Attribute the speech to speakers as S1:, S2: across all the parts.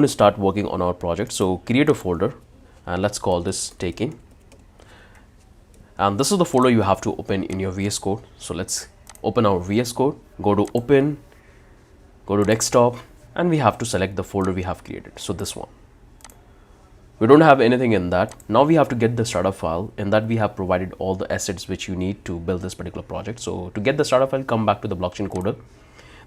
S1: going to start working on our project. So create a folder and let's call this taking. And this is the folder you have to open in your VS Code. So let's open our VS Code, go to open, go to desktop, and we have to select the folder we have created. So this one. We don't have anything in that. Now we have to get the startup file. In that we have provided all the assets which you need to build this particular project. So to get the startup file, come back to the blockchain coder.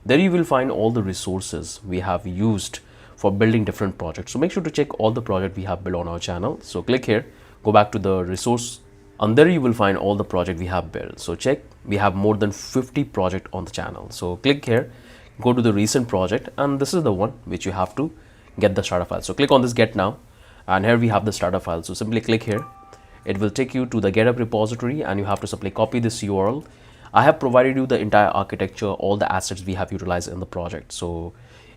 S1: There you will find all the resources we have used for building different projects. So make sure to check all the project we have built on our channel. So click here, go back to the resource, and there you will find all the project we have built. So check, we have more than 50 project on the channel. So click here, go to the recent project, and this is the one which you have to get the startup file. So click on this get now, and here we have the startup file. So simply click here, it will take you to the GitHub repository, and you have to simply copy this URL. I have provided you the entire architecture, all the assets we have utilized in the project, so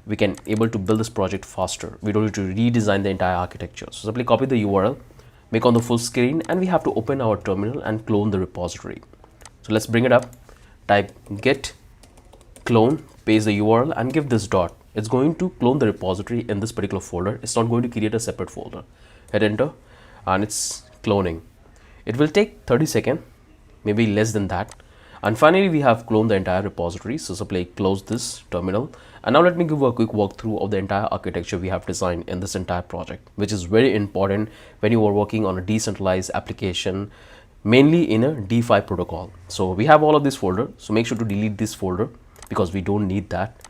S1: we can able to build this project faster. We don't need to redesign the entire architecture. So simply copy the URL, make on the full screen, and we have to open our terminal and clone the repository. So let's bring it up, type git clone, paste the URL, and give this dot. It's going to clone the repository in this particular folder. It's not going to create a separate folder. Hit enter, and it's cloning. It will take 30 seconds, maybe less than that. And finally, we have cloned the entire repository. So simply close this terminal. And now let me give a quick walkthrough of the entire architecture we have designed in this entire project, which is very important when you are working on a decentralized application, mainly in a DeFi protocol. So we have all of this folder. So make sure to delete this folder because we don't need that.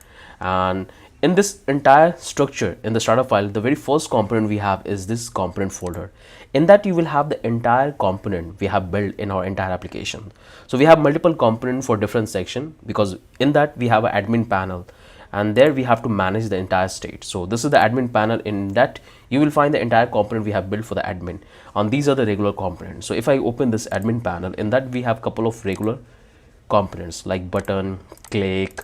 S1: And in this entire structure in the startup file, the very first component we have is this component folder. In that you will have the entire component we have built in our entire application. So we have multiple components for different section, because in that we have an admin panel, and there we have to manage the entire state. So this is the admin panel. In that you will find the entire component we have built for the admin, and these are the regular components. So if I open this admin panel, in that we have couple of regular components like button, click,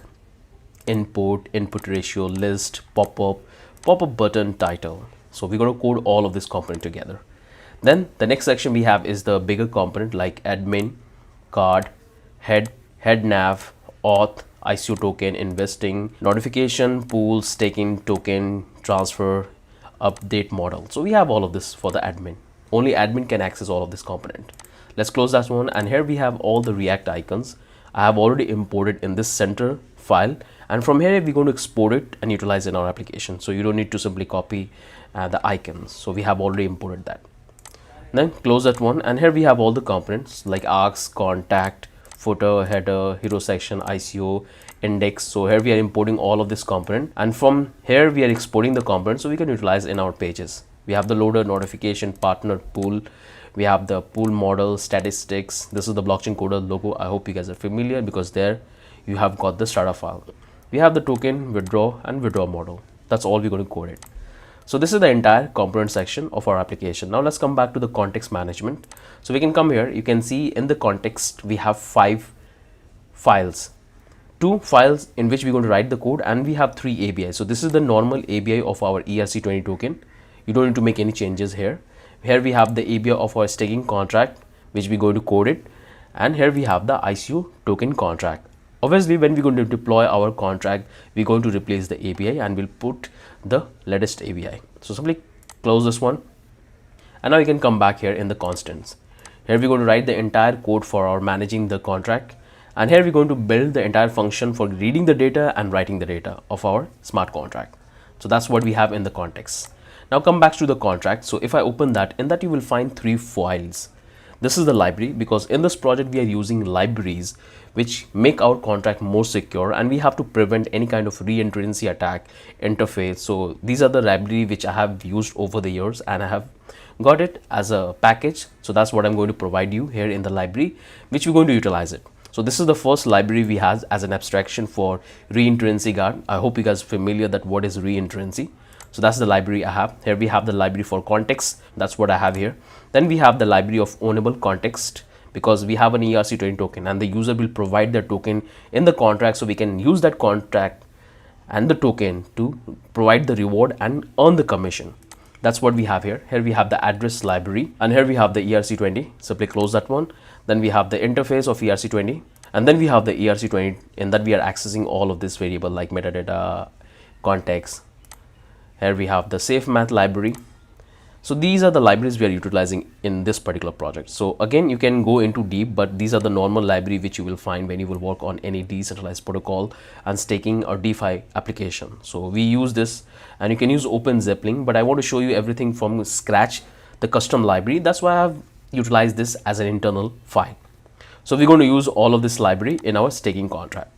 S1: input ratio, list, pop-up button, title. So we're going to code all of this component together. Then the next section we have is the bigger component like admin, card, head nav, auth, ICO token, investing, notification, pool, staking, token, transfer, update model. So we have all of this for the admin. Only admin can access all of this component. Let's close that one. And here we have all the React icons I have already imported in this center file, and from here we're going to export it and utilize in our application. So you don't need to simply copy the icons. So we have already imported that. Then close that one, and here we have all the components like arcs, contact, footer, header, hero section, ICO, index. So here we are importing all of this component, and from here we are exporting the component so we can utilize in our pages. We have the loader, notification, partner, pool. We have the pool model, statistics. This is the blockchain coder logo. I hope you guys are familiar because there you have got the startup file. We have the token, withdraw, and withdraw model. That's all we're going to code it. So this is the entire component section of our application. Now let's come back to the context management. So we can come here. You can see in the context we have 5 files. 2 files in which we're going to write the code, and we have 3 ABIs. So this is the normal ABI of our ERC20 token. You don't need to make any changes here. Here we have the ABI of our staking contract, which we're going to code it. And here we have the ICO token contract. Obviously, when we're going to deploy our contract, we're going to replace the ABI and we'll put the latest ABI. So simply close this one. And now you can come back here in the constants. Here we're going to write the entire code for our managing the contract. And here we're going to build the entire function for reading the data and writing the data of our smart contract. So that's what we have in the context. Now come back to the contract. So if I open that, in that you will find 3 files. This is the library, because in this project we are using libraries which make our contract more secure, and we have to prevent any kind of re-entrancy attack interface. So these are the library which I have used over the years, and I have got it as a package. So that's what I'm going to provide you here in the library, which we're going to utilize it. So this is the first library we have as an abstraction for re-entrancy guard. I hope you guys are familiar that what is re-entrancy. So that's the library I have. Here we have the library for context. That's what I have here. Then we have the library of ownable context, because we have an ERC20 token and the user will provide their token in the contract. So we can use that contract and the token to provide the reward and earn the commission. That's what we have here. Here we have the address library, and here we have the ERC20. Simply close that one. Then we have the interface of ERC20, and then we have the ERC20 in that we are accessing all of this variable like metadata, context. Here we have the safe math library. So these are the libraries we are utilizing in this particular project. So again, you can go into deep, but these are the normal library which you will find when you will work on any decentralized protocol and staking or DeFi application. So we use this, and you can use Open Zeppelin, but I want to show you everything from scratch, the custom library. That's why I have utilized this as an internal file. So we're going to use all of this library in our staking contract.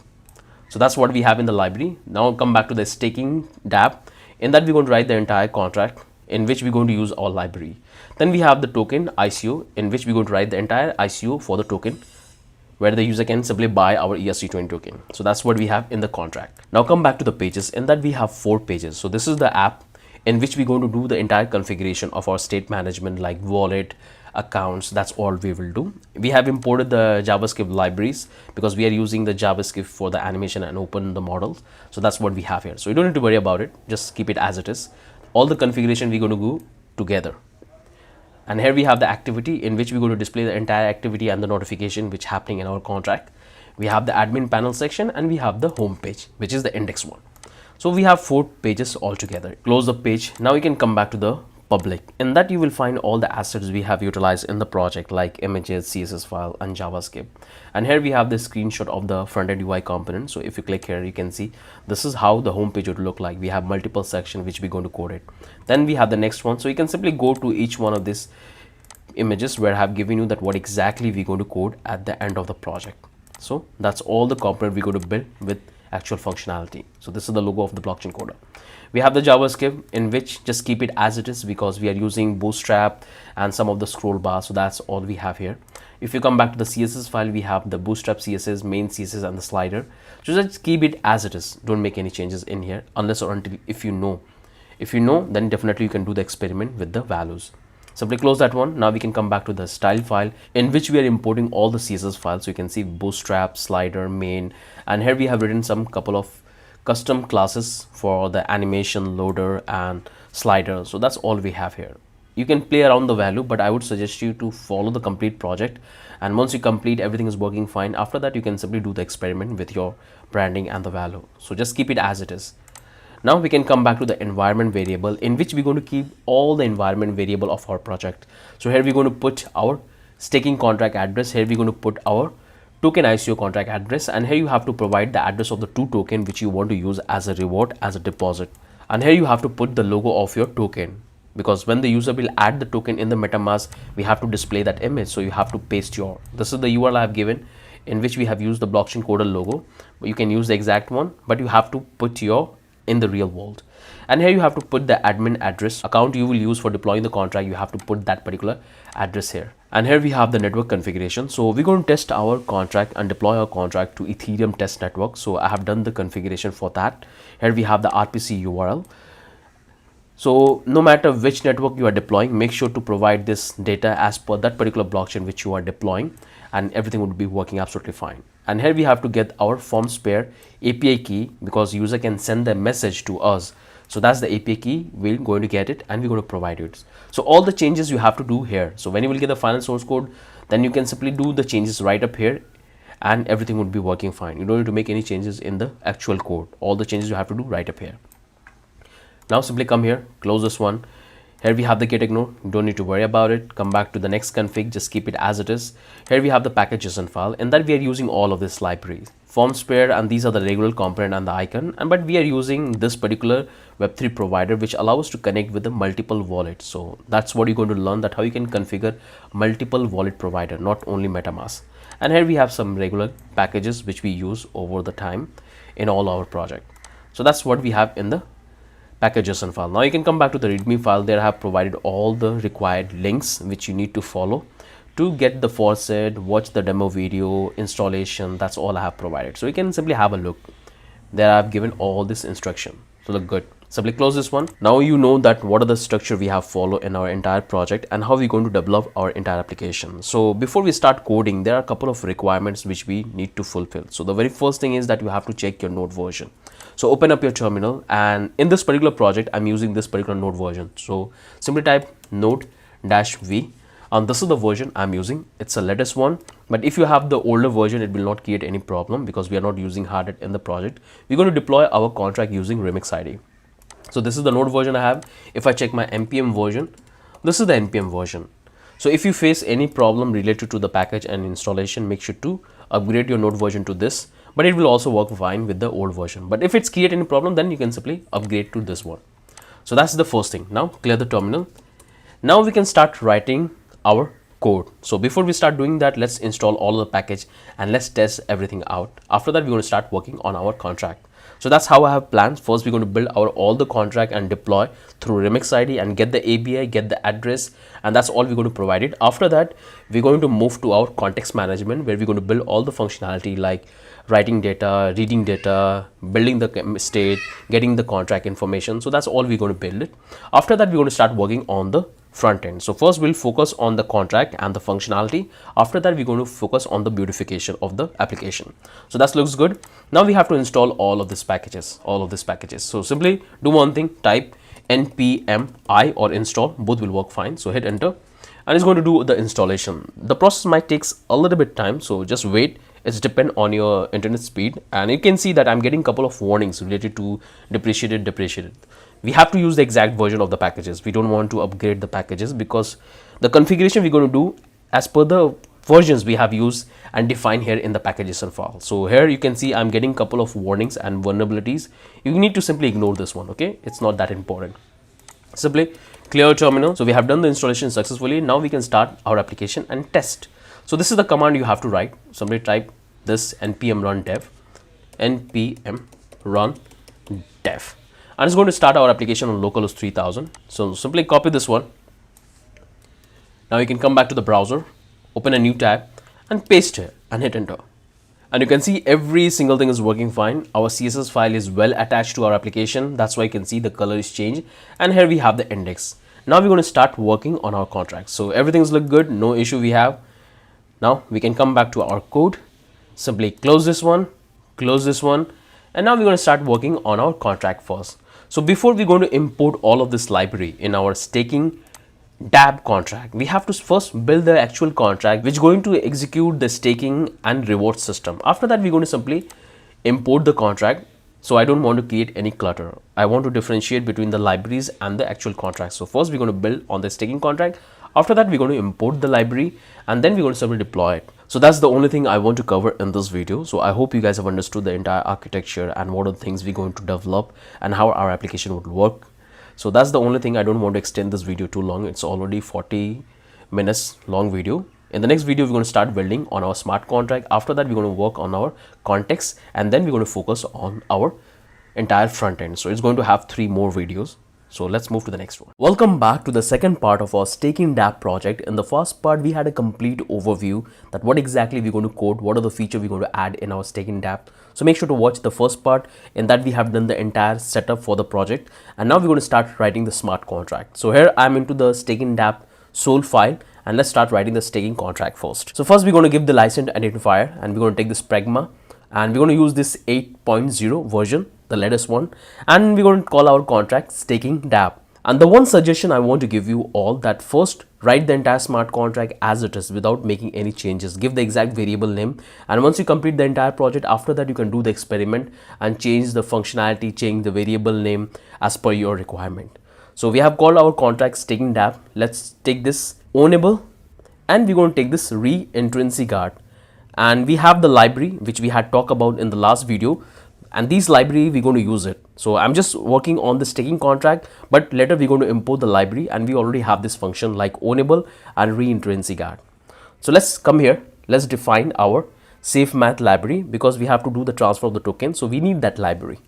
S1: So that's what we have in the library. Now come back to the staking Dapp. In that, we're going to write the entire contract in which we're going to use our library. Then we have the token ICO, in which we're going to write the entire ICO for the token, where the user can simply buy our ERC20 token. So that's what we have in the contract. Now come back to the pages. In that, we have 4 pages. So this is the app in which we're going to do the entire configuration of our state management, like wallet, accounts. That's all we will do. We have imported the JavaScript libraries because we are using the JavaScript for the animation and open the models. So that's what we have here. So you don't need to worry about it. Just keep it as it is. All the configuration we're going to go together. And here we have the activity in which we're going to display the entire activity and the notification which happening in our contract. We have the admin panel section, and we have the home page, which is the index one. So we have 4 pages altogether. Close the page. Now you can come back to the public. In that, you will find all the assets we have utilized in the project, like images, CSS file, and JavaScript. And here we have the screenshot of the front-end UI component. So if you click here, you can see this is how the home page would look like. We have multiple sections which we're going to code it. Then we have the next one. So you can simply go to each one of these images where I have given you that what exactly we're going to code at the end of the project. So that's all the component we're going to build with actual functionality. So this is the logo of the blockchain coder. We have the JavaScript, in which just keep it as it is because we are using Bootstrap and some of the scroll bar. So that's all we have here. If you come back to the CSS file, we have the Bootstrap CSS, main CSS, and the slider. So just keep it as it is. Don't make any changes in here unless or until if you know. If you know, then definitely you can do the experiment with the values. Simply close that one. Now we can come back to the style file, in which we are importing all the CSS files. So you can see Bootstrap, slider, main, and here we have written some couple of custom classes for the animation, loader, and slider. So that's all we have here. You can play around the value, but I would suggest you to follow the complete project, and once you complete, everything is working fine. After that, you can simply do the experiment with your branding and the value. So just keep it as it is. Now we can come back to the environment variable, in which we're going to keep all the environment variable of our project. So here we're going to put our staking contract address. Here we're going to put our token ICO contract address, and here you have to provide the address of the 2 token which you want to use as a reward, as a deposit. And here you have to put the logo of your token, because when the user will add the token in the MetaMask, we have to display that image. So you have to paste your, this is the URL I have given, in which we have used the blockchain coder logo, but you can use the exact one, but you have to put your in the real world. And here you have to put the admin address account you will use for deploying the contract. You have to put that particular address here. And here we have the network configuration. So we're going to test our contract and deploy our contract to Ethereum test network. So I have done the configuration for that. Here we have the RPC URL. So no matter which network you are deploying, make sure to provide this data as per that particular blockchain which you are deploying, and everything would be working absolutely fine. And here we have to get our FormSpare API key, because user can send the message to us. So that's the API key. We're going to get it and we're going to provide it. So all the changes you have to do here. So when you will get the final source code, then you can simply do the changes right up here, and everything would be working fine. You don't need to make any changes in the actual code. All the changes you have to do right up here. Now simply come here, close this one. Here we have the get ignore. Don't need to worry about it. Come back to the next config. Just keep it as it is. Here we have the package.json file, and that we are using all of these libraries. FormSpare, and these are the regular component and the icon. And but we are using this particular Web3 provider, which allows us to connect with the multiple wallets. So that's what you're going to learn, that how you can configure multiple wallet provider, not only MetaMask. And here we have some regular packages which we use over the time in all our project. So that's what we have in the package.json file. Now you can come back to the readme file. There I have provided all the required links which you need to follow to get the faucet, watch the demo video, installation. That's all I have provided. So you can simply have a look. There I have given all this instruction. So look good. Simply close this one. Now you know that what are the structure we have followed in our entire project and how we're going to develop our entire application. So before we start coding, there are a couple of requirements which we need to fulfill. So the very first thing is that you have to check your node version. So open up your terminal, and in this particular project, I'm using this particular node version. So simply type node-v, and this is the version I'm using. It's the latest one, but if you have the older version, it will not create any problem because we are not using hard hat in the project. We're going to deploy our contract using Remix ID. So this is the node version I have. If I check my npm version, this is the npm version. So if you face any problem related to the package and installation, make sure to upgrade your node version to this, but it will also work fine with the old version. But if it's create any problem, then you can simply upgrade to this one. So that's the first thing. Now clear the terminal. Now we can start writing our code. So before we start doing that, let's install all of the package and let's test everything out. After that, we're going to start working on our contract. So that's how I have planned. First, we're going to build our all the contract and deploy through Remix ID and get the API, get the address, and that's all we're going to provide it. After that, we're going to move to our context management, where we're going to build all the functionality like writing data, reading data, building the state, getting the contract information. So that's all we're going to build it. After that, we're going to start working on the front end. So first we'll focus on the contract and the functionality. After that, we're going to focus on the beautification of the application. So that looks good. Now we have to install all of these packages, So simply do one thing, type npm I or install, both will work fine. So hit enter and it's going to do the installation. The process might takes a little bit time, so just wait. It's depend on your internet speed, and you can see that I'm getting a couple of warnings related to depreciated. We have to use the exact version of the packages. We don't want to upgrade the packages because the configuration we're going to do as per the versions we have used and defined here in the packages.json file. So here you can see I'm getting a couple of warnings and vulnerabilities. You need to simply ignore this one, okay? It's not that important. Simply clear terminal. So we have done the installation successfully. Now we can start our application and test. So this is the command you have to write. Simply type this npm run dev, npm run dev, and it's going to start our application on localhost 3000. So simply copy this one. Now you can come back to the browser, open a new tab and paste here and hit enter. And you can see every single thing is working fine. Our CSS file is well attached to our application. That's why you can see the color is changed. And here we have the index. Now we're going to start working on our contract. So everything's look good, no issue we have. Now we can come back to our code. Simply close this one, and now we're going to start working on our contract first. So before we're going to import all of this library in our staking Dapp contract, we have to first build the actual contract which is going to execute the staking and reward system. After that, we're going to simply import the contract. So I don't want to create any clutter. I want to differentiate between the libraries and the actual contract. So first we're going to build on the staking contract. After that, we're going to import the library and then we're going to simply deploy it. So that's the only thing I want to cover in this video. So I hope you guys have understood the entire architecture and what are the things we're going to develop and how our application would work. So that's the only thing. I don't want to extend this video too long. It's already 40 minutes long video. In the next video, we're going to start building on our smart contract. After that, we're going to work on our context and then we're going to focus on our entire front end. So it's going to have 3 more videos. So let's move to the next one. Welcome back to the second part of our staking Dapp project. In the first part, we had a complete overview that what exactly we're going to code, what are the features we're going to add in our staking Dapp. So make sure to watch the first part. In that, we have done the entire setup for the project. And now we're going to start writing the smart contract. So here I'm into the staking Dapp soul file. And let's start writing the staking contract first. So first we're going to give the license identifier and we're going to take this pragma and we're going to use this 8.0 version, the latest one, and we're going to call our contract staking Dapp. And the one suggestion I want to give you all that first write the entire smart contract as it is without making any changes. Give the exact variable name, and once you complete the entire project, after that you can do the experiment and change the functionality, change the variable name as per your requirement. So we have called our contract staking Dapp. Let's take this ownable and we're going to take this re-entrancy guard, and we have the library which we had talked about in the last video, and these library we're going to use it. So I'm just working on the staking contract, but later we're going to import the library and we already have this function like ownable and re-entrancy guard. So let's come here, let's define our safe math library because we have to do the transfer of the token, so we need that library.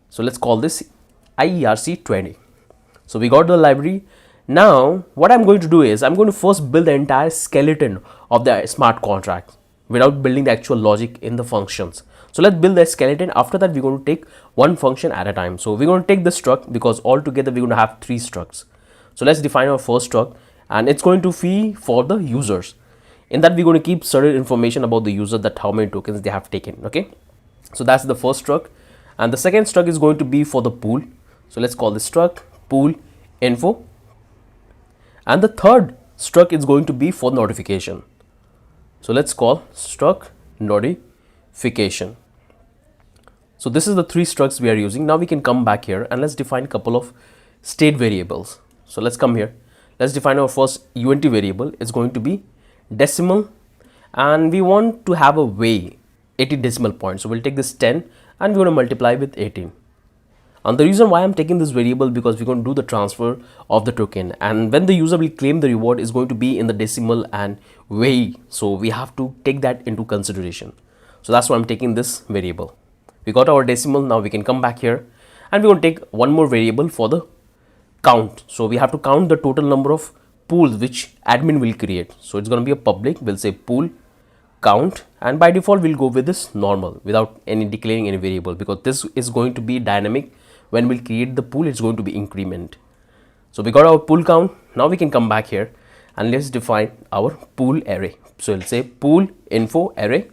S1: So let's call this IERC20. So we got the library. Now what I'm going to do is I'm going to first build the entire skeleton of the smart contract without building the actual logic in the functions. So let's build the skeleton. After that, we're going to take one function at a time. So we're going to take the struct because altogether we're going to have 3 structs. So let's define our first struct, and it's going to be for the users. In that, we're going to keep certain information about the user, that how many tokens they have taken. Okay, so that's the first struct, and the second struct is going to be for the pool. So let's call this struct pool info, and the third struct is going to be for notification. So let's call struct notification. So this is the three structs we are using. Now we can come back here and let's define a couple of state variables. So let's come here. Let's define our first uint variable. It's going to be decimal, and we want to have a way 80 decimal points. So we'll take this 10 and we're going to multiply with 18. And the reason why I'm taking this variable, because we're going to do the transfer of the token, and when the user will claim the reward is going to be in the decimal and way, so we have to take that into consideration. So that's why I'm taking this variable. We got our decimal. Now we can come back here and we're going to take one more variable for the count. So we have to count the total number of pools which admin will create. So it's going to be a public, we'll say pool count, and by default we'll go with this normal without any declaring any variable, because this is going to be dynamic. When we'll create the pool, it's going to be increment. So we got our pool count. Now we can come back here and let's define our pool array. So we'll say pool info array,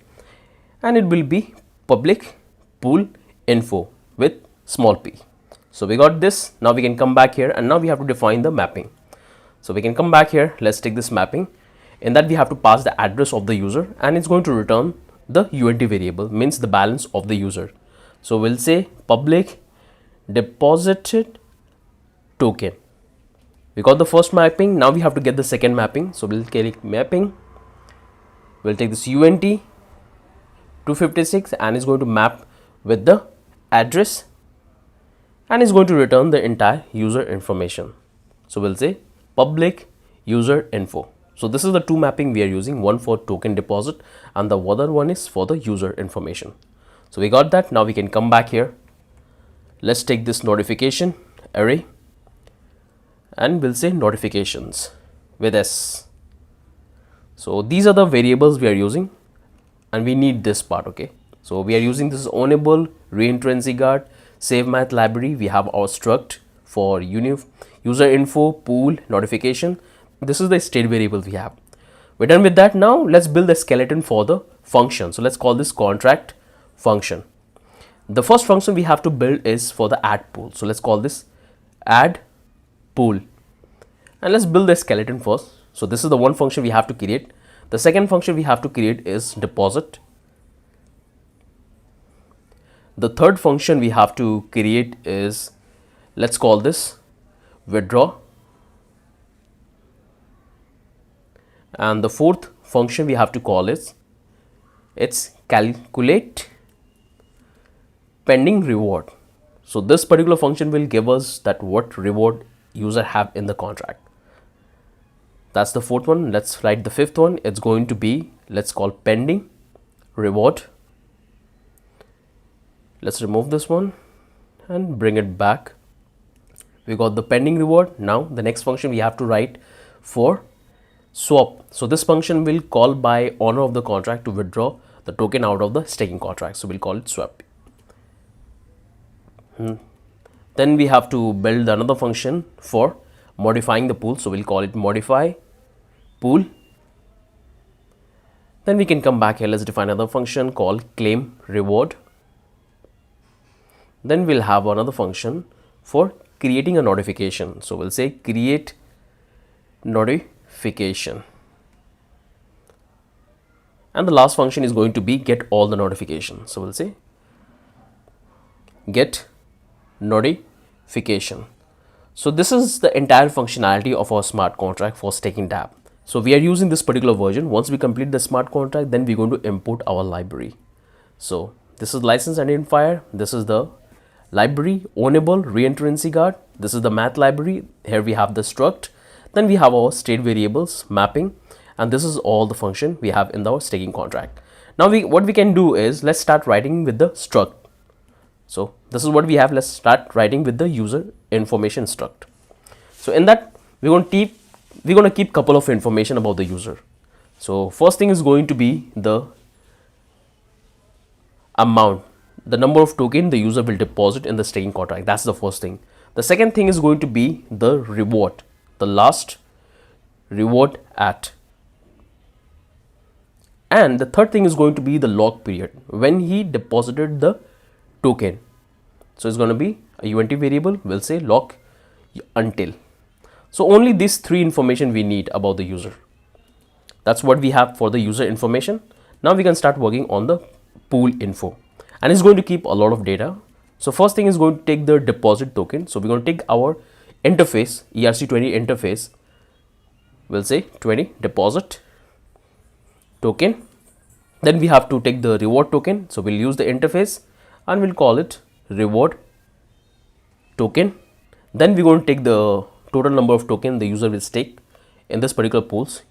S1: and it will be public pool info with small p. So we got this. Now we can come back here and now we have to define the mapping. So we can come back here. Let's take this mapping. In that we have to pass the address of the user, and it's going to return the uint variable, means the balance of the user. So we'll say public deposited token. We got the first mapping. Now we have to get the second mapping. So we'll click mapping. We'll take this uint 256 and it's going to map with the address, and it's going to return the entire user information. So we'll say public user info. So this is the two mapping we are using, one for token deposit and the other one is for the user information. So we got that. Now we can come back here. Let's take this notification array and we'll say notifications with S. So these are the variables we are using, and we need this part. Okay, so we are using this ownable, reentrancy guard, save math library. We have our struct for user info, pool, notification. This is the state variable we have. We're done with that. Now let's build a skeleton for the function. So let's call this contract function. The first function we have to build is for the add pool. So let's call this add pool, and let's build the skeleton first. So this is the one function we have to create. The second function we have to create is deposit. The third function we have to create is, let's call this withdraw, and the fourth function we have to call is it's calculate pending reward. So this particular function will give us that what reward user have in the contract. That's the fourth one. Let's write the fifth one. It's going to be, let's call pending reward. Let's remove this one and bring it back. We got the pending reward. Now the next function we have to write for swap. So this function will call by owner of the contract to withdraw the token out of the staking contract. So we'll call it swap. Then we have to build another function for modifying the pool. So we'll call it modify pool. Then we can come back here. Let's define another function called claim reward. Then we'll have another function for creating a notification. So we'll say create notification. And the last function is going to be get all the notifications. So we'll say get notification. So this is the entire functionality of our smart contract for staking Dapp. So we are using this particular version. Once we complete the smart contract, then we're going to import our library. So this is license identifier. This is the library, ownable, reentrancy guard. This is the math library. Here we have the struct. Then we have our state variables, mapping, and this is all the function we have in our staking contract. Now what we can do is let's start writing with the struct. So this is what we have. Let's start writing with the user information struct. So in that we're going to keep couple of information about the user. So first thing is going to be the amount, the number of token the user will deposit in the staking contract. That's the first thing. The second thing is going to be the reward, the last reward at. And the third thing is going to be the lock period, when he deposited the token. So it's going to be a uint variable. We'll say lock until. So only these three information we need about the user. That's what we have for the user information. Now we can start working on the pool info. and it's going to keep a lot of data. So first thing is going to take the deposit token. So we're going to take our interface, ERC20 interface. We'll say 20 deposit token. Then we have to take the reward token. So we'll use the interface and we'll call it reward token. Then we're going to take the total number of token the user will stake in this particular pools.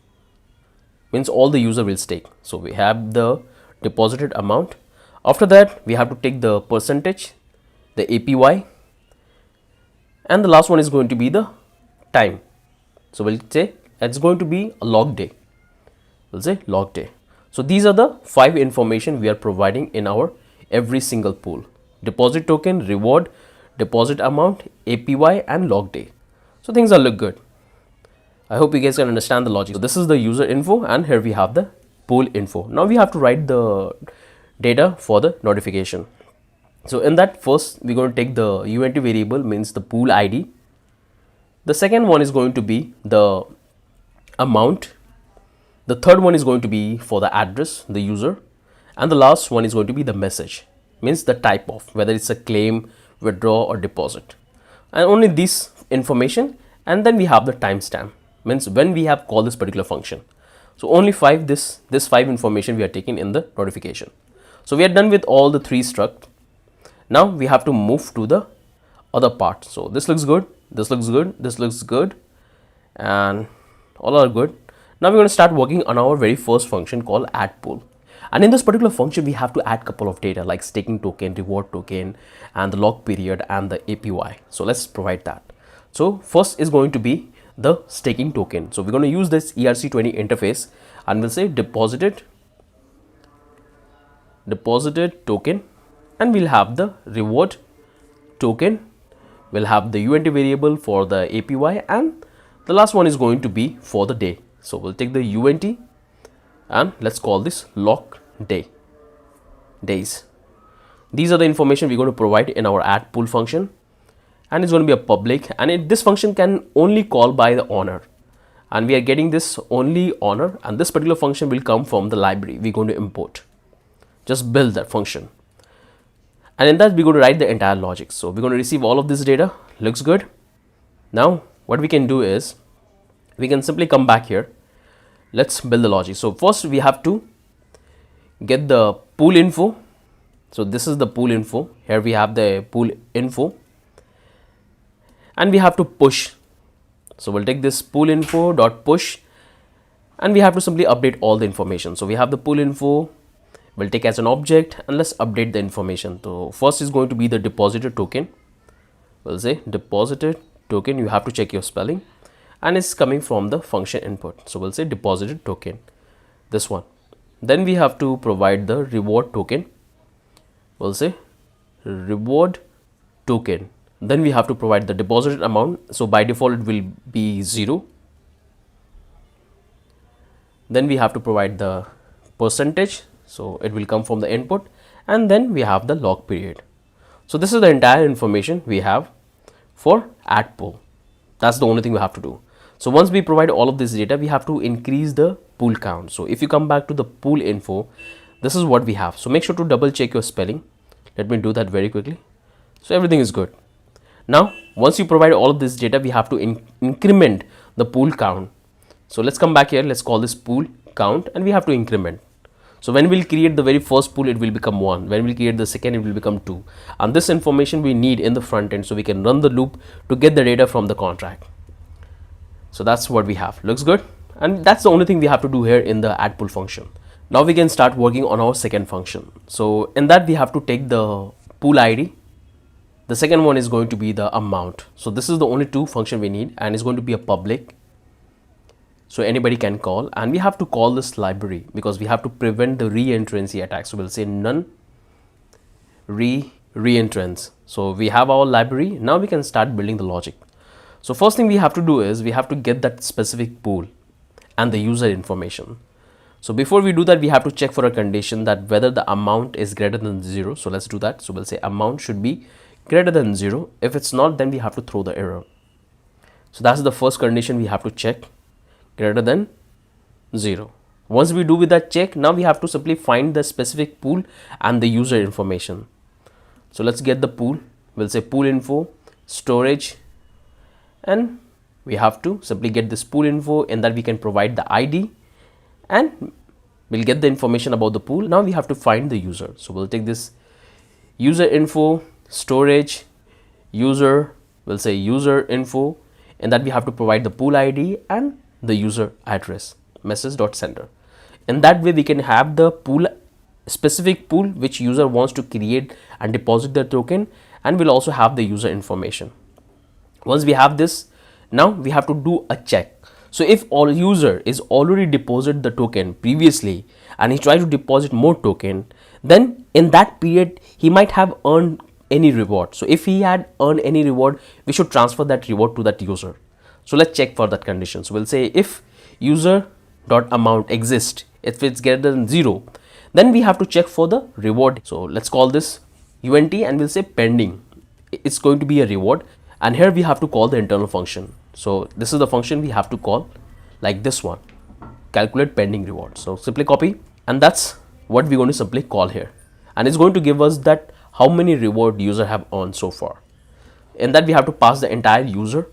S1: Means all the user will stake. So we have the deposited amount. After that, we have to take the percentage, the APY, and the last one is going to be the time. So we'll say it's going to be a log day. We'll say log day. So these are the 5 information we are providing in our every single pool: deposit token, reward, deposit amount, APY, and log day. So things are look good. I hope you guys can understand the logic. So this is the user info, and here we have the pool info. Now we have to write the data for the notification. So in that, first we're going to take the UNT variable, means the pool ID. The second one is going to be the amount. The third one is going to be for the address, the user, and the last one is going to be the message, means the type of, whether it's a claim, withdraw, or deposit, and only this information. And then we have the timestamp, means when we have called this particular function. So only this 5 information we are taking in the notification. So we are done with all the 3 struct. Now we have to move to the other part. So this looks good, this looks good, this looks good, and all are good. Now we're going to start working on our very first function called add pool. And in this particular function, we have to add couple of data like staking token, reward token, and the log period and the APY. So let's provide that. So first is going to be the staking token. So we're going to use this ERC20 interface, and we'll say deposited token, and we'll have the reward token. We'll have the UNT variable for the APY, and the last one is going to be for the day. So we'll take the UNT and let's call this log days. These are the information we're going to provide in our add pool function, and it's going to be a public, and this function can only call by the owner, and we are getting this only owner, and this particular function will come from the library we're going to import. Just build that function, and in that we're going to write the entire logic. So we're going to receive all of this data. Looks good. Now what we can do is we can simply come back here. Let's build the logic. So first we have to get the pool info. So this is the pool info. Here we have the pool info, and we have to push. So we'll take this pool info dot push, and we have to simply update all the information. So we have the pool info, we'll take as an object, and let's update the information. So first is going to be the deposited token. We'll say deposited token. You have to check your spelling, and it's coming from the function input. So we'll say deposited token, this one. Then we have to provide the reward token. We'll say reward token. Then we have to provide the deposited amount. So by default it will be 0. Then we have to provide the percentage. So it will come from the input, and then we have the log period. So this is the entire information we have for add pool. That's the only thing we have to do. So once we provide all of this data, we have to increase the pool count. So if you come back to the pool info, this is what we have. So make sure to double check your spelling. Let me do that very quickly. So everything is good. Now once you provide all of this data, we have to increment the pool count. So let's come back here. Let's call this pool count, and we have to increment. So when we'll create the very first pool, it will become 1. When we'll create the second, it will become 2. And this information we need in the front end, so we can run the loop to get the data from the contract. So that's what we have. Looks good. And that's the only thing we have to do here in the add pool function. Now we can start working on our second function. So in that we have to take the pool ID. The second one is going to be the amount. So this is the only 2 function we need, and it's going to be a public. So anybody can call, and we have to call this library because we have to prevent the re-entrancy attack. So we'll say none re-entrance. So we have our library. Now we can start building the logic. So first thing we have to do is we have to get that specific pool and the user information. So before we do that, we have to check for a condition that whether the amount is greater than 0. So let's do that. So we'll say amount should be greater than 0. If it's not, then we have to throw the error. So that's the first condition we have to check, greater than 0. Once we do with that check, now we have to simply find the specific pool and the user information. So let's get the pool. We'll say pool info, storage, and we have to simply get this pool info, and that we can provide the ID and we'll get the information about the pool. Now we have to find the user. So we'll take this user info, storage, user, we'll say user info, and that we have to provide the pool ID and the user address, message.sender. In that way we can have the pool, specific pool which user wants to create and deposit the token, and we'll also have the user information. Once we have this, now we have to do a check. So if all user is already deposited the token previously and he tries to deposit more token, then in that period he might have earned any reward. So if he had earned any reward, we should transfer that reward to that user. So let's check for that condition. So we'll say if user dot amount exists, if it's greater than 0, then we have to check for the reward. So let's call this unt and we'll say pending. It's going to be a reward, and here we have to call the internal function. So this is the function we have to call, like this one, calculate pending reward. So simply copy, and that's what we're going to simply call here, and it's going to give us that how many reward user have earned so far. In that we have to pass the entire user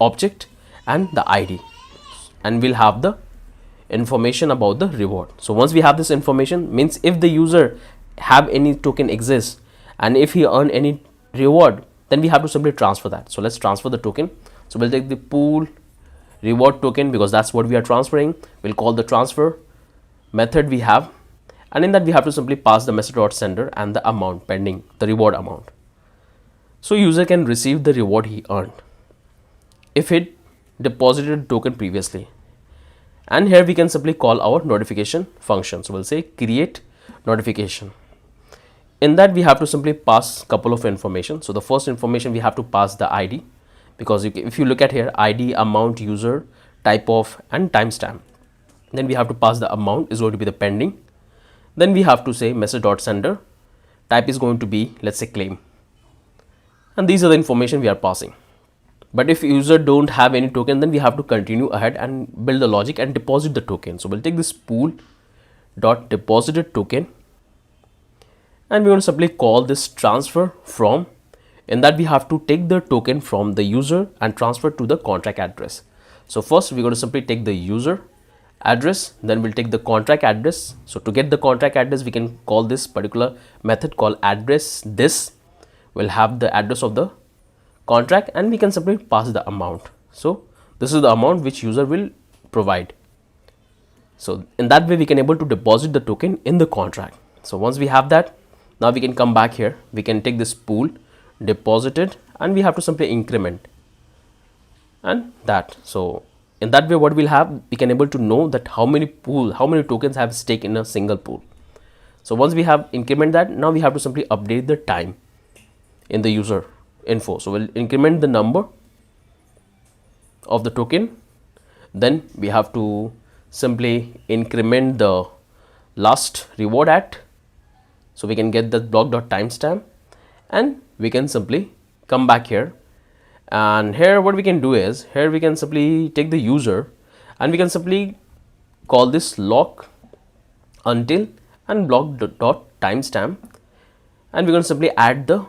S1: object and the ID, and we'll have the information about the reward. So once we have this information, means if the user have any token exists and if he earn any reward, then we have to simply transfer that. So let's transfer the token. So we'll take the pool reward token because that's what we are transferring. We'll call the transfer method we have, and in that we have to simply pass the message.sender and the amount pending, the reward amount. So user can receive the reward he earned if it deposited token previously. And here we can simply call our notification function. So we'll say create notification. In that we have to simply pass couple of information. So the first information we have to pass the ID, because if you look at here, ID, amount, user, type of, and timestamp. Then we have to pass the amount is going to be the pending. Then we have to say message.sender, type is going to be, let's say, claim. And these are the information we are passing. But if user don't have any token, then we have to continue ahead and build the logic and deposit the token. So we'll take this pool dot deposited token, and we're going to simply call this transfer from. In that we have to take the token from the user and transfer to the contract address. So first we're going to simply take the user address, then we'll take the contract address. So to get the contract address, we can call this particular method called address. This will have the address of the contract, and we can simply pass the amount. So this is the amount which user will provide. So in that way we can able to deposit the token in the contract. So once we have that, now we can come back here. We can take this pool deposited, and we have to simply increment and that. So in that way what we'll have, we can able to know that how many tokens have stake in a single pool. So once we have increment that, now we have to simply update the time in the user info. So we'll increment the number of the token, then we have to simply increment the last reward at, so we can get the block.timestamp, and we can simply come back here. And here what we can do is, here we can simply take the user and we can simply call this lock until and block.timestamp, and we're going to simply add the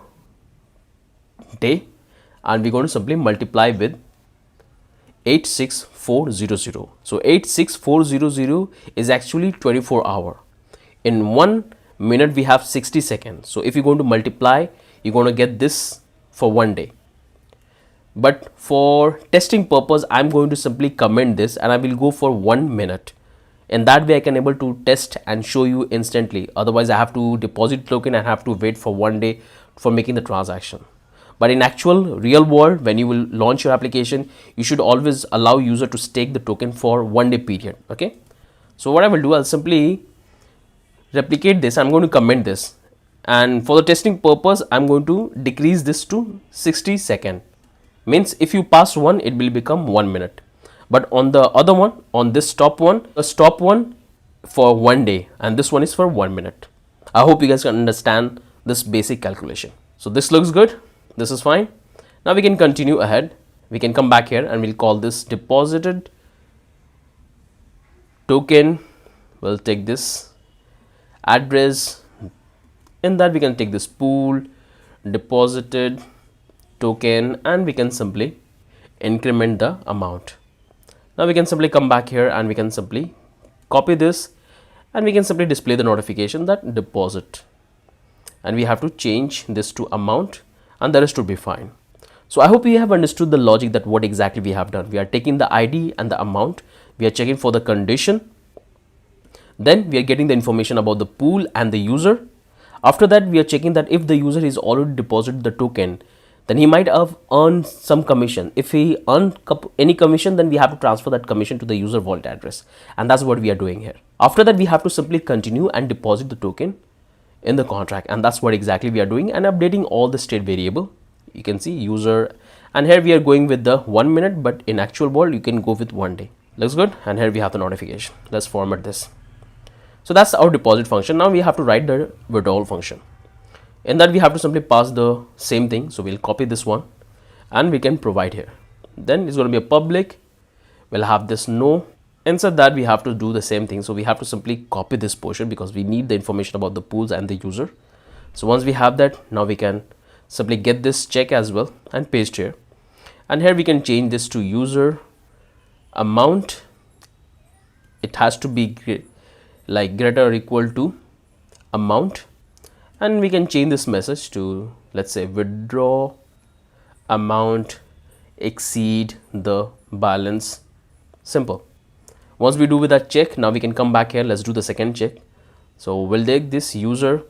S1: day, and we're going to simply multiply with 86400. So 86400 is actually 24 hour. In 1 minute we have 60 seconds. So if you're going to multiply, you're going to get this for 1 day. But for testing purpose, I'm going to simply comment this and I will go for 1 minute. In that way I can able to test and show you instantly. Otherwise I have to deposit token and have to wait for 1 day for making the transaction. But in actual real world, when you will launch your application, you should always allow user to stake the token for 1 day period. Okay. So what I will do, I'll simply replicate this. I'm going to comment this, and for the testing purpose, I'm going to decrease this to 60 seconds. Means if you pass one, it will become 1 minute. But on the other one, on this top one, a stop one for 1 day, and this one is for 1 minute. I hope you guys can understand this basic calculation. So this looks good. This is fine. Now we can continue ahead. We can come back here and we'll call this deposited token we'll take this address. In that we can take this pool deposited token, and we can simply increment the amount. Now we can simply come back here and we can simply copy this, and we can simply display the notification that deposit, and we have to change this to amount, and the rest would be fine. So I hope you have understood the logic, that what exactly we have done. We are taking the ID and the amount, we are checking for the condition, then we are getting the information about the pool and the user. After that, we are checking that if the user is already deposited the token, then he might have earned some commission. If he earned any commission, then we have to transfer that commission to the user wallet address, and that's what we are doing here. After that, we have to simply continue and deposit the token in the contract, and that's what exactly we are doing, and updating all the state variable. You can see user, and here we are going with the 1 minute, but in actual world you can go with 1 day. Looks good. And here we have the notification. Let's format this. So that's our deposit function. Now we have to write the withdrawal function. In that we have to simply pass the same thing. So we'll copy this one and we can provide here. Then it's going to be a public. We'll have this no. Inside that we have to do the same thing. So we have to simply copy this portion because we need the information about the pools and the user. So once we have that, now we can simply get this check as well and paste here. And here we can change this to user amount. It has to be like greater or equal to amount, and we can change this message to, let's say, withdraw amount exceed the balance. Simple. Once we do with that check, now we can come back here. Let's do the second check. So we'll take this user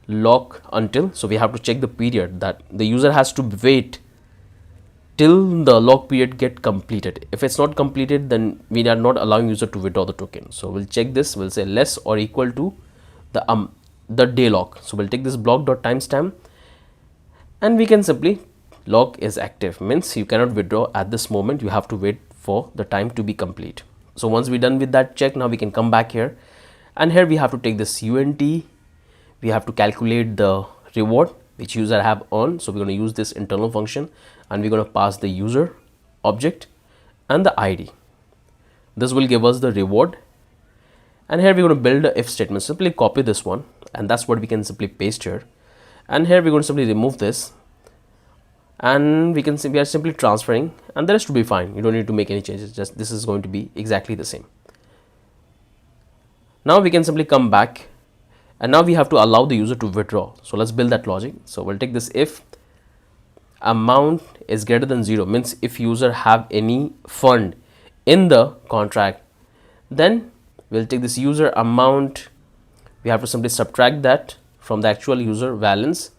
S1: lock until, so we have to check the period that the user has to wait till the lock period get completed. If it's not completed, then we are not allowing user to withdraw the token. So we'll check this. We'll say less or equal to the day lock. So we'll take this block.timestamp, and we can simply lock is active, means you cannot withdraw at this moment. You have to wait for the time to be complete. So once we're done with that check, now we can come back here, and here we have to take this UNT. We have to calculate the reward which user have earned. So we're going to use this internal function, and we're going to pass the user object and the ID. This will give us the reward, and here we're going to build a if statement. Simply copy this one, and that's what we can simply paste here. And here we're going to simply remove this, and we can see we are simply transferring, and the rest will be fine. You don't need to make any changes. Just this is going to be exactly the same. Now we can simply come back, and now we have to allow the user to withdraw. So let's build that logic. So we'll take this if amount is greater than 0, means if user have any fund in the contract, then we'll take this user amount. We have to simply subtract that from the actual user balance,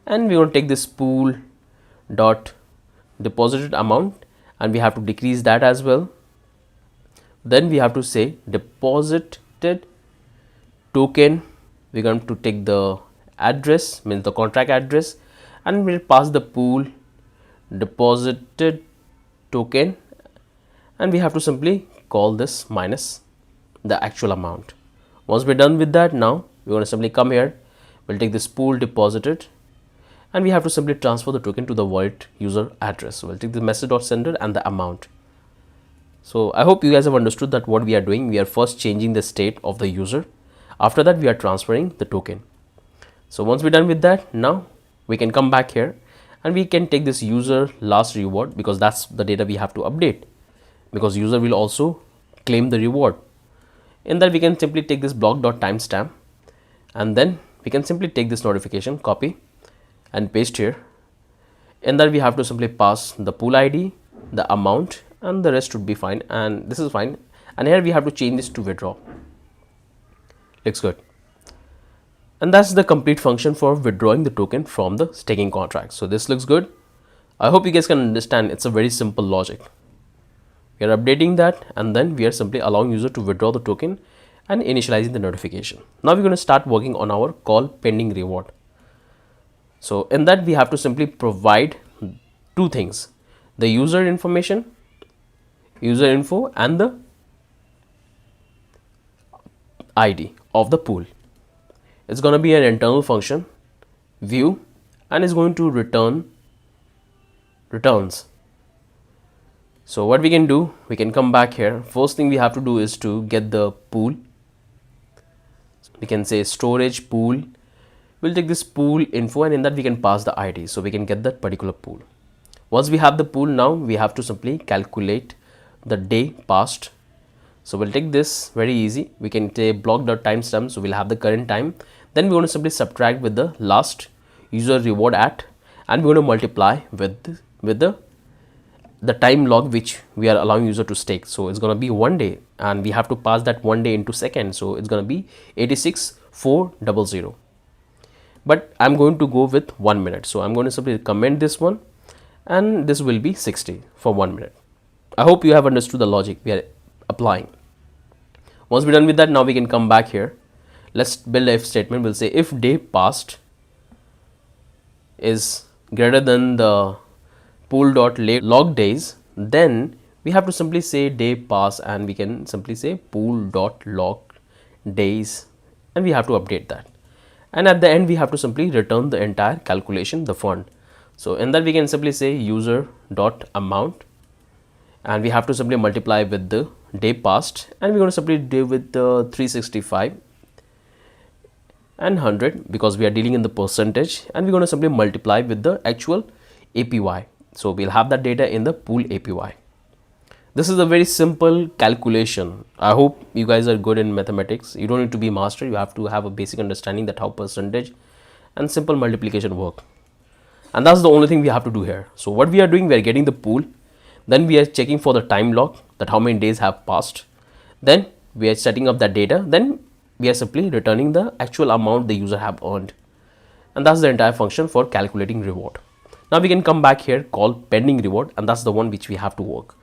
S1: and we're going to take this pool dot deposited amount, and we have to decrease that as well. Then we have to say deposited token. We're going to take the address, means the contract address, and we'll pass the pool deposited token, and we have to simply call this minus the actual amount. Once we're done with that, now we're going to simply come here. We'll take this pool deposited, and we have to simply transfer the token to the wallet user address. So we'll take the message.sender and the amount. So I hope you guys have understood that what we are doing. We are first changing the state of the user. After that, we are transferring the token. So once we're done with that, now we can come back here, and we can take this user last reward, because that's the data we have to update, because user will also claim the reward. In that we can simply take this block.timestamp, and then we can simply take this notification, copy and paste here. In that we have to simply pass the pool ID, the amount, and the rest would be fine, and this is fine. And here we have to change this to withdraw. Looks good. And that's the complete function for withdrawing the token from the staking contract. So this looks good. I hope you guys can understand. It's a very simple logic. We are updating that, and then we are simply allowing user to withdraw the token and initializing the notification. Now we're going to start working on our call pending reward. So in that we have to simply provide two things: the user information, user info, and the ID of the pool. It's going to be an internal function view, and is going to returns. So what we can do, we can come back here. First thing we have to do is to get the pool. We can say storage pool. We'll take this pool info, and in that we can pass the ID, so we can get that particular pool. Once we have the pool, now we have to simply calculate the day passed. So we'll take this very easy. We can take block.timestamp, so we'll have the current time. Then we're going to simply subtract with the last user reward at, and we're going to multiply with the time log which we are allowing user to stake. So it's going to be 1 day, and we have to pass that 1 day into seconds, so it's going to be 86,400. But I'm going to go with 1 minute, so I'm going to simply comment this one, and this will be 60 for 1 minute. I hope you have understood the logic we are applying. Once we're done with that, now we can come back here. Let's build a if statement. We'll say if day passed is greater than the pool.log days, then we have to simply say day pass, and we can simply say pool.log days, and we have to update that. And at the end, we have to simply return the entire calculation, the fund. So in that we can simply say user.amount, and we have to simply multiply with the day passed, and we're going to simply do with the 365 and 100 because we are dealing in the percentage, and we're going to simply multiply with the actual APY. So we'll have that data in the pool APY. This is a very simple calculation. I hope you guys are good in mathematics. You don't need to be master. You have to have a basic understanding that how percentage and simple multiplication work. And that's the only thing we have to do here. So what we are doing, we are getting the pool. Then we are checking for the time log, that how many days have passed. Then we are setting up that data. Then we are simply returning the actual amount the user have earned. And that's the entire function for calculating reward. Now we can come back here, call pending reward, and that's the one which we have to work.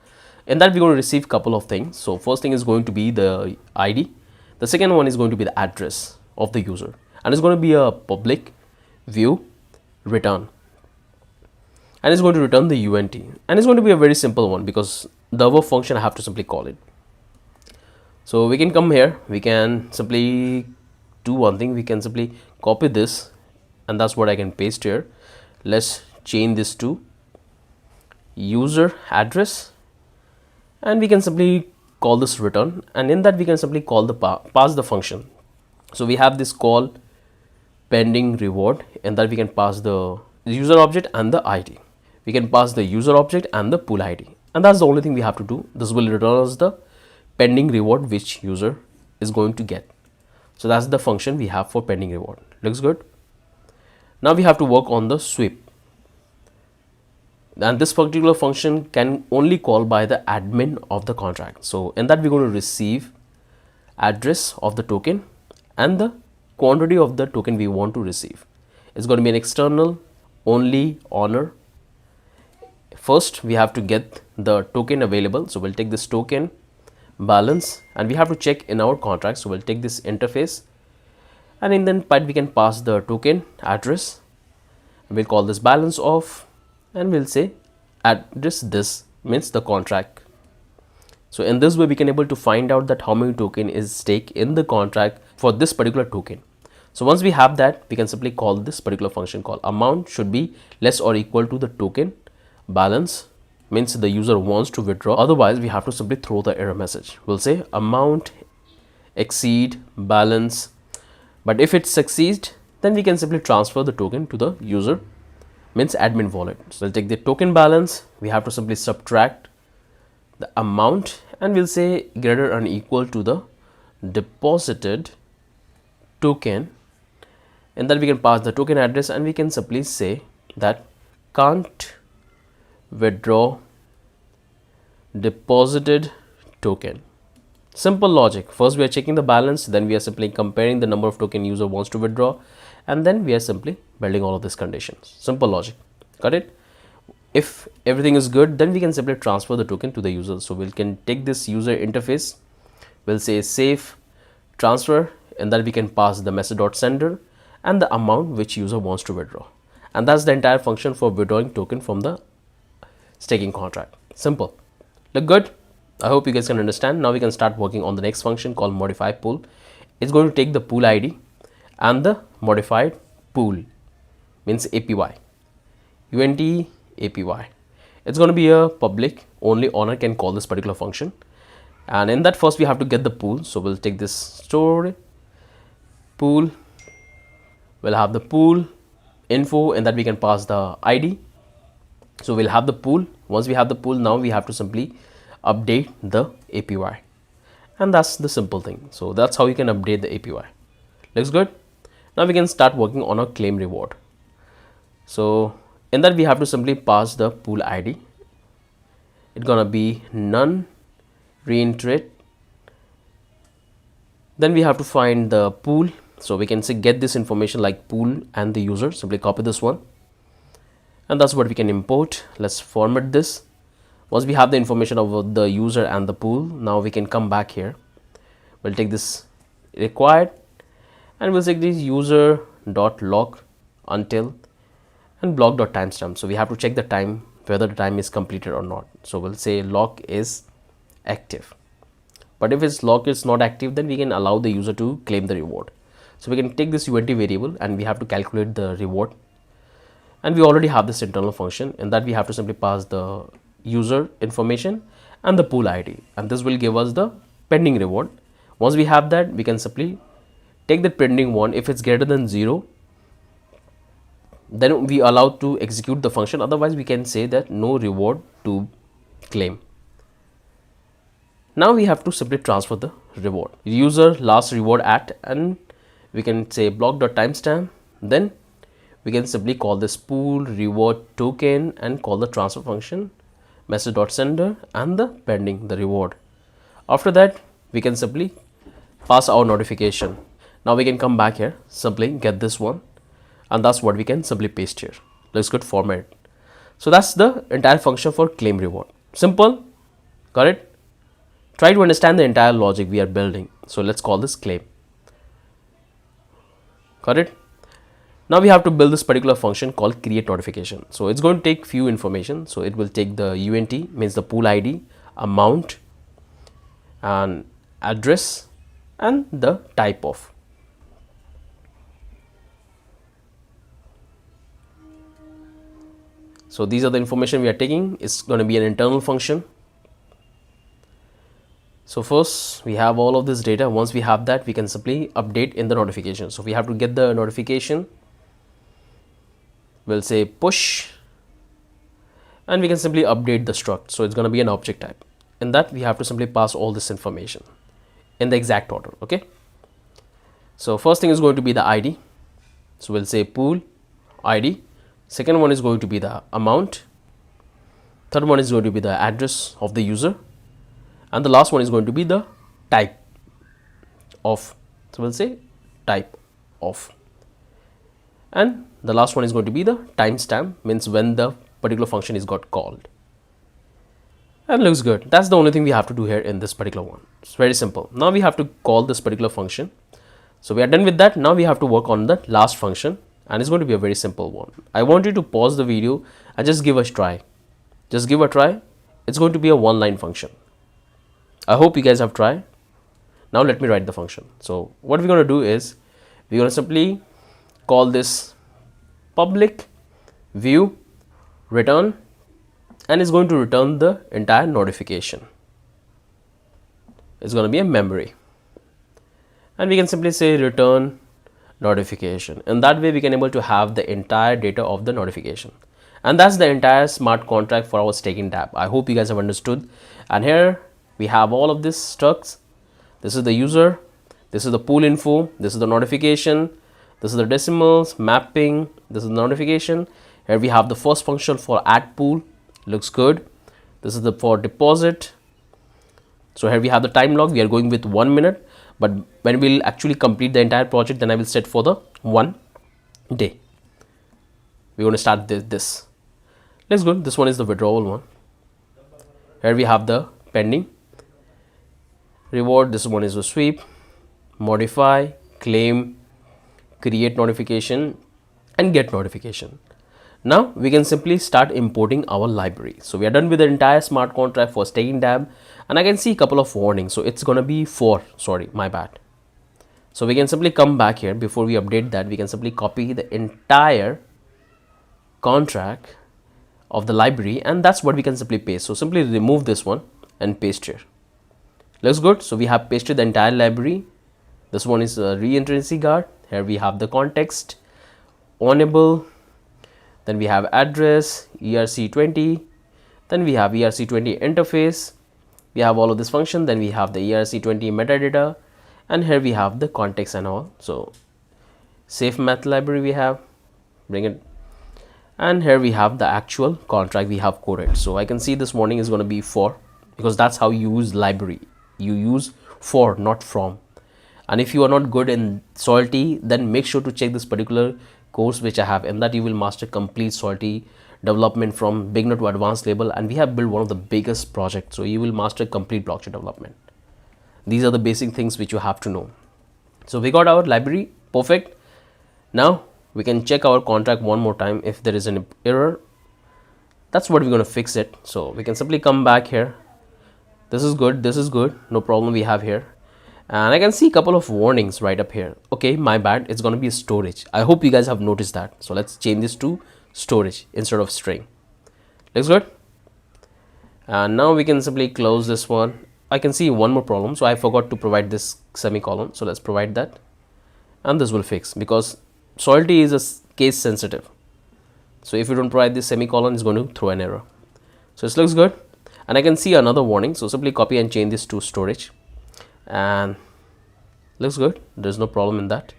S1: In that we're going to receive couple of things. So first thing is going to be the ID. The second one is going to be the address of the user, and it's going to be a public view return, and it's going to return the UNT, and it's going to be a very simple one because the above function I have to simply call it. So we can come here, we can simply do one thing. We can simply copy this, and that's what I can paste here. Let's change this to user address, and we can simply call this return, and in that we can simply call the pass the function. So we have this call pending reward, and that we can pass the user object and the ID. We can pass the user object and the pool ID, and that's the only thing we have to do. This will return us the pending reward which user is going to get. So that's the function we have for pending reward. Looks good. Now we have to work on the sweep, and this particular function can only call by the admin of the contract. So in that we're going to receive address of the token and the quantity of the token we want to receive. It's going to be an external only honor. First we have to get the token available, so we'll take this token balance, and we have to check in our contract. So we'll take this interface, and in then part we can pass the token address, and we'll call this balance of, and we'll say address, this means the contract. So in this way we can able to find out that how many token is stake in the contract for this particular token. So once we have that, we can simply call this particular function called amount should be less or equal to the token balance, means the user wants to withdraw, otherwise we have to simply throw the error message. We'll say amount exceed balance, but if it succeeds, then we can simply transfer the token to the user, means admin wallet. So we'll take the token balance, we have to simply subtract the amount, and we'll say greater or equal to the deposited token, and then we can pass the token address, and we can simply say that can't withdraw deposited token. Simple logic. First we are checking the balance, then we are simply comparing the number of token user wants to withdraw, and then we are simply building all of these conditions. Simple logic. Got it? If everything is good, then we can simply transfer the token to the user. So we can take this user interface, we'll say save transfer, and then we can pass the message.sender and the amount which user wants to withdraw, and that's the entire function for withdrawing token from the staking contract. Simple. Look good? I hope you guys can understand. Now we can start working on the next function called modify pool. It's going to take the pool ID and the modified pool, means APY, UNT APY. It's going to be a public only owner can call this particular function. And in that, first we have to get the pool. So we'll take this store pool, we'll have the pool info, and that we can pass the ID. So we'll have the pool. Once we have the pool, now we have to simply update the APY, and that's the simple thing. So that's how you can update the APY. Looks good. Now we can start working on our claim reward. So in that, we have to simply pass the pool ID. It's gonna be none reiterate. Then we have to find the pool. So we can say get this information like pool and the user. Simply copy this one, and that's what we can import. Let's format this. Once we have the information of the user and the pool, now we can come back here. We'll take this required, and we'll take this user dot log until and block dot timestamp. So we have to check the time, whether the time is completed or not. So we'll say log is active, but if its log is not active, then we can allow the user to claim the reward. So we can take this UNT variable and we have to calculate the reward, and we already have this internal function. In that, we have to simply pass the user information and the pool ID, and this will give us the pending reward. Once we have that, we can simply take the pending one. If it's greater than 0, then we allow to execute the function. Otherwise, we can say that no reward to claim. Now we have to simply transfer the reward. User last reward at, and we can say block.timestamp. Then we can simply call this pool reward token and call the transfer function message.sender and the pending the reward. After that, we can simply pass our notification. Now we can come back here, simply get this one, and that's what we can simply paste here. Looks good, format. So that's the entire function for claim reward. Simple, got it? Try to understand the entire logic we are building. So let's call this claim. Got it? Now we have to build this particular function called create notification. So it's going to take few information. So it will take the UNT, means the pool ID, amount, and address, and the type of. So these are the information we are taking. It's going to be an internal function. So first we have all of this data. Once we have that, we can simply update in the notification. So we have to get the notification. We'll say push, and we can simply update the struct. So it's going to be an object type. In that, we have to simply pass all this information in the exact order. Okay. So first thing is going to be the ID. So we'll say pool ID. Second one is going to be the amount. Third one is going to be the address of the user. And the last one is going to be the type of. So we'll say type of. And the last one is going to be the timestamp, means when the particular function is got called. And looks good. That's the only thing we have to do here in this particular one. It's very simple. Now we have to call this particular function. So we are done with that. Now we have to work on the last function, and it's going to be a very simple one. I want you to pause the video and just give a try. Just give a try. It's going to be a one-line function. I hope you guys have tried. Now let me write the function. So what we're going to do is we're going to simply call this public view return, and it's going to return the entire notification. It's going to be a memory, and we can simply say return notification. In that way, we can able to have the entire data of the notification, and that's the entire smart contract for our staking Dapp. I hope you guys have understood. And here we have all of this structs. This is the user, this is the pool info, this is the notification, this is the decimals, mapping, this is the notification. Here we have the first function for add pool. Looks good. This is the for deposit. So here we have the time log. We are going with 1 minute, but when we'll actually complete the entire project, then I will set for the 1 day. We're going to start this. Let's go. This one is the withdrawal one. Here we have the pending reward. This one is a sweep, modify, claim, create notification, and get notification. Now we can simply start importing our library. So we are done with the entire smart contract for staking Dapp, and I can see a couple of warnings. So it's going to be 4, sorry, my bad. So we can simply come back here. Before we update that, we can simply copy the entire contract of the library, and that's what we can simply paste. So simply remove this one and paste here. Looks good. So we have pasted the entire library. This one is a reentrancy guard. Here we have the context, enable, then we have address, ERC20, then we have ERC20 interface. We have all of this function, then we have the ERC20 metadata, and here we have the context and all. So safe math library we have, bring it, and here we have the actual contract we have coded. So I can see this warning is going to be for, because that's how you use library. You use for, not from. And if you are not good in Solidity, then make sure to check this particular course which I have. In that you will master complete Solidity development from beginner to advanced level, and we have built one of the biggest projects. So you will master complete blockchain development. These are the basic things which you have to know. So we got our library, perfect. Now we can check our contract one more time if there is an error. That's what we're going to fix it. So we can simply come back here. This is good, no problem we have here. And I can see a couple of warnings right up here. Okay, my bad, it's going to be storage. I hope you guys have noticed that. So let's change this to storage instead of string. Looks good. And now we can simply close this one. I can see one more problem. So I forgot to provide this semicolon. So let's provide that. And this will fix, because Solidity is a case sensitive. So if you don't provide this semicolon, it's going to throw an error. So it looks good. And I can see another warning. So simply copy and change this to storage. And looks good, there's no problem in that.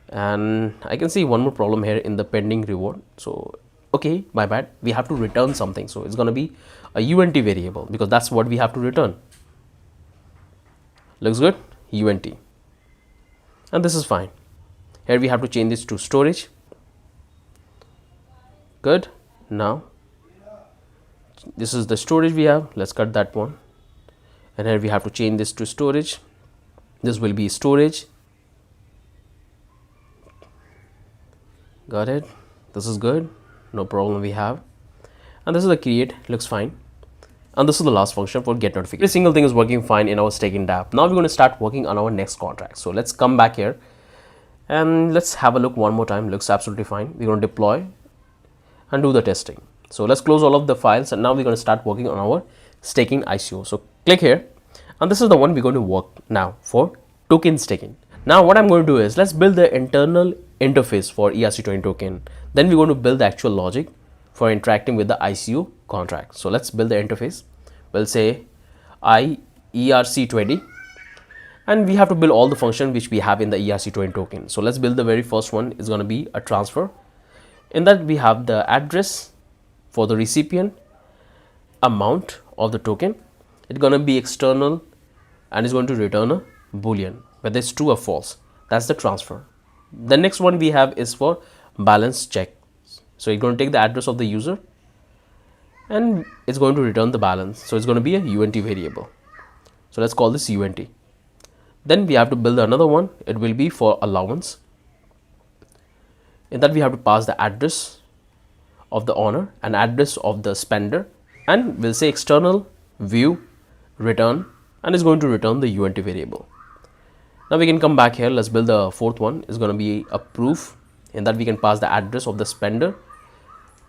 S1: And I can see one more problem here in the pending reward. So okay, my bad, we have to return something. So it's going to be a unt variable, because that's what we have to return. Looks good, unt, and this is fine. Here we have to change this to storage. Good. Now this is the storage we have. Let's cut that one. And here we have to change this to storage. This will be storage. Got it. This is good, no problem we have. And this is the create, looks fine. And this is the last function for get notification. Every single thing is working fine in our staking Dapp. Now we're going to start working on our next contract. So let's come back here and let's have a look one more time. Looks absolutely fine. We're going to deploy and do the testing. So let's close all of the files, and now we're going to start working on our staking ICO. So click here, and this is the one we're going to work now for token staking. Now what I'm going to do is, let's build the internal interface for ERC20 token. Then we're going to build the actual logic for interacting with the ICO contract. So let's build the interface. We'll say ERC20, and we have to build all the function which we have in the ERC20 token. So let's build the very first one. Is going to be a transfer. In that we have the address for the recipient, amount of the token. It's going to be external, and it's going to return a boolean whether it's true or false. That's the transfer. The next one we have is for balance check. So it's going to take the address of the user, and it's going to return the balance. So it's going to be a unt variable. So let's call this unt. Then we have to build another one. It will be for allowance. In that we have to pass the address of the owner and address of the spender, and we'll say external view return, and it's going to return the unt variable. Now we can come back here. Let's build the fourth one. Is going to be a proof. In that we can pass the address of the spender,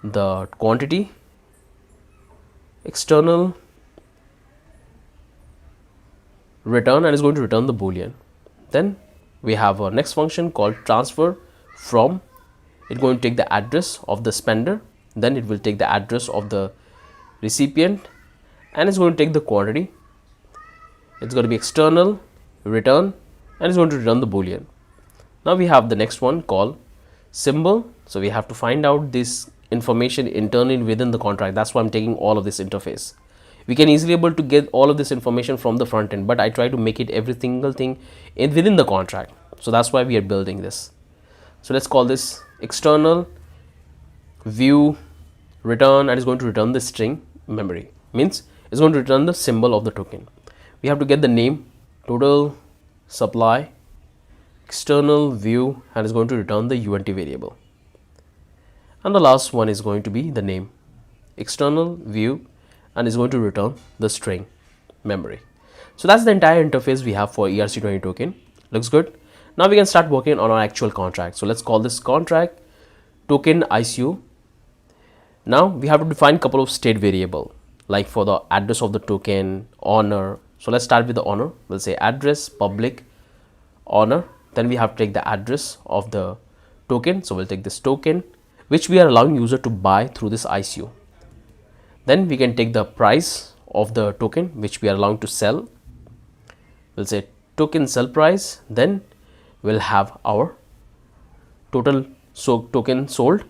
S1: the quantity, external return, and it's going to return the boolean. Then we have our next function called transfer from. It's going to take the address of the spender, then it will take the address of the recipient, and it's going to take the quantity. It's going to be external return, and it's going to return the boolean. Now we have the next one called symbol. So we have to find out this information internally within the contract. That's why I'm taking all of this interface. We can easily able to get all of this information from the front end, but I try to make it every single thing within the contract. So that's why we are building this. So let's call this external view return, and it's going to return the string memory. Means it's going to return the symbol of the token. We have to get the name, total supply, external view, and it's going to return the unt variable. And the last one is going to be the name, external view, and is going to return the string memory. So that's the entire interface we have for ERC20 token. Looks good. Now we can start working on our actual contract. So let's call this contract token ICO. Now we have to define a couple of state variable, like for the address of the token, honor. So let's start with the honor. We'll say address public honor. Then we have to take the address of the token. So we'll take this token which we are allowing user to buy through this ICO. Then we can take the price of the token which we are allowing to sell. We'll say token sell price. Then we'll have our total token sold.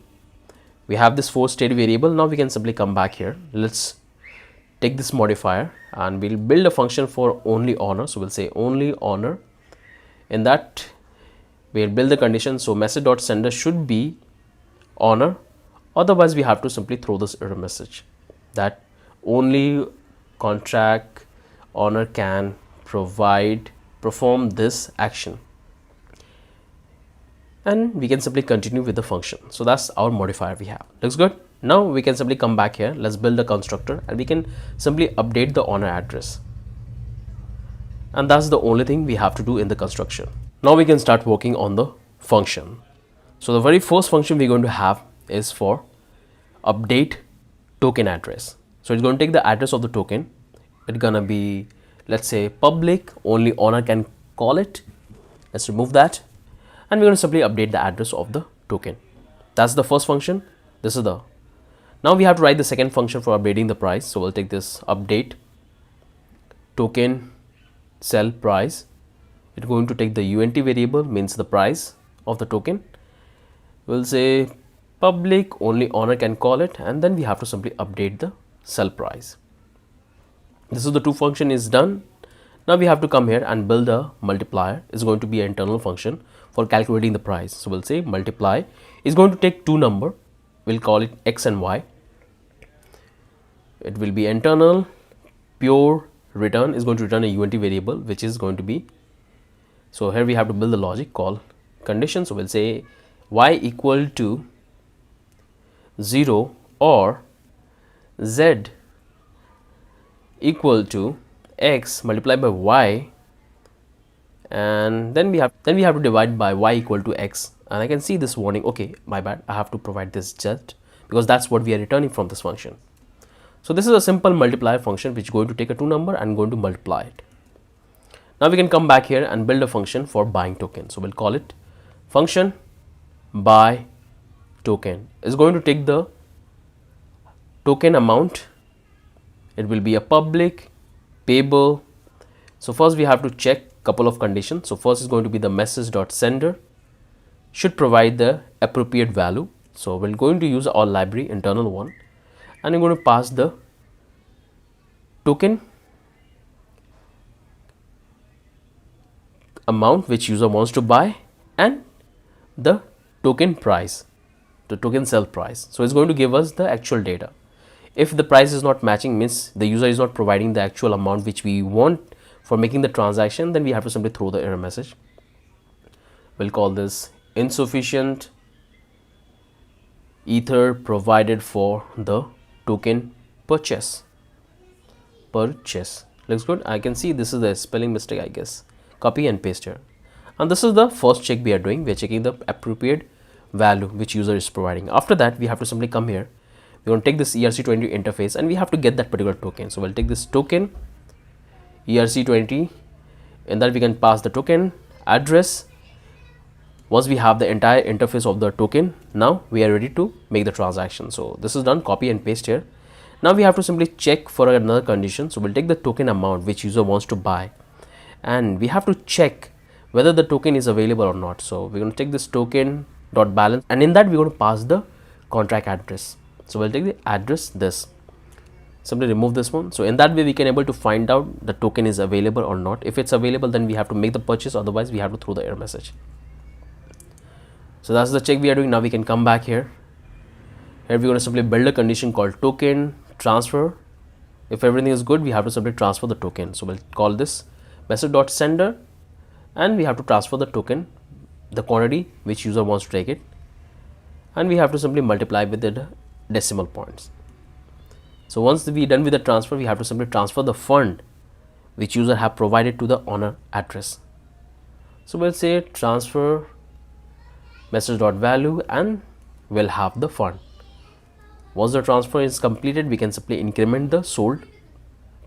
S1: We have this 4 state variable. Now we can simply come back here. Let's take this modifier and we'll build a function for only honor. So we'll say only honor. In that we'll build the condition. So message.sender should be honor. Otherwise we have to simply throw this error message that only contract honor can perform this action. And we can simply continue with the function. So that's our modifier we have. Looks good. Now we can simply come back here. Let's build a constructor and we can simply update the honor address. And that's the only thing we have to do in the construction. Now we can start working on the function. So the very first function we're going to have is for update token address. So it's going to take the address of the token. It's gonna be, let's say, public, only honor can call it. Let's remove that. And we're going to simply update the address of the token. That's the first function. This is the, now we have to write the second function for updating the price. So we'll take this update token sell price. It's going to take the UNT variable, means the price of the token. We'll say public, only honor can call it, and then we have to simply update the sell price. This is the 2 function is done. Now we have to come here and build a multiplier. It's going to be an internal function for calculating the price. So we'll say multiply is going to take 2 number. We'll call it x and y. It will be internal. Pure return is going to return a UNT variable which is going to be, so here we have to build the logic called condition. So we'll say y equal to 0 or z equal to x multiplied by y, and then we have to divide by y equal to x. And I can see this warning, okay, my bad, I have to provide this just because that's what we are returning from this function. So this is a simple multiplier function which is going to take a 2 number and going to multiply it. Now we can come back here and build a function for buying token. So we'll call it function buy token. It's going to take the token amount. It will be a public, payable. So first we have to check couple of conditions. So first is going to be the message.sender should provide the appropriate value. So we're going to use our library internal one, and we're going to pass the token amount which user wants to buy and the token price, the token sell price. So it's going to give us the actual data. If the price is not matching, means the user is not providing the actual amount which we want for making the transaction, then we have to simply throw the error message. We'll call this insufficient ether provided for the token purchase. Looks good. I can see this is the spelling mistake, I guess. Copy and paste here. And this is the first check we are doing. We are checking the appropriate value which user is providing. After that, we have to simply come here. We're going to take this ERC20 interface and we have to get that particular token. So we'll take this token ERC20, and then we can pass the token address. Once we have the entire interface of the token, now we are ready to make the transaction. So this is done. Copy and paste here. Now we have to simply check for another condition. So we'll take the token amount which user wants to buy, and we have to check whether the token is available or not. So we're going to take this token dot balance, and in that we're going to pass the contract address. So we'll take the address, this, simply remove this one. So in that way we can able to find out the token is available or not. If it's available, then we have to make the purchase, otherwise we have to throw the error message. So that's the check we are doing. Now we can come back here. Here we're going to simply build a condition called token transfer. If everything is good, we have to simply transfer the token. So we'll call this message.sender, and we have to transfer the token, the quantity which user wants to take it, and we have to simply multiply with the decimal points. So once we done with the transfer, we have to simply transfer the fund which user have provided to the owner address. So we'll say transfer message.value, and we'll have the fund. Once the transfer is completed, we can simply increment the sold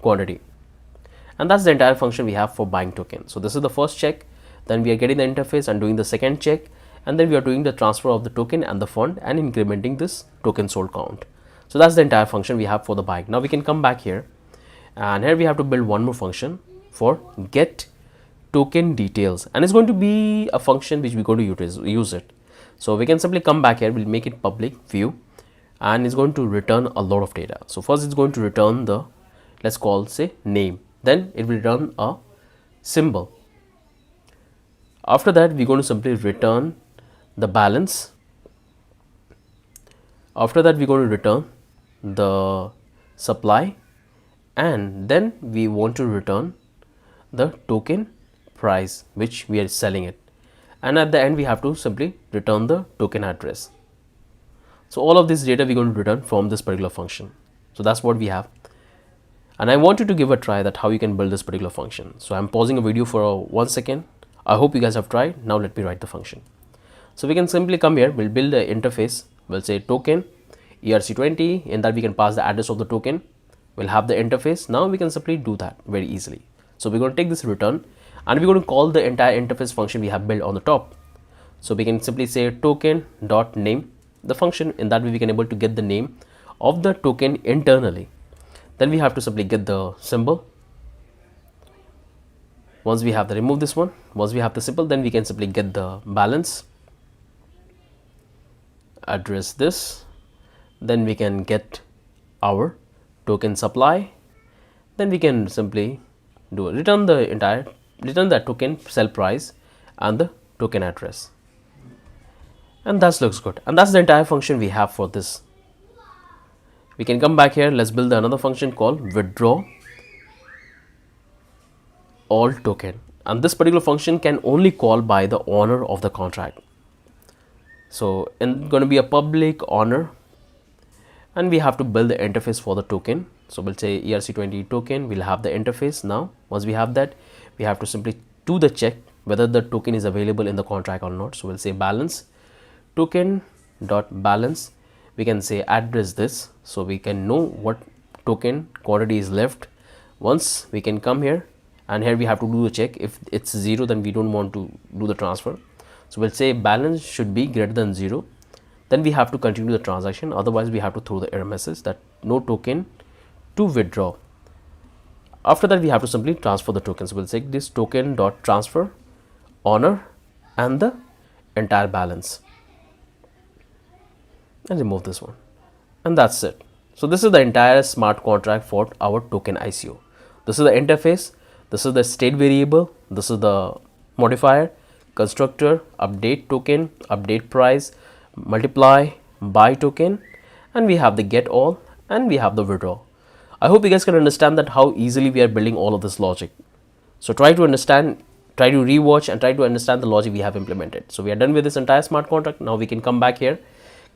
S1: quantity. And that's the entire function we have for buying token. So this is the first check, then we are getting the interface and doing the second check, and then we are doing the transfer of the token and the fund and incrementing this token sold count. So that's the entire function we have for the buying. Now we can come back here, and here we have to build one more function for get token details, and it's going to be a function which we're going to use it. So we can simply come back here, we'll make it public view, and it's going to return a lot of data. So first it's going to return the, let's call say name, then it will return a symbol. After that we're going to simply return the balance. After that we're going to return the supply, and then we want to return the token price which we are selling it, and at the end we have to simply return the token address. So all of this data we're going to return from this particular function. So that's what we have, and I want you to give a try that how you can build this particular function. So I'm pausing a video for 1 second. I hope you guys have tried. Now let me write the function. So we can simply come here, we'll build the interface, we'll say token ERC20, in that we can pass the address of the token, we'll have the interface. Now we can simply do that very easily. So we're going to take this return, and we're going to call the entire interface function we have built on the top. So we can simply say token dot name the function, in that way we can able to get the name of the token internally. Then we have to simply get the symbol. Once we have the, remove this one, once we have the symbol, then we can simply get the balance, address this, then we can get our token supply, then we can simply do return the token sell price and the token address, and that looks good. And that's the entire function we have for this. We can come back here, let's build another function called withdraw all token, and this particular function can only call by the owner of the contract. So it's going to be a public owner, and we have to build the interface for the token. So we'll say ERC20 token, we'll have the interface. Now once we have that, we have to simply do the check whether the token is available in the contract or not. So we'll say balance token dot balance, we can say address this, so we can know what token quantity is left. Once we can come here, and here we have to do a check. If it's 0, then we don't want to do the transfer. So we'll say balance should be greater than 0, then we have to continue the transaction, otherwise we have to throw the error message that no token to withdraw. After that we have to simply transfer the token. So we'll say this token dot transfer owner and the entire balance, and remove this one, and that's it. So this is the entire smart contract for our token ICO. This is the interface, this is the state variable, this is the modifier, constructor, update token, update price, multiply, buy token, and we have the get all, and we have the withdraw. I hope you guys can understand that how easily we are building all of this logic. So try to understand, try to rewatch and try to understand the logic we have implemented. So we are done with this entire smart contract. Now we can come back here,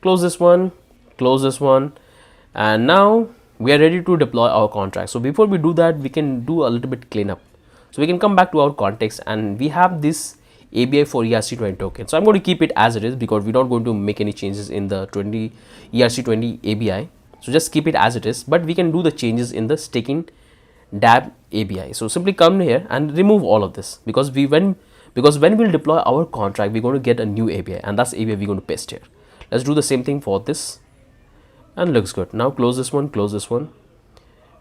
S1: close this one, and now we are ready to deploy our contract. So before we do that, we can do a little bit cleanup. So we can come back to our context, and we have this ABI for ERC20 token. So I'm going to keep it as it is because we're not going to make any changes in the ERC20 ABI. So just keep it as it is, but we can do the changes in the staking Dapp ABI. So simply come here and remove all of this, because when we'll deploy our contract, we're going to get a new ABI, and that's ABI we're going to paste here. Let's do the same thing for this, and looks good. Now close this one,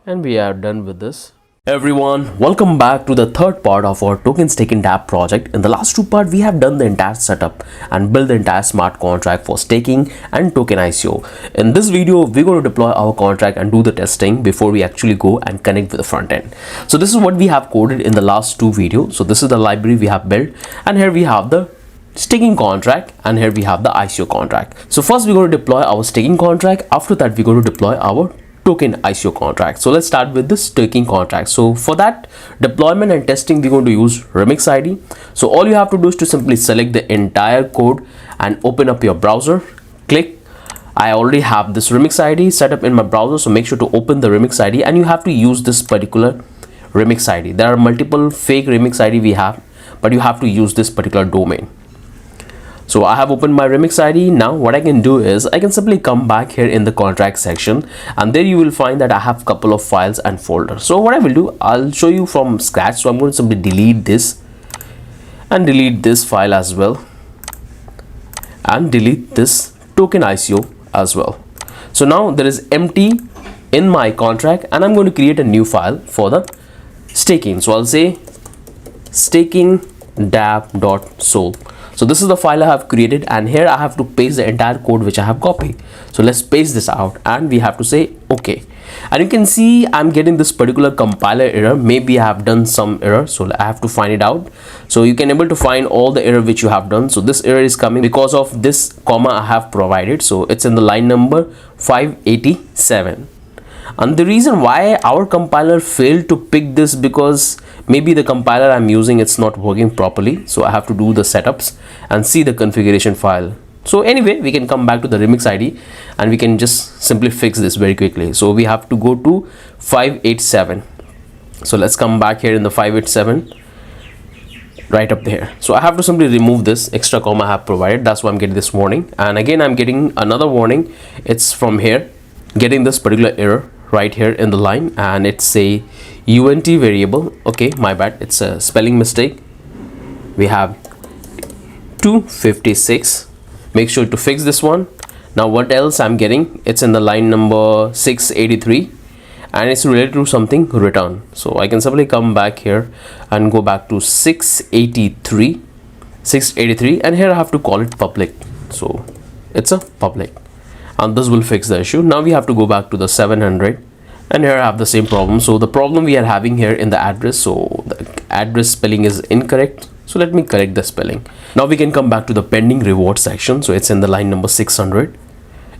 S1: and we are done with this. Everyone, welcome back to the third part of our token staking Dapp project. In the last two parts, we have done the entire setup and built the entire smart contract for staking and token ICO. In this video, we're going to deploy our contract and do the testing before we actually go and connect with the front end. So this is what we have coded in the last two videos. So this is the library we have built, and here we have the staking contract, and here we have the ICO contract. So first we're going to deploy our staking contract. After that, we're going to deploy our token ICO contract. So let's start with the staking contract. So for that deployment and testing, we're going to use remix ID. So all you have to do is to simply select the entire code and open up your browser. Click, I already have this remix ID set up in my browser, so make sure to open the remix ID, and you have to use this particular remix ID. There are multiple fake remix ID we have, but you have to use this particular domain. So I have opened my Remix ID. Now what I can do is I can simply come back here in the contract section, and there you will find that I have a couple of files and folders. So what I will do, I'll show you from scratch. So I'm going to simply delete this and delete this file as well, and delete this token ICO as well. So now there is empty in my contract, and I'm going to create a new file for the staking. So I'll say staking dapp.sol. So this is the file I have created, and here I have to paste the entire code which I have copied. So let's paste this out, and we have to say okay. And you can see I'm getting this particular compiler error. Maybe I have done some error, so I have to find it out. So you can able to find all the error which you have done. So this error is coming because of this comma I have provided. So it's in the line number 587. And the reason why our compiler failed to pick this, because maybe the compiler I'm using, it's not working properly. So I have to do the setups and see the configuration file. So anyway, we can come back to the Remix ID and we can just simply fix this very quickly. So we have to go to 587. So let's come back here in the 587, right up there. So I have to simply remove this extra comma I have provided. That's why I'm getting this warning. And again, I'm getting another warning. It's from here, getting this particular error right here in the line, and it's a unt variable. Okay, my bad, it's a spelling mistake. We have 256. Make sure to fix this one. Now what else I'm getting, it's in the line number 683, and it's related to something return. So I can simply come back here and go back to 683, and here I have to call it public. So it's a public, and this will fix the issue. Now we have to go back to the 700, and here I have the same problem. So the problem we are having here in the address, so the address spelling is incorrect. So let me correct the spelling. Now we can come back to the pending reward section. So it's in the line number 600.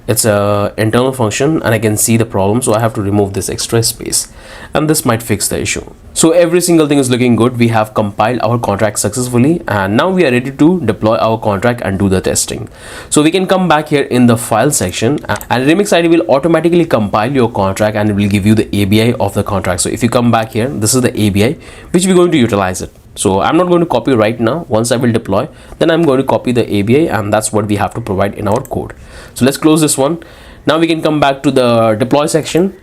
S1: It's a internal function, and I can see the problem. So I have to remove this extra space, and this might fix the issue. So every single thing is looking good. We have compiled our contract successfully, and now we are ready to deploy our contract and do the testing. So we can come back here in the file section, and Remix ID will automatically compile your contract and it will give you the ABI of the contract. So if you come back here, this is the ABI which we're going to utilize it. So I'm not going to copy right now. Once I will deploy, then I'm going to copy the ABI, and that's what we have to provide in our code. So let's close this one. Now we can come back to the deploy section,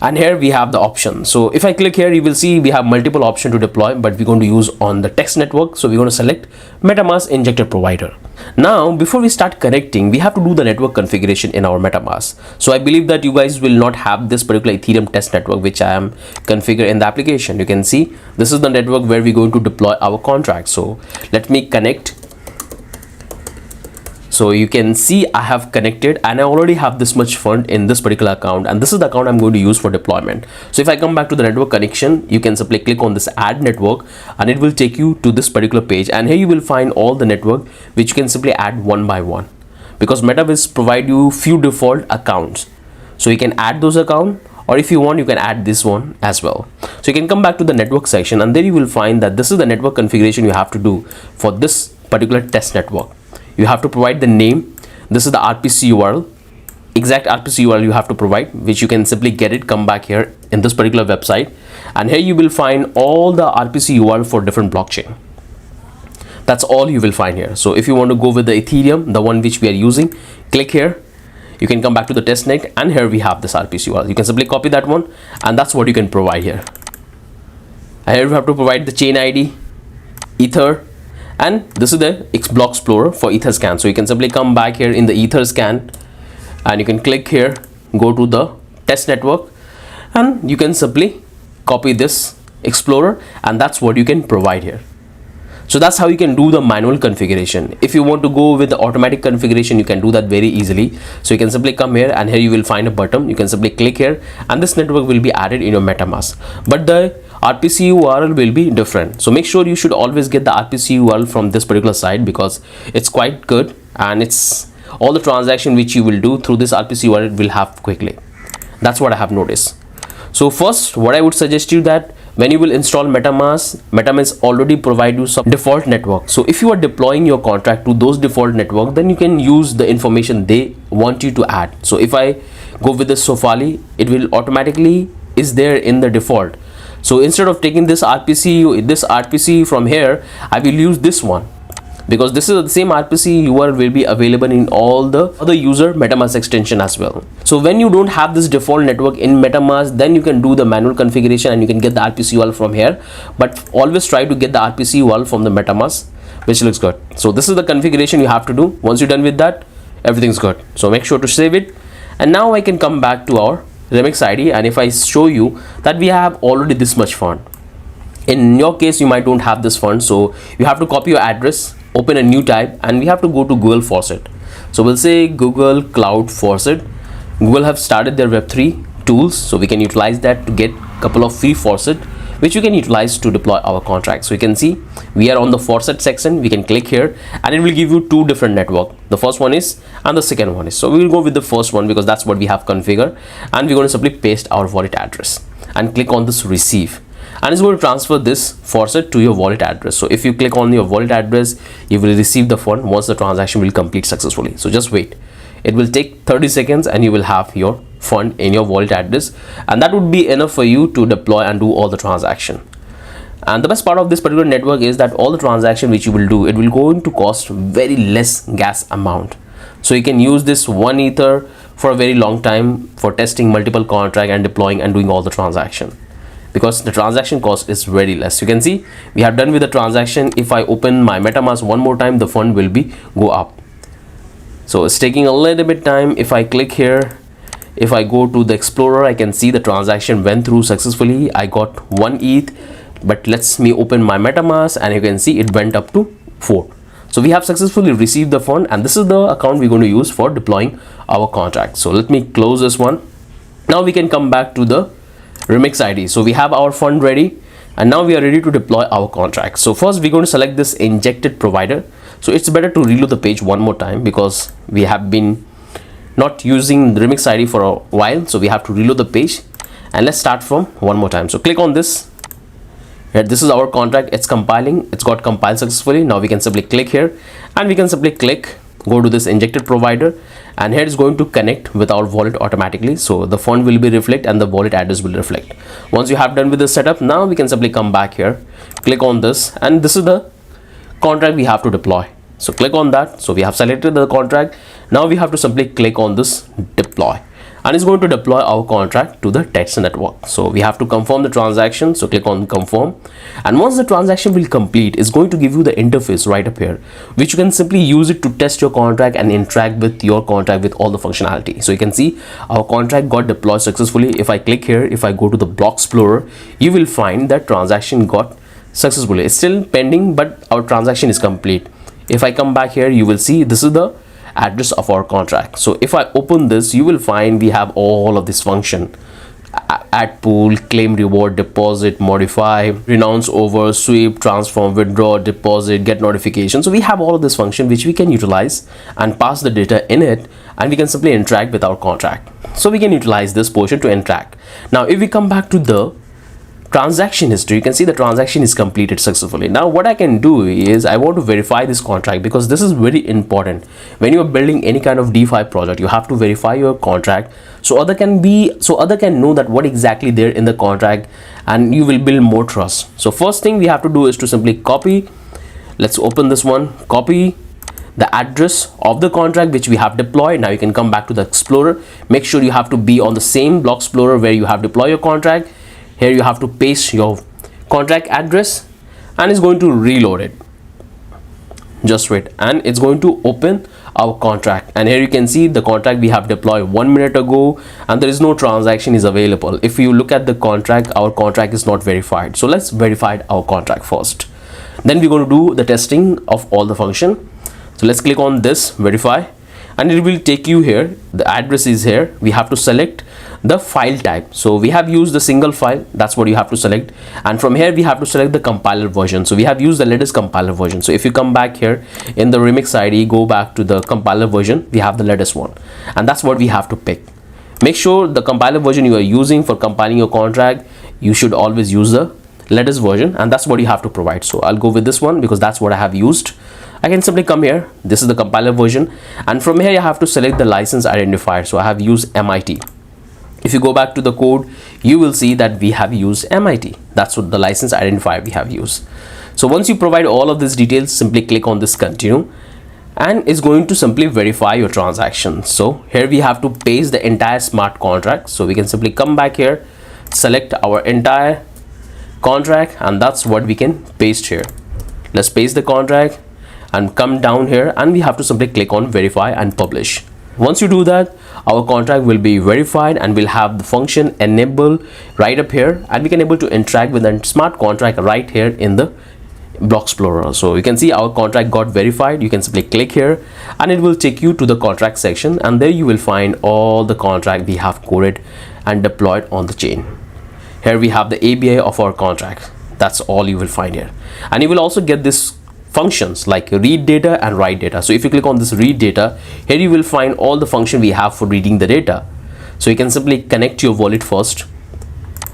S1: and here we have the option. So if I click here, you will see we have multiple options to deploy, but we're going to use on the text network. So we're going to select MetaMask injector provider. Now before we start connecting, we have to do the network configuration in our MetaMask. So I believe that you guys will not have this particular Ethereum test network which I am configured in the application. You can see this is the network where we're going to deploy our contract. So let me connect. So you can see I have connected, and I already have this much fund in this particular account, and this is the account I'm going to use for deployment. So if I come back to the network connection, you can simply click on this add network, and it will take you to this particular page, and here you will find all the network which you can simply add one by one, because Meta will provide you few default accounts. So you can add those accounts, or if you want, you can add this one as well. So you can come back to the network section, and there you will find that this is the network configuration you have to do for this particular test network. You have to provide the name. This is the RPC URL, exact RPC URL you have to provide, which you can simply get it. Come back here in this particular website, and here you will find all the RPC URL for different blockchain. That's all you will find here. So if you want to go with the Ethereum, the one which we are using, click here. You can come back to the testnet, and here we have this RPC URL. You can simply copy that one, and that's what you can provide here. And here you have to provide the chain ID, Ether, and this is the block explorer for Etherscan. So you can simply come back here in the Etherscan, and you can click here, go to the test network, and you can simply copy this explorer, and that's what you can provide here. So that's how you can do the manual configuration. If you want to go with the automatic configuration, you can do that very easily. So you can simply come here, and here you will find a button. You can simply click here, and this network will be added in your MetaMask, but the RPC URL will be different. So make sure you should always get the RPC URL from this particular site, because it's quite good, and it's all the transaction which you will do through this RPC URL will have quickly. That's what I have noticed. So first, what I would suggest you that when you will install MetaMask already provide you some default network. So if you are deploying your contract to those default network, then you can use the information they want you to add. So if I go with the Sofali, it will automatically is there in the default. So instead of taking this RPC from here, I will use this one. because this is the same RPC URL will be available in all the other user MetaMask extension as well. So when you don't have this default network in MetaMask, then you can do the manual configuration and you can get the RPC URL from here, but always try to get the RPC URL from the MetaMask, which looks good. So this is the configuration you have to do. Once you're done with that, everything's good. So make sure to save it. And now I can come back to our remix ID, and if I show you that we have already this much fund. In your case, you might don't have this fund, so you have to copy your address, open a new tab, and we have to go to Google Faucet. So we'll say Google Cloud Faucet. Google have started their Web3 tools, so we can utilize that to get a couple of free faucet which you can utilize to deploy our contract. So you can see we are on the faucet section. We can click here and it will give you two different network. The first one is and the second one is. So we will go with the first one because that's what we have configured, and we're going to simply paste our wallet address and click on this receive, and it's going to transfer this faucet to your wallet address. So if you click on your wallet address, you will receive the fund once the transaction will complete successfully. So just wait, it will take 30 seconds and you will have your fund in your wallet address, and that would be enough for you to deploy and do all the transaction. And the best part of this particular network is that all the transaction which you will do, it will going to cost very less gas amount. So you can use this 1 Ether for a very long time for testing multiple contract and deploying and doing all the transaction, because the transaction cost is very less. You can see we have done with the transaction. If I open my MetaMask one more time, the fund will be go up. So it's taking a little bit time. If I click here, if I go to the Explorer, I can see the transaction went through successfully. I got 1 ETH, but let's me open my MetaMask and you can see it went up to 4. So we have successfully received the fund, and this is the account we're going to use for deploying our contract. So let me close this one. Now we can come back to the remix ID. So we have our fund ready, and now we are ready to deploy our contract. So first we're going to select this injected provider. So it's better to reload the page one more time because we have been not using the remix ID for a while, so we have to reload the page. And let's start from one more time. So click on this. Here, this is our contract. It's compiling. It's got compiled successfully. Now we can simply click here and we can simply go to this injected provider, and here is going to connect with our wallet automatically. So the fund will be reflect and the wallet address will reflect. Once you have done with the setup, now we can simply come back here, click on this, and this is the contract we have to deploy. So click on that. So we have selected the contract. Now we have to simply click on this deploy, and it's going to deploy our contract to the test network. So we have to confirm the transaction. So click on confirm, and once the transaction will complete, it's going to give you the interface right up here, which you can simply use it to test your contract and interact with your contract with all the functionality. So you can see our contract got deployed successfully. If I click here, if I go to the block explorer, you will find that transaction got successfully. It's still pending, but our transaction is complete. If I come back here, you will see this is the address of our contract. So if I open this, you will find we have all of this function: add pool, claim reward, deposit, modify, renounce over, sweep, transform, withdraw, deposit, get notification. So we have all of this function which we can utilize and pass the data in it, and we can simply interact with our contract. So we can utilize this portion to interact. Now if we come back to the transaction history, you can see the transaction is completed successfully. Now what I can do is I want to verify this contract, because this is very important. When you are building any kind of DeFi project, you have to verify your contract so other can know that what exactly there in the contract, and you will build more trust. So first thing we have to do is to simply copy. Let's open this one, copy the address of the contract which we have deployed. Now you can come back to the Explorer. Make sure you have to be on the same block explorer where you have deployed your contract. Here you have to paste your contract address, and it's going to reload it. Just wait, and it's going to open our contract, and here you can see the contract we have deployed 1 minute ago, and there is no transaction is available. If you look at the contract, our contract is not verified. So let's verify our contract first, then we're going to do the testing of all the function. So let's click on this verify, and it will take you here. The address is here. We have to select the file type. So we have used the single file, that's what you have to select, and from here we have to select the compiler version. So we have used the latest compiler version. So if you come back here in the remix ID, go back to the compiler version, we have the latest one, and that's what we have to pick. Make sure the compiler version you are using for compiling your contract, you should always use the latest version, and that's what you have to provide. So I'll go with this one because that's what I have used. I can simply come here, this is the compiler version, and from here you have to select the license identifier. So I have used MIT. If you go back to the code, you will see that we have used MIT. That's what the license identifier we have used. So once you provide all of these details, simply click on this continue, and it's going to simply verify your transaction. So here we have to paste the entire smart contract. So we can simply come back here, select our entire contract, and that's what we can paste here. Let's paste the contract and come down here, and we have to simply click on verify and publish. Once you do that, our contract will be verified and we'll have the function enable right up here, and we can able to interact with the smart contract right here in the block explorer. So you can see our contract got verified. You can simply click here and it will take you to the contract section, and there you will find all the contract we have coded and deployed on the chain. Here we have the ABI of our contract. That's all you will find here, and you will also get this functions like read data and write data. So if you click on this read data, here you will find all the function we have for reading the data. So you can simply connect your wallet first,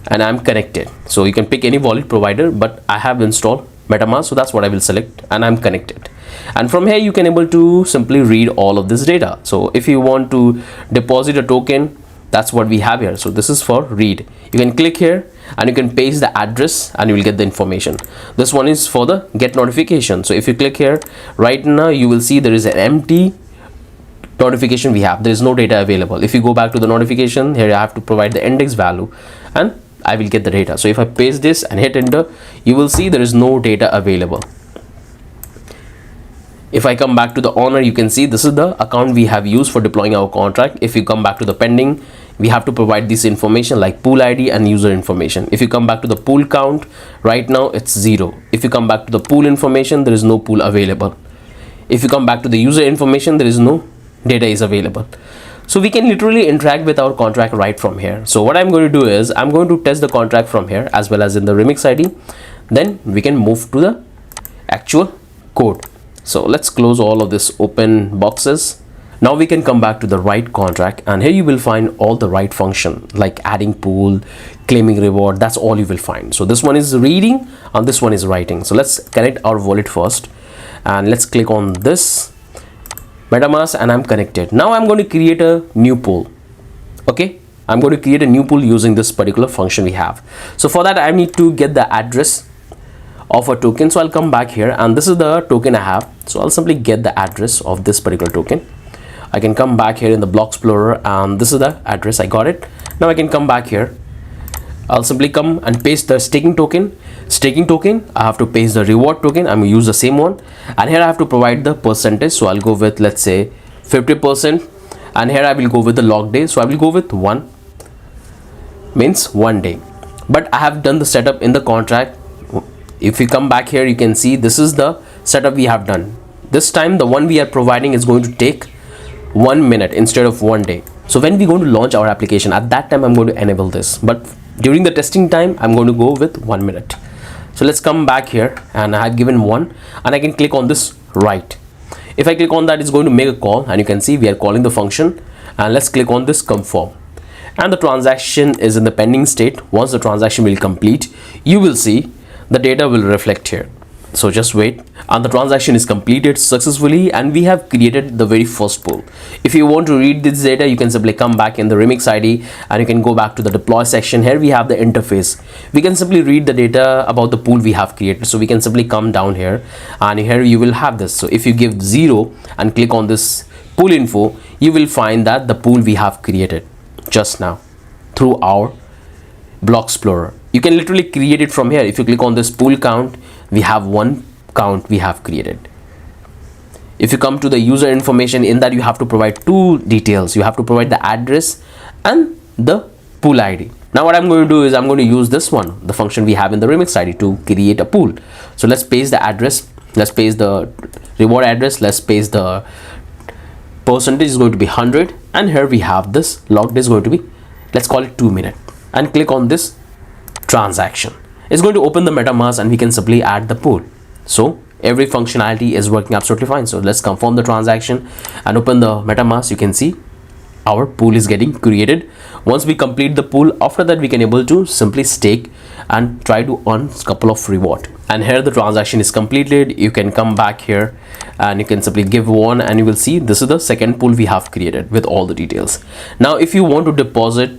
S1: and I'm connected. So you can pick any wallet provider, but I have installed MetaMask, so that's what I will select, and I'm connected. And from here you can able to simply read all of this data. So if you want to deposit a token, that's what we have here. So this is for read. You can click here and you can paste the address and you will get the information. This one is for the get notification. So if you click here right now, you will see there is an empty notification we have. There is no data available. If you go back to the notification, here I have to provide the index value and I will get the data. So if I paste this and hit enter, you will see there is no data available. If I come back to the owner, you can see this is the account we have used for deploying our contract. If you come back to the pending, we have to provide this information like pool ID and user information. If you come back to the pool count, right now it's 0. If you come back to the pool information, there is no pool available. If you come back to the user information, there is no data is available. So we can literally interact with our contract right from here. So what I'm going to do is I'm going to test the contract from here as well as in the remix ID. Then we can move to the actual code. So let's close all of this open boxes. Now we can come back to the write contract, and here you will find all the write function like adding pool, claiming reward. That's all you will find. So this one is reading and this one is writing. So let's connect our wallet first, and let's click on this MetaMask, and I'm connected. Now I'm going to create a new pool. Okay, I'm going to create a new pool using this particular function we have. So for that I need to get the address of a token. So I'll come back here, and this is the token I have. So I'll simply get the address of this particular token. I can come back here in the block explorer, and this is the address. I got it. Now I can come back here. I'll simply come and paste the staking token. I have to paste the reward token. I'm going to use the same one, and here I have to provide the percentage. So I'll go with, let's say, 50%, and here I will go with the log day. So I will go with 1, means 1 day. But I have done the setup in the contract. If you come back here, you can see this is the setup we have done. This time the one we are providing is going to take 1 minute instead of 1 day. So when we're going to launch our application, at that time I'm going to enable this, but during the testing time I'm going to go with 1 minute. So let's come back here, and I have given 1, and I can click on this write. If I click on that, it's going to make a call, and you can see we are calling the function, and let's click on this confirm, and the transaction is in the pending state. Once the transaction will complete, you will see the data will reflect here. So just wait, and the transaction is completed successfully, and we have created the very first pool. If you want to read this data, you can simply come back in the remix ID, and you can go back to the deploy section. Here we have the interface. We can simply read the data about the pool we have created. So we can simply come down here, and here you will have this. So if you give 0 and click on this pool info, you will find that the pool we have created just now through our block explorer. You can literally create it from here. If you click on this pool count, we have 1 count we have created. If you come to the user information, in that you have to provide 2 details. You have to provide the address and the pool ID. Now what I'm going to do is I'm going to use this one, the function we have in the remix ID, to create a pool. So let's paste the address, let's paste the reward address, let's paste the percentage is going to be 100, and here we have this log day is going to be, let's call it 2 minutes, and click on this transaction. It's going to open the MetaMask, and we can simply add the pool. So every functionality is working absolutely fine. So let's confirm the transaction and open the MetaMask. You can see our pool is getting created. Once we complete the pool, after that we can able to simply stake and try to earn a couple of reward. And here the transaction is completed. You can come back here and you can simply give 1, and you will see this is the second pool we have created with all the details. Now if you want to deposit,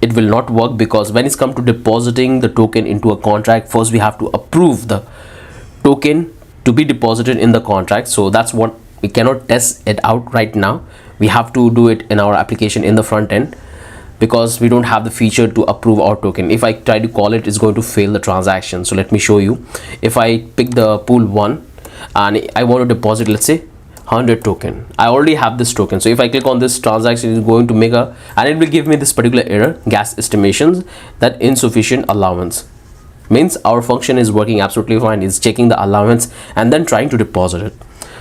S1: it will not work, because when it's come to depositing the token into a contract, first we have to approve the token to be deposited in the contract. So that's what we cannot test it out right now. We have to do it in our application in the front end, because we don't have the feature to approve our token. If I try to call it, it's going to fail the transaction. So let me show you. If I pick the pool 1 and I want to deposit, let's say 100 token, I already have this token. So if I click on this transaction, it's going to make a, and it will give me this particular error, gas estimations, that insufficient allowance. Means our function is working absolutely fine. It's checking the allowance and then trying to deposit it.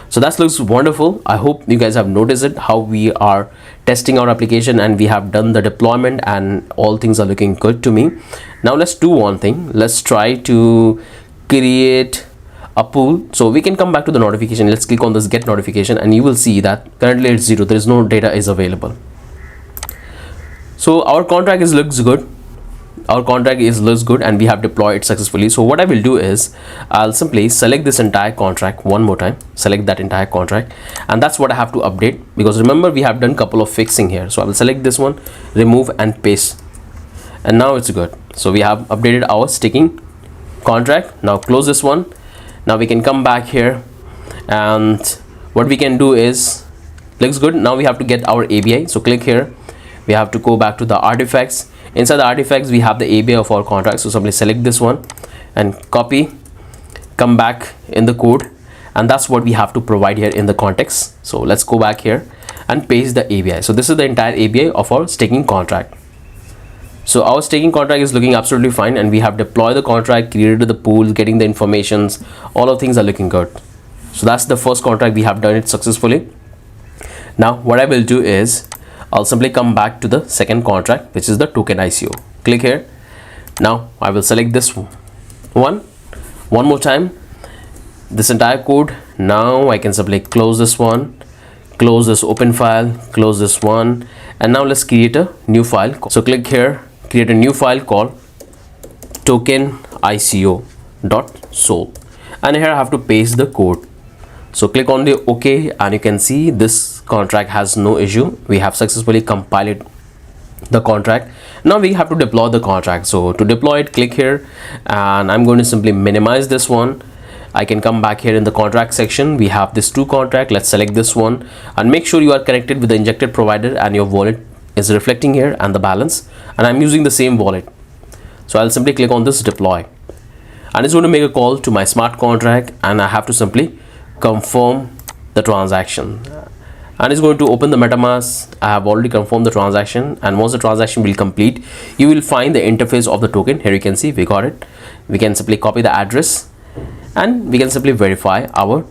S1: So that looks wonderful. I hope you guys have noticed it, how we are testing our application, and we have done the deployment and all things are looking good to me. Now let's do one thing. Let's try to create a pool. So we can come back to the notification. Let's click on this get notification and you will see that currently it's 0. There is no data is available. So our contract looks good. Our contract looks good and we have deployed it successfully. So what I will do is I'll simply select this entire contract one more time, select that entire contract, and that's what I have to update, because remember we have done couple of fixing here. So I will select this one, remove and paste, and now it's good. So we have updated our staking contract. Now close this one. Now we can come back here, and what we can do is, looks good. Now we have to get our ABI. So click here, we have to go back to the artifacts. Inside the artifacts we have the ABI of our contract. So simply select this one and copy, come back in the code, and that's what we have to provide here in the context. So let's go back here and paste the ABI. So this is the entire ABI of our staking contract. So our staking contract is looking absolutely fine, and we have deployed the contract, created the pool, getting the informations, all of things are looking good. So that's the first contract, we have done it successfully. Now what I will do is I'll simply come back to the second contract, which is the token ICO. Click here. Now I will select this one more time, this entire code. Now I can simply close this one, close this open file, close this one, and now let's create a new file. So click here, create a new file called token ICO.sol, and here I have to paste the code. So click on the OK, and you can see this contract has no issue. We have successfully compiled the contract. Now we have to deploy the contract. So to deploy it, click here, and I'm going to simply minimize this one. I can come back here in the contract section. We have this two contract. Let's select this one and make sure you are connected with the injected provider and your wallet is reflecting here and the balance, and I'm using the same wallet. So I'll simply click on this deploy, and it's going to make a call to my smart contract, and I have to simply confirm the transaction, and it's going to open the MetaMask. I have already confirmed the transaction, and once the transaction will complete, you will find the interface of the token. Here you can see we got it. We can simply copy the address and we can simply verify our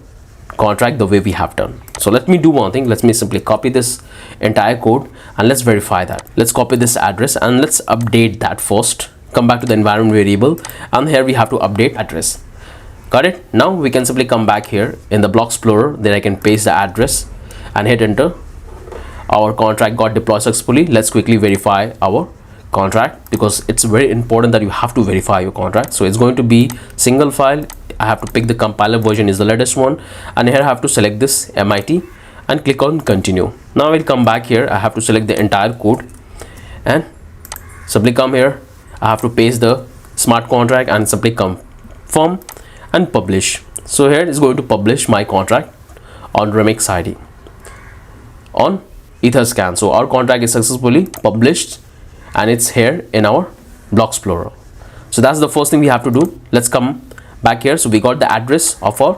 S1: contract the way we have done. So let me do one thing. Let me simply copy this entire code and let's verify that. Let's copy this address and let's update that first. Come back to the environment variable, and here we have to update address. Got it? Now we can simply come back here in the block explorer. Then I can paste the address and hit enter. Our contract got deployed successfully. Let's quickly verify our contract, because it's very important that you have to verify your contract. So it's going to be single file. I have to pick the compiler version is the latest one, and here I have to select this MIT and click on continue. Now I will come back here. I have to select the entire code and simply come here. I have to paste the smart contract and simply confirm and publish. So here is going to publish my contract on Remix ID on Etherscan. So our contract is successfully published and it's here in our block explorer. So that's the first thing we have to do. Let's come back here. So we got the address of our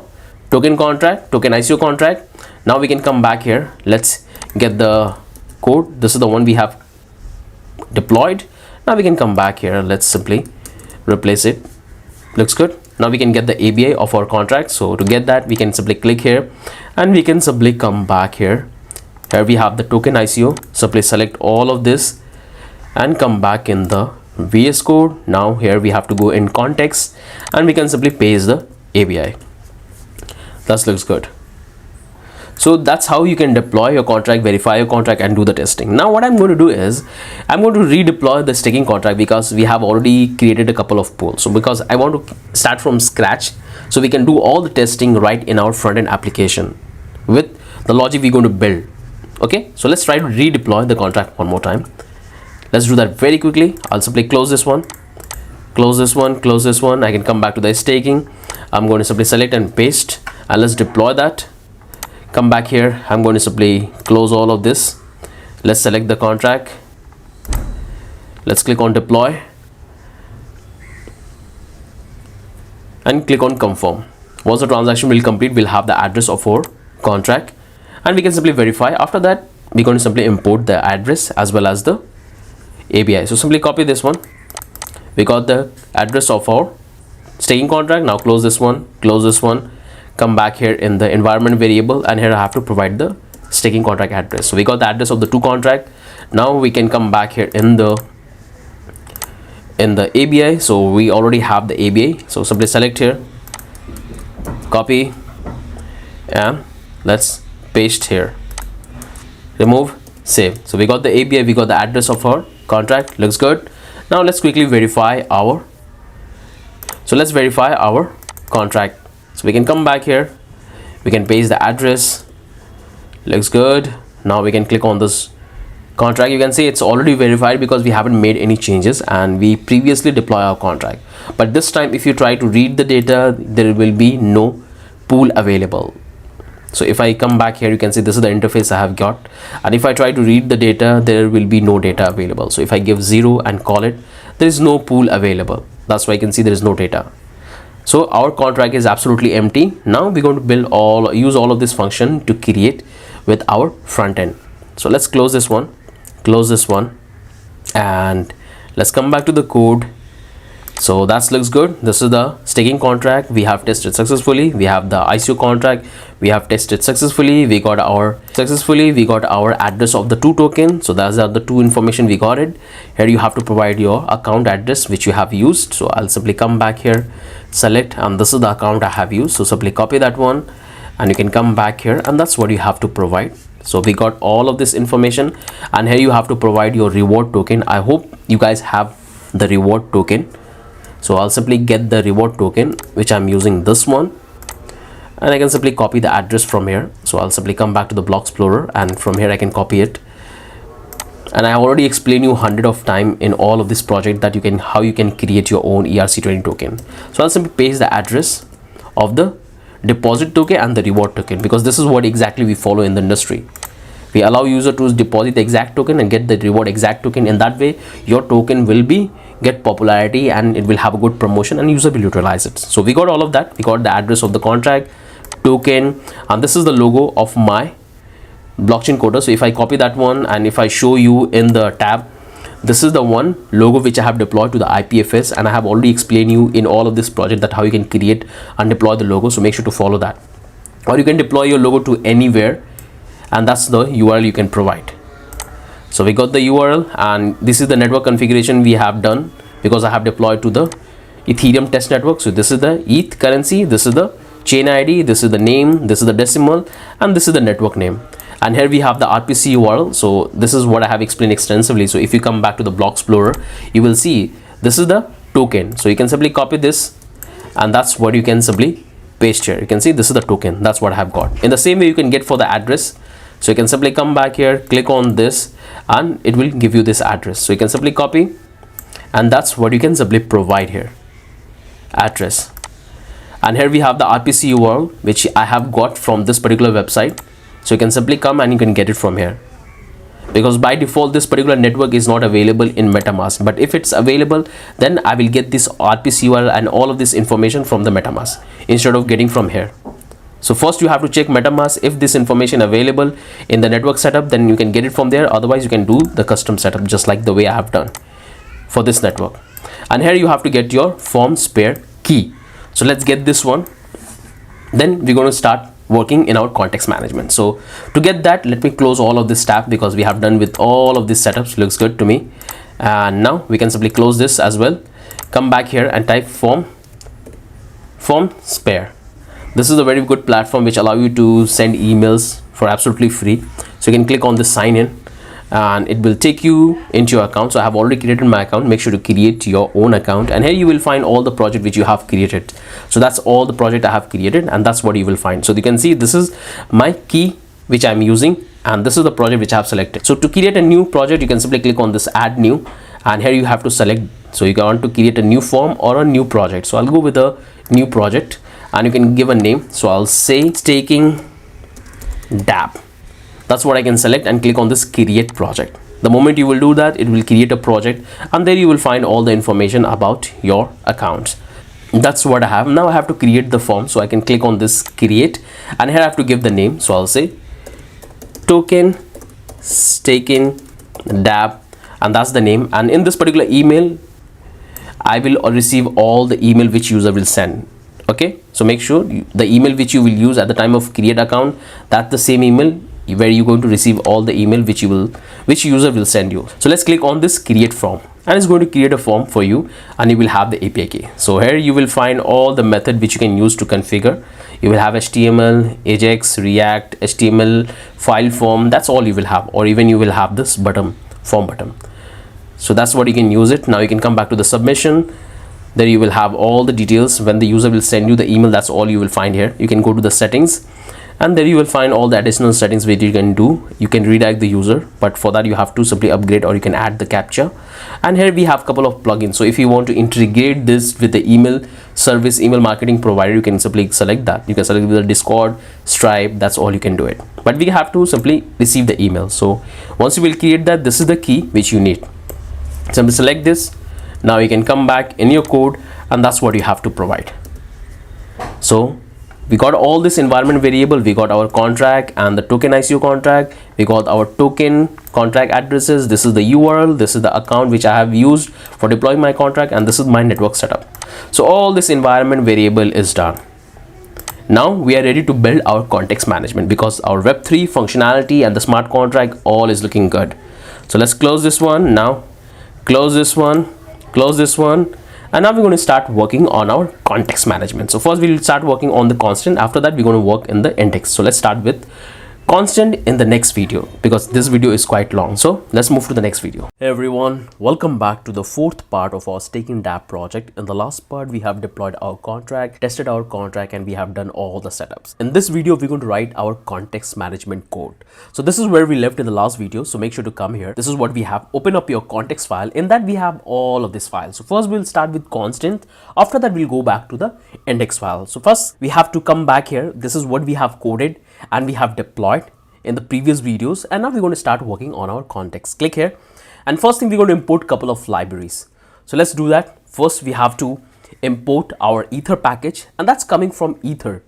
S1: token contract, token ICO contract. Now we can come back here. Let's get the code. This is the one we have deployed. Now we can come back here. Let's simply replace it. Looks good. Now we can get the ABI of our contract. So to get that, we can simply click here and we can simply come back here. Here we have the token ICO. Simply select all of this and come back in the VS Code. Now here we have to go in context and we can simply paste the ABI. That looks good. So that's how you can deploy your contract, verify your contract, and do the testing. Now what I'm going to do is I'm going to redeploy the staking contract, because we have already created a couple of pools. So because I want to start from scratch, so we can do all the testing right in our front-end application with the logic we're going to build. Okay, so let's try to redeploy the contract one more time. Let's do that very quickly. I'll simply close this one, close this one. I can come back to the staking. I'm going to simply select and paste, and let's deploy that. Come back here. I'm going to simply close all of this. Let's select the contract. Let's click on deploy and click on confirm. Once the transaction will complete, we'll have the address of our contract, and we can simply verify. After that, we're going to simply import the address as well as the API. So simply copy this one. We got the address of our staking contract. Now close this one, come back here in the environment variable, and here I have to provide the staking contract address. So we got the address of the two contract. Now we can come back here in the ABI. So we already have the ABI. So simply select here, copy, and let's paste here, remove, save. So we got the ABI, we got the address of our contract. Looks good. Now let's quickly verify our contract. So we can come back here, we can paste the address. Looks good. Now we can click on this contract. You can see it's already verified because we haven't made any changes and we previously deploy our contract. But this time if you try to read the data, there will be no pool available. So if I come back here, you can see this is the interface I have got, and if I try to read the data, there will be no data available. So if I give 0 and call it, there is no pool available. That's why you can see there is no data. So our contract is absolutely empty. Now we're going to use all of this function to create with our front end. So let's close this one, and let's come back to the code. So that looks good. This is the staking contract. We have tested successfully. We have the ICO contract. We have tested successfully. We got our address of the two token. So that's the two information we got it. Here you have to provide your account address which you have used. So I'll simply come back here, select, and this is the account I have used. So simply copy that one, and you can come back here, and that's what you have to provide. So we got all of this information, and here you have to provide your reward token. I hope you guys have the reward token. So I'll simply get the reward token, which I'm using this one, and I can simply copy the address from here. So I'll simply come back to the block explorer, and from here I can copy it. And I already explained you 100 of time in all of this project that how you can create your own ERC20 token. So I'll simply paste the address of the deposit token and the reward token, because this is what exactly we follow in the industry. We allow user to deposit the exact token and get the reward exact token. In that way, your token will get popularity and it will have a good promotion and user will utilize it. So we got all of that. We got the address of the contract, token, and this is the logo of my blockchain coder. So if I copy that one and if I show you in the tab, this is the one logo which I have deployed to the IPFS, and I have already explained you in all of this project that how you can create and deploy the logo. So make sure to follow that, or you can deploy your logo to anywhere, and that's the URL you can provide. So we got the URL, and this is the network configuration we have done because I have deployed to the Ethereum test network. So this is the ETH currency, this is the chain ID, this is the name, this is the decimal, and this is the network name. And here we have the RPC URL. So this is what I have explained extensively. So if you come back to the block explorer, you will see this is the token. So you can simply copy this, and that's what you can simply paste here. You can see this is the token. That's what I have got. In the same way you can get for the address. So you can simply come back here, click on this, and it will give you this address. So you can simply copy, and that's what you can simply provide here, address. And here we have the RPC URL which I have got from this particular website. So you can simply come and you can get it from here, because by default this particular network is not available in MetaMask. But if it's available, then I will get this RPC URL and all of this information from the MetaMask instead of getting from here. So first you have to check MetaMask. If this information available in the network setup, then you can get it from there. Otherwise you can do the custom setup just like the way I have done for this network. And here you have to get your FormSpare key. So let's get this one, then we're going to start working in our context management. So to get that, let me close all of this tab because we have done with all of these setups. Looks good to me. And now we can simply close this as well. Come back here and type FormSpare. This is a very good platform which allow you to send emails for absolutely free. So you can click on this sign in, and it will take you into your account. So I have already created my account. Make sure to create your own account, and here you will find all the project which you have created. So that's all the project I have created, and that's what you will find. So you can see this is my key which I'm using, and this is the project which I have selected. So to create a new project, you can simply click on this add new, and here you have to select So you want to create a new form or a new project. So I'll go with a new project and you can give a name. So I'll say staking Dapp. That's what I can select and click on this create project. The moment you will do that, it will create a project and there you will find all the information about your account. That's what I have. Now I have to create the form, so I can click on this create and here I have to give the name. So I'll say token staking Dapp and that's the name, and in this particular email I will receive all the email which user will send. Okay, so make sure the email which you will use at the time of create account, that's the same email where you're going to receive all the email which user will send you. So let's click on this create form and it's going to create a form for you and you will have the API key. So here you will find all the method which you can use to configure. You will have HTML, Ajax, React, HTML, file form, that's all you will have, or even you will have this button, form button. So that's what you can use it. Now you can come back to the submission. There you will have all the details when the user will send you the email. That's all you will find here. You can go to the settings and there you will find all the additional settings which you can do. You can redirect the user, but for that you have to simply upgrade, or you can add the captcha. And here we have a couple of plugins. So if you want to integrate this with the email service, email marketing provider, you can simply select that. You can select with the Discord, Stripe, that's all you can do it. But we have to simply receive the email. So once you will create that, this is the key which you need. Simply select this. Now you can come back in your code and that's what you have to provide. So we got all this environment variable, we got our contract and the token ICO contract, we got our token contract addresses, this is the URL, this is the account which I have used for deploying my contract, and this is my network setup. So all this environment variable is done. Now we are ready to build our context management because our Web3 functionality and the smart contract all is looking good. So let's close this one. Now close this one, close this one, and now we're going to start working on our context management. So first we'll start working on the constant. After that we're going to work in the index. So let's start with constant in the next video because this video is quite long. So let's move to the next video. Hey everyone, welcome back to the fourth part of our staking Dapp project. In the last part we have deployed our contract, tested our contract, and we have done all the setups. In this video we're going to write our context management code. So this is where we left in the last video, so make sure to come here. This is what we have. Open up your context file. In that we have all of this file. So first we'll start with constant. After that we'll go back to the index file. So first we have to come back here. This is what we have coded and we have deployed in the previous videos, and now we're going to start working on our context. Click here, and first thing we're going to import a couple of libraries. So let's do that. First we have to import our ether package, and that's coming from ether.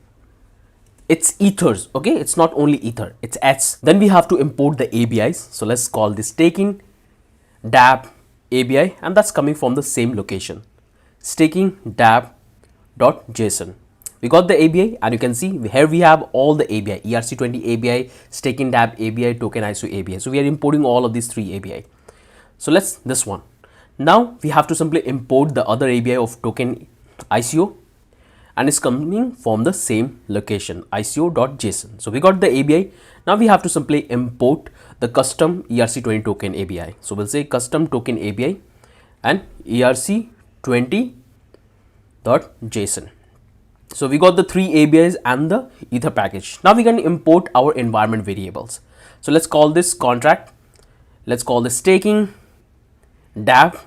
S1: It's ethers, okay? It's not only ether, it's S. Then we have to import the ABIs. So let's call this staking Dapp ABI, and that's coming from the same location, staking Dapp.json. We got the ABI, and you can see here we have all the ABI, ERC20 ABI, staking Dapp ABI, token ICO ABI. So we are importing all of these three ABI. So let's this one. Now we have to simply import the other ABI of token ICO, and it's coming from the same location, ICO.json. So we got the ABI. Now we have to simply import the custom ERC20 token ABI. So we'll say custom token ABI and ERC20.json. So we got the three ABIs and the ether package. Now we can import our environment variables. So let's call this contract. Let's call this staking Dapp,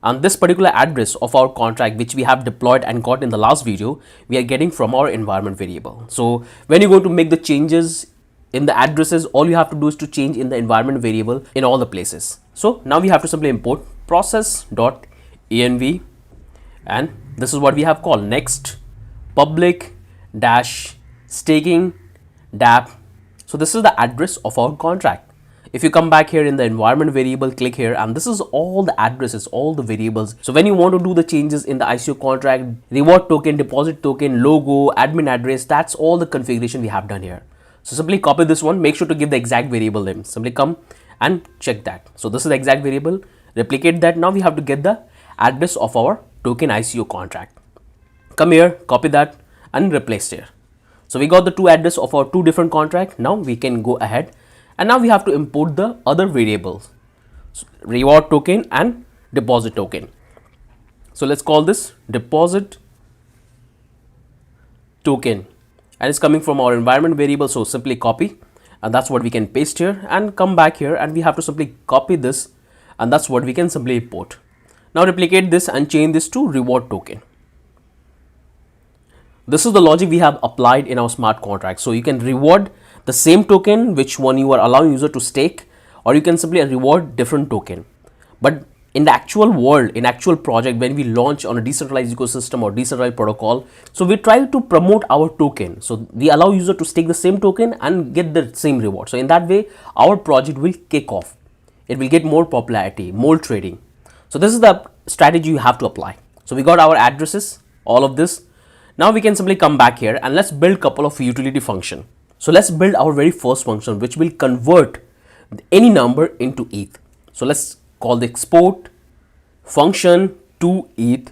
S1: and this particular address of our contract which we have deployed and got in the last video, we are getting from our environment variable. So when you go to make the changes in the addresses, all you have to do is to change in the environment variable in all the places. So now we have to simply import process.env, and this is what we have called next public dash staking Dapp. So this is the address of our contract. If you come back here in the environment variable, click here, and this is all the addresses, all the variables. So when you want to do the changes in the ICO contract, reward token, deposit token, logo, admin address, that's all the configuration we have done here. So simply copy this one, make sure to give the exact variable name. Simply come and check that. So this is the exact variable, replicate that. Now we have to get the address of our token ICO contract. Come here, copy that and replace here. So we got the two address of our two different contract. Now we can go ahead, and now we have to import the other variables, so reward token and deposit token. So let's call this deposit token, and it's coming from our environment variable. So simply copy, and that's what we can paste here, and come back here, and we have to simply copy this, and that's what we can simply import. Now replicate this and change this to reward token. This is the logic we have applied in our smart contract. So you can reward the same token which one you are allowing user to stake, or you can simply reward different token. But in the actual world, in actual project, when we launch on a decentralized ecosystem or decentralized protocol, so we try to promote our token. So we allow user to stake the same token and get the same reward. So in that way, our project will kick off. It will get more popularity, more trading. So this is the strategy you have to apply. So we got our addresses, all of this. Now we can simply come back here and let's build a couple of utility function. So let's build our very first function which will convert any number into ETH. So let's call the export function to ETH.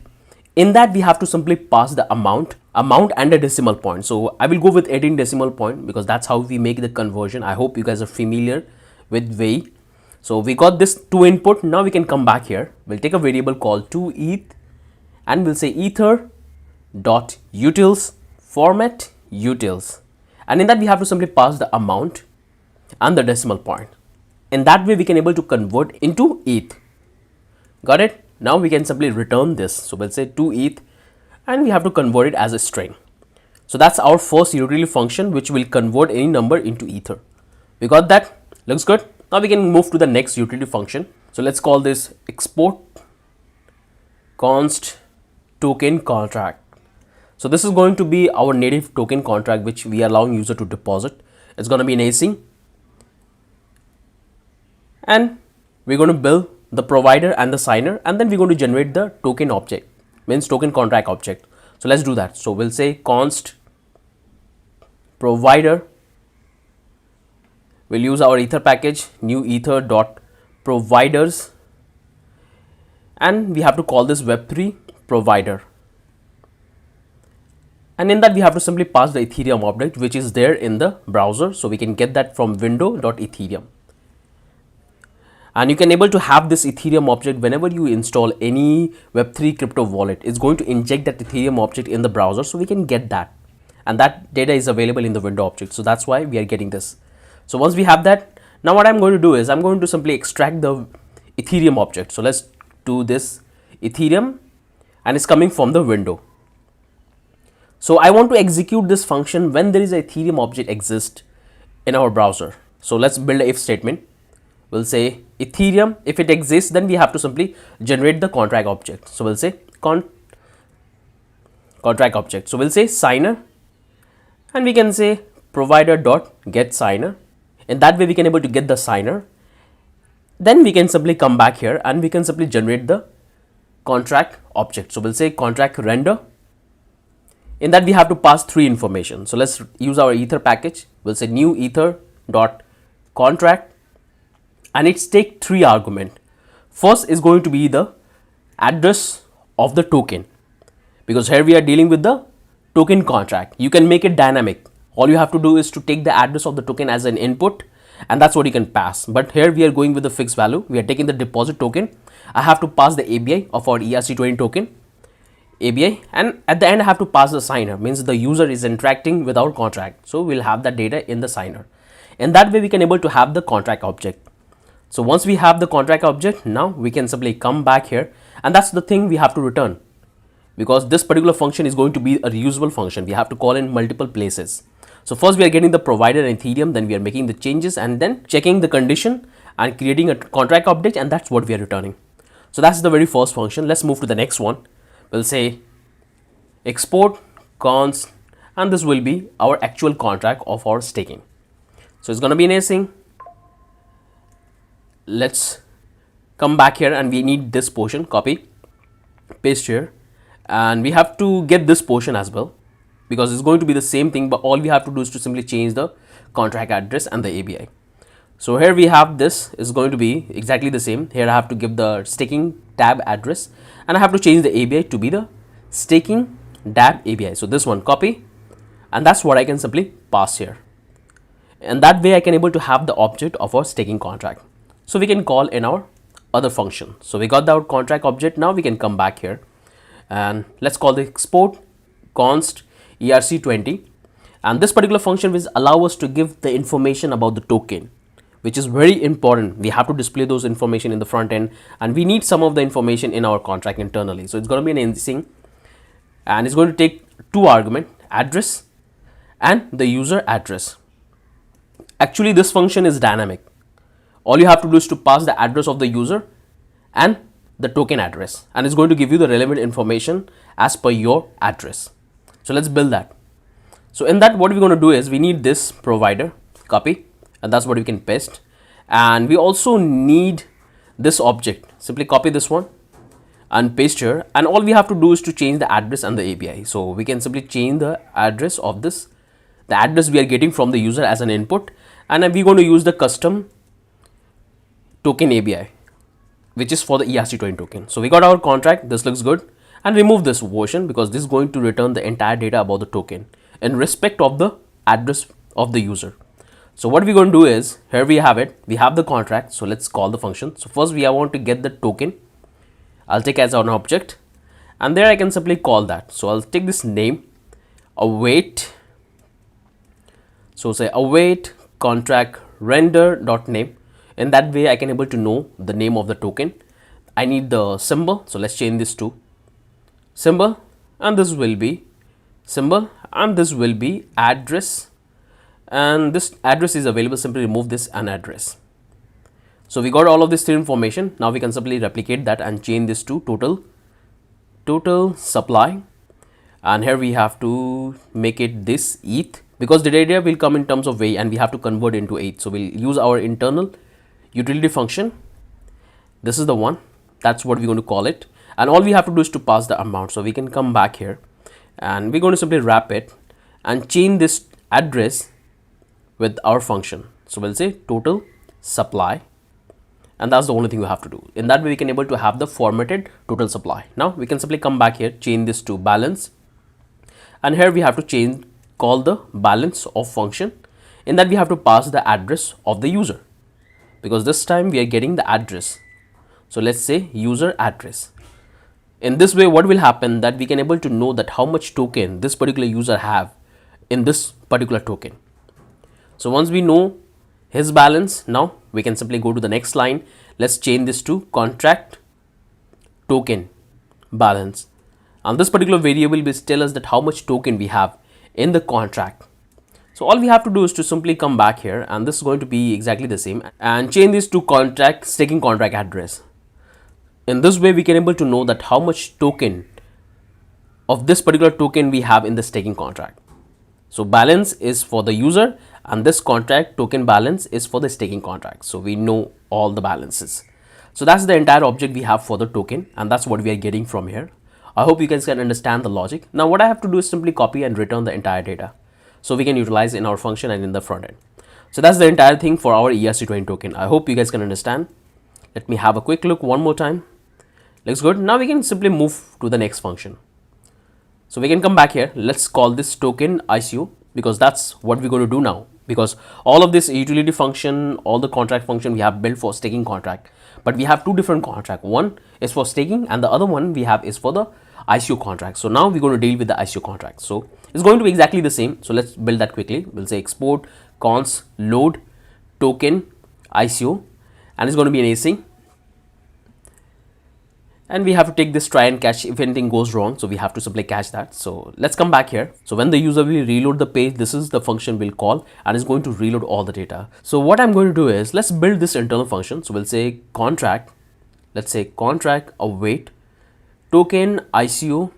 S1: In that we have to simply pass the amount and a decimal point. So I will go with 18 decimal point because that's how we make the conversion. I hope you guys are familiar with way. So we got this to input. Now we can come back here. We'll take a variable called to ETH and we'll say ether dot utils format utils, and in that we have to simply pass the amount and the decimal point. In that way we can able to convert into ETH. Got it? Now we can simply return this. So we'll say to ETH and we have to convert it as a string. So that's our first utility function which will convert any number into ether. We got that? Looks good. Now we can move to the next utility function. So let's call this export const token contract. So this is going to be our native token contract which we are allowing user to deposit. It's going to be an async, and we're going to build the provider and the signer, and then we're going to generate the token object, means token contract object. So let's do that. So we'll say const provider. We'll use our ether package, new ether dot providers, and we have to call this web3 provider. And in that we have to simply pass the Ethereum object which is there in the browser. So we can get that from window.ethereum. And you can able to have this Ethereum object whenever you install any web3 crypto wallet. It's going to inject that Ethereum object in the browser, so we can get that. And that data is available in the window object. So that's why we are getting this. So once we have that, now what I'm going to do is I'm going to simply extract the Ethereum object. So let's do this Ethereum, and it's coming from the window. So I want to execute this function when there is a Ethereum object exist in our browser. So let's build a if statement. We'll say Ethereum, if it exists, then we have to simply generate the contract object. So we'll say contract object. So we'll say signer, and we can say provider dot get signer. In that way we can able to get the signer. Then we can simply come back here and we can simply generate the contract object. So we'll say contract render. In that we have to pass three information. So let's use our ether package. We'll say new ether dot contract, and it's take three argument. First is going to be the address of the token, because here we are dealing with the token contract. You can make it dynamic. All you have to do is to take the address of the token as an input, and that's what you can pass. But here we are going with the fixed value. We are taking the deposit token. I have to pass the ABI of our ERC20 token. ABI, and at the end I have to pass the signer, means the user is interacting with our contract. So we'll have that data in the signer. In that way we can able to have the contract object. So once we have the contract object, now we can simply come back here, and that's the thing we have to return, because this particular function is going to be a reusable function. We have to call in multiple places. So first we are getting the provider and Ethereum, then we are making the changes and then checking the condition and creating a contract object, and that's what we are returning. So that's the very first function. Let's move to the next one. We'll say export const, and this will be our actual contract of our staking. So it's going to be an async. Let's come back here and we need this portion, copy, paste here, and we have to get this portion as well, because it's going to be the same thing, but all we have to do is to simply change the contract address and the ABI. So here we have this is going to be exactly the same. Here I have to give the staking tab address, and I have to change the ABI to be the staking Dapp ABI. So this one, copy, and that's what I can simply pass here. And that way I can able to have the object of our staking contract. So we can call in our other function. So we got our contract object. Now we can come back here and let's call the export const ERC20. And this particular function will allow us to give the information about the token, which is very important. We have to display those information in the front end, and we need some of the information in our contract internally. So it's going to be an async, and it's going to take two arguments, address and the user address. Actually, this function is dynamic. All you have to do is to pass the address of the user and the token address, and it's going to give you the relevant information as per your address. So let's build that. So in that, what we're going to do is we need this provider, copy, and that's what we can paste. And we also need this object. Simply copy this one and paste here, and all we have to do is to change the address and the API. So we can simply change the address of this, the address we are getting from the user as an input, and then we're going to use the custom token API, which is for the ERC20 token. So we got our contract, this looks good, and remove this version because this is going to return the entire data about the token in respect of the address of the user. So what we're going to do is, here we have it, we have the contract, so let's call the function. So first we want to get the token, I'll take as an object, and there I can simply call that. So I'll take this name, await, so say await contract render.name. In that way I can able to know the name of the token. I need the symbol, so let's change this to symbol, and this will be symbol, and this will be address, and this address is available. Simply remove this and address. So we got all of this three information. Now we can simply replicate that and change this to total supply, and here we have to make it this ETH because the data will come in terms of way and we have to convert into ETH. So we'll use our internal utility function. This is the one, that's what we're going to call it, and all we have to do is to pass the amount. So we can come back here and we're going to simply wrap it and change this address with our function. So we'll say total supply, and that's the only thing we have to do. In that way we can able to have the formatted total supply. Now we can simply come back here, change this to balance, and here we have to change, call the balance of function. In that we have to pass the address of the user because this time we are getting the address. So let's say user address. In this way what will happen, that we can able to know that how much token this particular user have in this particular token. So once we know his balance, now we can simply go to the next line. Let's change this to contract token balance, and this particular variable will tell us that how much token we have in the contract. So all we have to do is to simply come back here, and this is going to be exactly the same, and change this to contract staking contract address. In this way we can able to know that how much token of this particular token we have in the staking contract. So balance is for the user and this contract token balance is for the staking contract. So we know all the balances. So that's the entire object we have for the token, and that's what we are getting from here. I hope you guys can understand the logic. Now what I have to do is simply copy and return the entire data, so we can utilize in our function and in the front end. So that's the entire thing for our ERC20 token. I hope you guys can understand. Let me have a quick look one more time. Looks good. Now we can simply move to the next function. So we can come back here. Let's call this token ICO because that's what we're going to do now, because all of this utility function, all the contract function we have built for staking contract, but we have two different contract. One is for staking and the other one we have is for the ICO contract. So now we're going to deal with the ICO contract. So it's going to be exactly the same. So let's build that quickly. We'll say export cons load token ICO, and it's going to be an async. And we have to take this try and catch if anything goes wrong. So we have to simply catch that. So let's come back here. So when the user will reload the page, this is the function we'll call, and it's going to reload all the data. So what I'm going to do is let's build this internal function. So we'll say contract, let's say contract await token ICO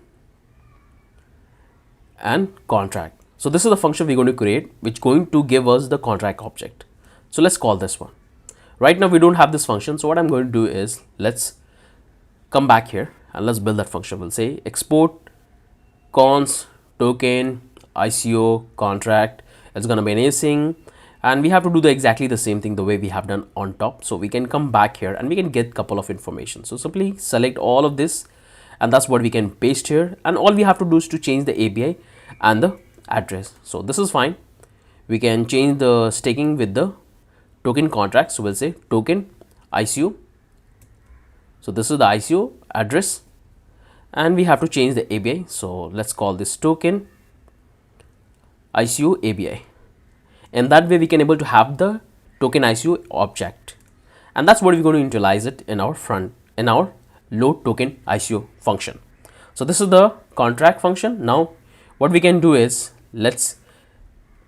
S1: and contract. So this is the function we're going to create, which is going to give us the contract object. So let's call this one. Right now we don't have this function. So what I'm going to do is let's come back here and let's build that function. We'll say export cons token ICO contract. It's going to be an async, and we have to do exactly the same thing the way we have done on top. So we can come back here and we can get a couple of information. So simply select all of this, and that's what we can paste here, and all we have to do is to change the API and the address. So this is fine. We can change the staking with the token contract. So we'll say token ICO. So this is the ICO address, and we have to change the API. So let's call this token ICO API. And that way we can able to have the token ICO object, and that's what we're going to initialize it in our load token ICO function. So this is the contract function. Now what we can do is, let's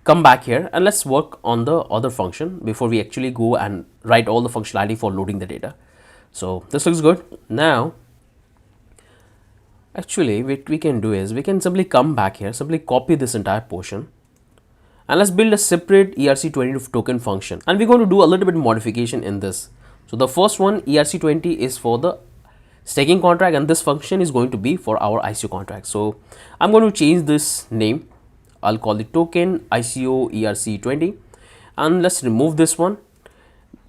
S1: come back here and let's work on the other function before we actually go and write all the functionality for loading the data. So this looks good. Now actually what we can do is we can simply come back here, simply copy this entire portion, and let's build a separate ERC20 token function, and we're going to do a little bit modification in this. So the first one, ERC20, is for the staking contract, and this function is going to be for our ICO contract. So I'm going to change this name. I'll call it token ICO ERC20, and let's remove this one.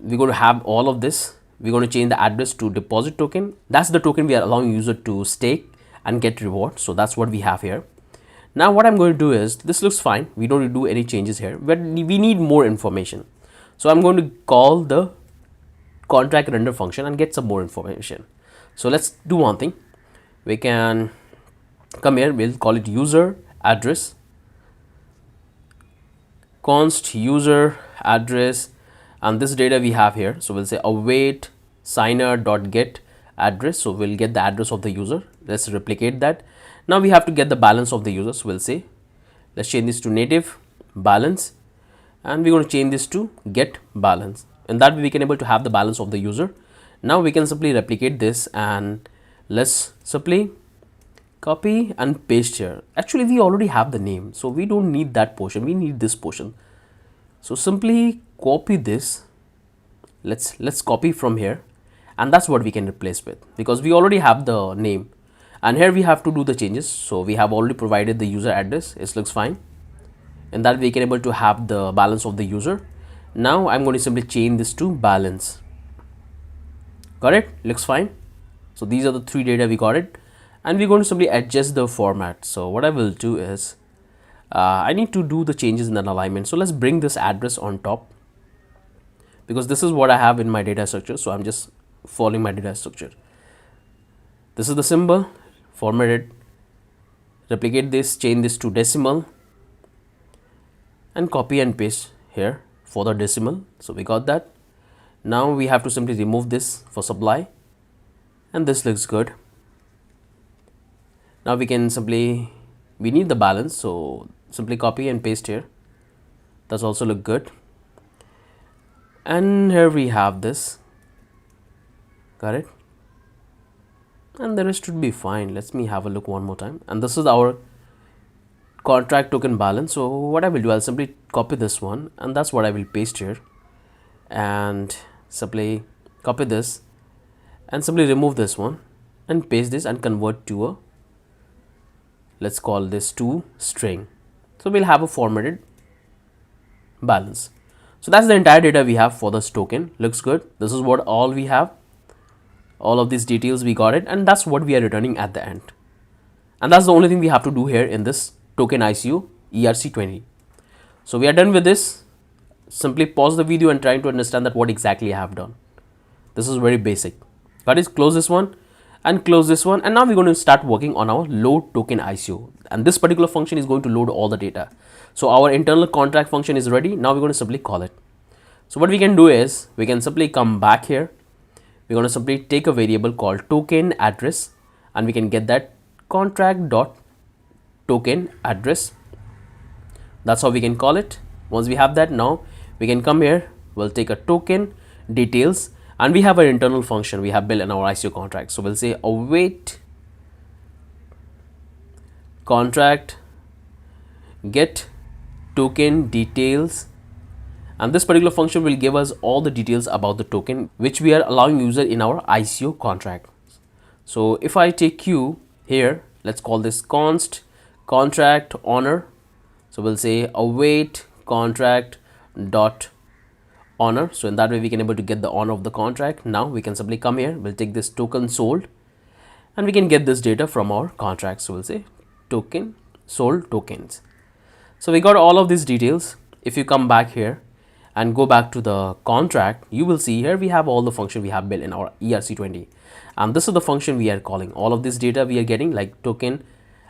S1: We're going to have all of this. We're going to change the address to deposit token. That's the token we are allowing user to stake and get reward. So that's what we have here. Now what I'm going to do is, this looks fine. We don't do any changes here, but we need more information. So I'm going to call the contract render function and get some more information. So let's do one thing. We can come here, we'll call it user address, const user address, and this data we have here. So we'll say await signer.get address. So we'll get the address of the user. Let's replicate that. Now we have to get the balance of the user. So we'll say, let's change this to native balance, and we're going to change this to get balance. In that way we can able to have the balance of the user. Now we can simply replicate this, and let's simply copy and paste here. Actually we already have the name, so we don't need that portion, we need this portion. So simply copy this. Let's copy from here, and that's what we can replace with, because we already have the name, and here we have to do the changes. So we have already provided the user address. It looks fine. In that we can able to have the balance of the user. Now I'm going to simply change this to balance. Got it? Looks fine. So these are the three data we got it, and we're going to simply adjust the format. So what I will do is, I need to do the changes in an alignment. So let's bring this address on top, because this is what I have in my data structure. So I'm just following my data structure. This is the symbol, format it, replicate this, change this to decimal, and copy and paste here for the decimal. So we got that. Now we have to simply remove this for supply, and this looks good. Now we can simply, we need the balance, so simply copy and paste here. That's also look good. And here we have this. Got it? And the rest should be fine. Let me have a look one more time. And this is our contract token balance. So what I will do, I'll simply copy this one, and that's what I will paste here, and simply copy this and simply remove this one and paste this and convert to a, let's call this to string. So we'll have a formatted balance. So that's the entire data we have for this token. Looks good. This is what all we have. All of these details we got it, and that's what we are returning at the end. And that's the only thing we have to do here in this token ICO ERC20. So we are done with this. Simply pause the video and try to understand that what exactly I have done. This is very basic. Got it? Close this one and close this one, and now we're going to start working on our load token ICO, and this particular function is going to load all the data. So our internal contract function is ready. Now we're going to simply call it. So what we can do is, we can simply come back here. We're going to simply take a variable called token address, and we can get that contract dot token address. That's how we can call it. Once we have that, now we can come here. We'll take a token details, and we have an internal function we have built in our ICO contract. So we'll say await contract get token details, and this particular function will give us all the details about the token which we are allowing user in our ICO contract. So if I take Q here, let's call this const contract honor. So we'll say await contract dot honor. So in that way we can able to get the honor of the contract. Now we can simply come here, we'll take this token sold, and we can get this data from our contract. So we'll say token sold tokens. So we got all of these details. If you come back here and go back to the contract, you will see here we have all the function we have built in our ERC20, and this is the function we are calling. All of this data we are getting, like token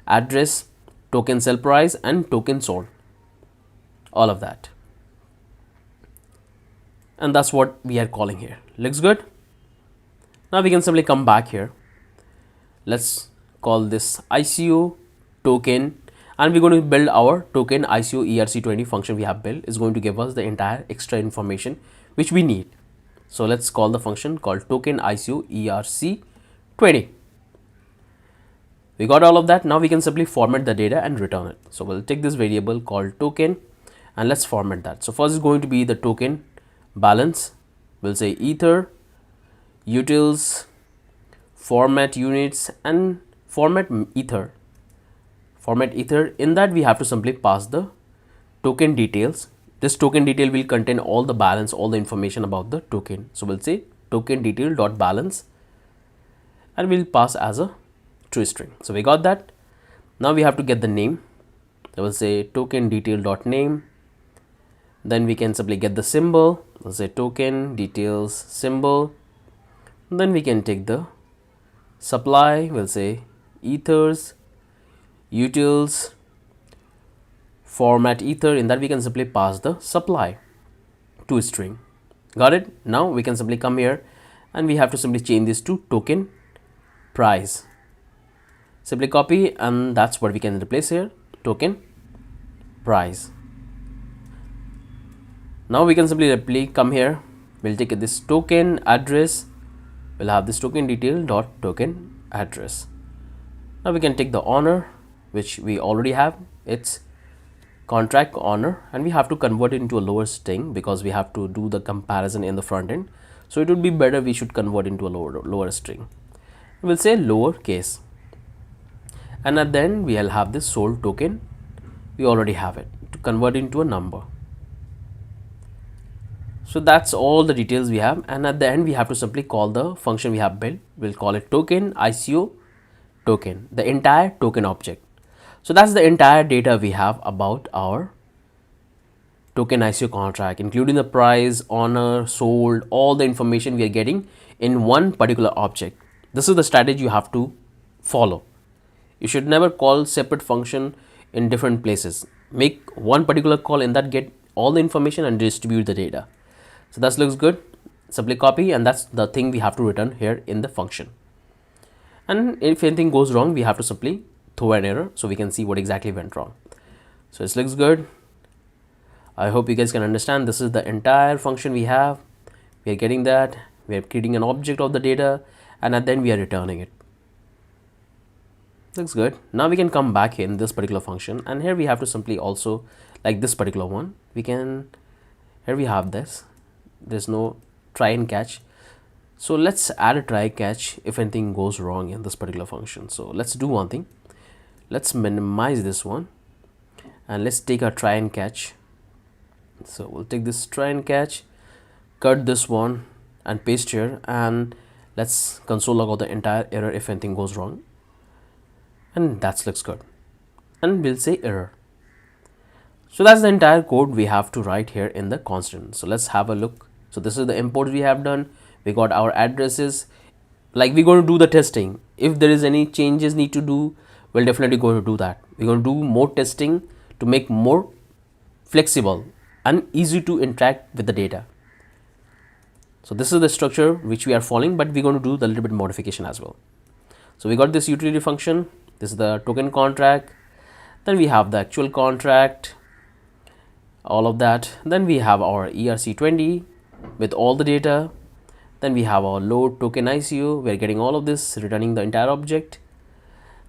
S1: address, token sell price, and token sold, all of that. and that's what we are calling here. Looks good. Now we can simply come back here. Let's call this ICO token, and we're going to build our token ICO ERC20 function we have built. Is going to give us the entire extra information which we need. So let's call the function called token ICO ERC20. We got all of that. Now we can simply format the data and return it. So we'll take this variable called token and let's format that. So first is going to be the token balance. We'll say ether, utils, format units, and format ether. Format ether. In that we have to simply pass the token details. This token detail will contain all the balance, all the information about the token. So we'll say token detail dot balance, and we'll pass as a true string. So we got that. Now we have to get the name. I will say token detail dot name. Then we can simply get the symbol. We'll say token details symbol. Then we can take the supply. We'll say ethers, utils, format ether. In that we can simply pass the supply to string. Got it? Now we can simply come here and we have to simply change this to token price. Simply copy, and that's what we can replace here, token price. Now we can simply come here. We'll take this token address. We'll have this token detail dot token address. Now we can take the owner, which we already have. It's contract owner, and we have to convert it into a lower string because we have to do the comparison in the front end. So it would be better we should convert into a lower string. We'll say lowercase, and at the end we'll have this sold token. We already have it to convert into a number. So that's all the details we have, and at the end we have to simply call the function we have built. We'll call it token ICO token, the entire token object. So that's the entire data we have about our token ICO contract, including the price, honor, sold, all the information we are getting in one particular object. This is the strategy you have to follow. You should never call separate function in different places. Make one particular call, in that get all the information and distribute the data. So that looks good. Simply copy, and that's the thing we have to return here in the function. And if anything goes wrong, we have to simply throw an error so we can see what exactly went wrong. So it looks good. I hope you guys can understand. This is the entire function we have. We are getting that. We are creating an object of the data, and at then we are returning it. Looks good. Now we can come back in this particular function, and here we have to simply also, like this particular one, we can, here we have this. There's no try and catch. So let's add a try catch if anything goes wrong in this particular function. So let's do one thing. Let's minimize this one and let's take a try and catch. So we'll take this try and catch, cut this one and paste here, and let's console log out the entire error if anything goes wrong. And that looks good. And we'll say error. So that's the entire code we have to write here in the constant. So let's have a look. So this is the import we have done. We got our addresses. Like we're going to do the testing. If there is any changes need to do, we're definitely going to do that. We're going to do more testing to make more flexible and easy to interact with the data. So this is the structure which we are following, but we're going to do the little bit modification as well. So we got this utility function. This is the token contract. Then we have the actual contract, all of that. Then we have our ERC20 with all the data. Then we have our load token ICO. We're getting all of this, returning the entire object.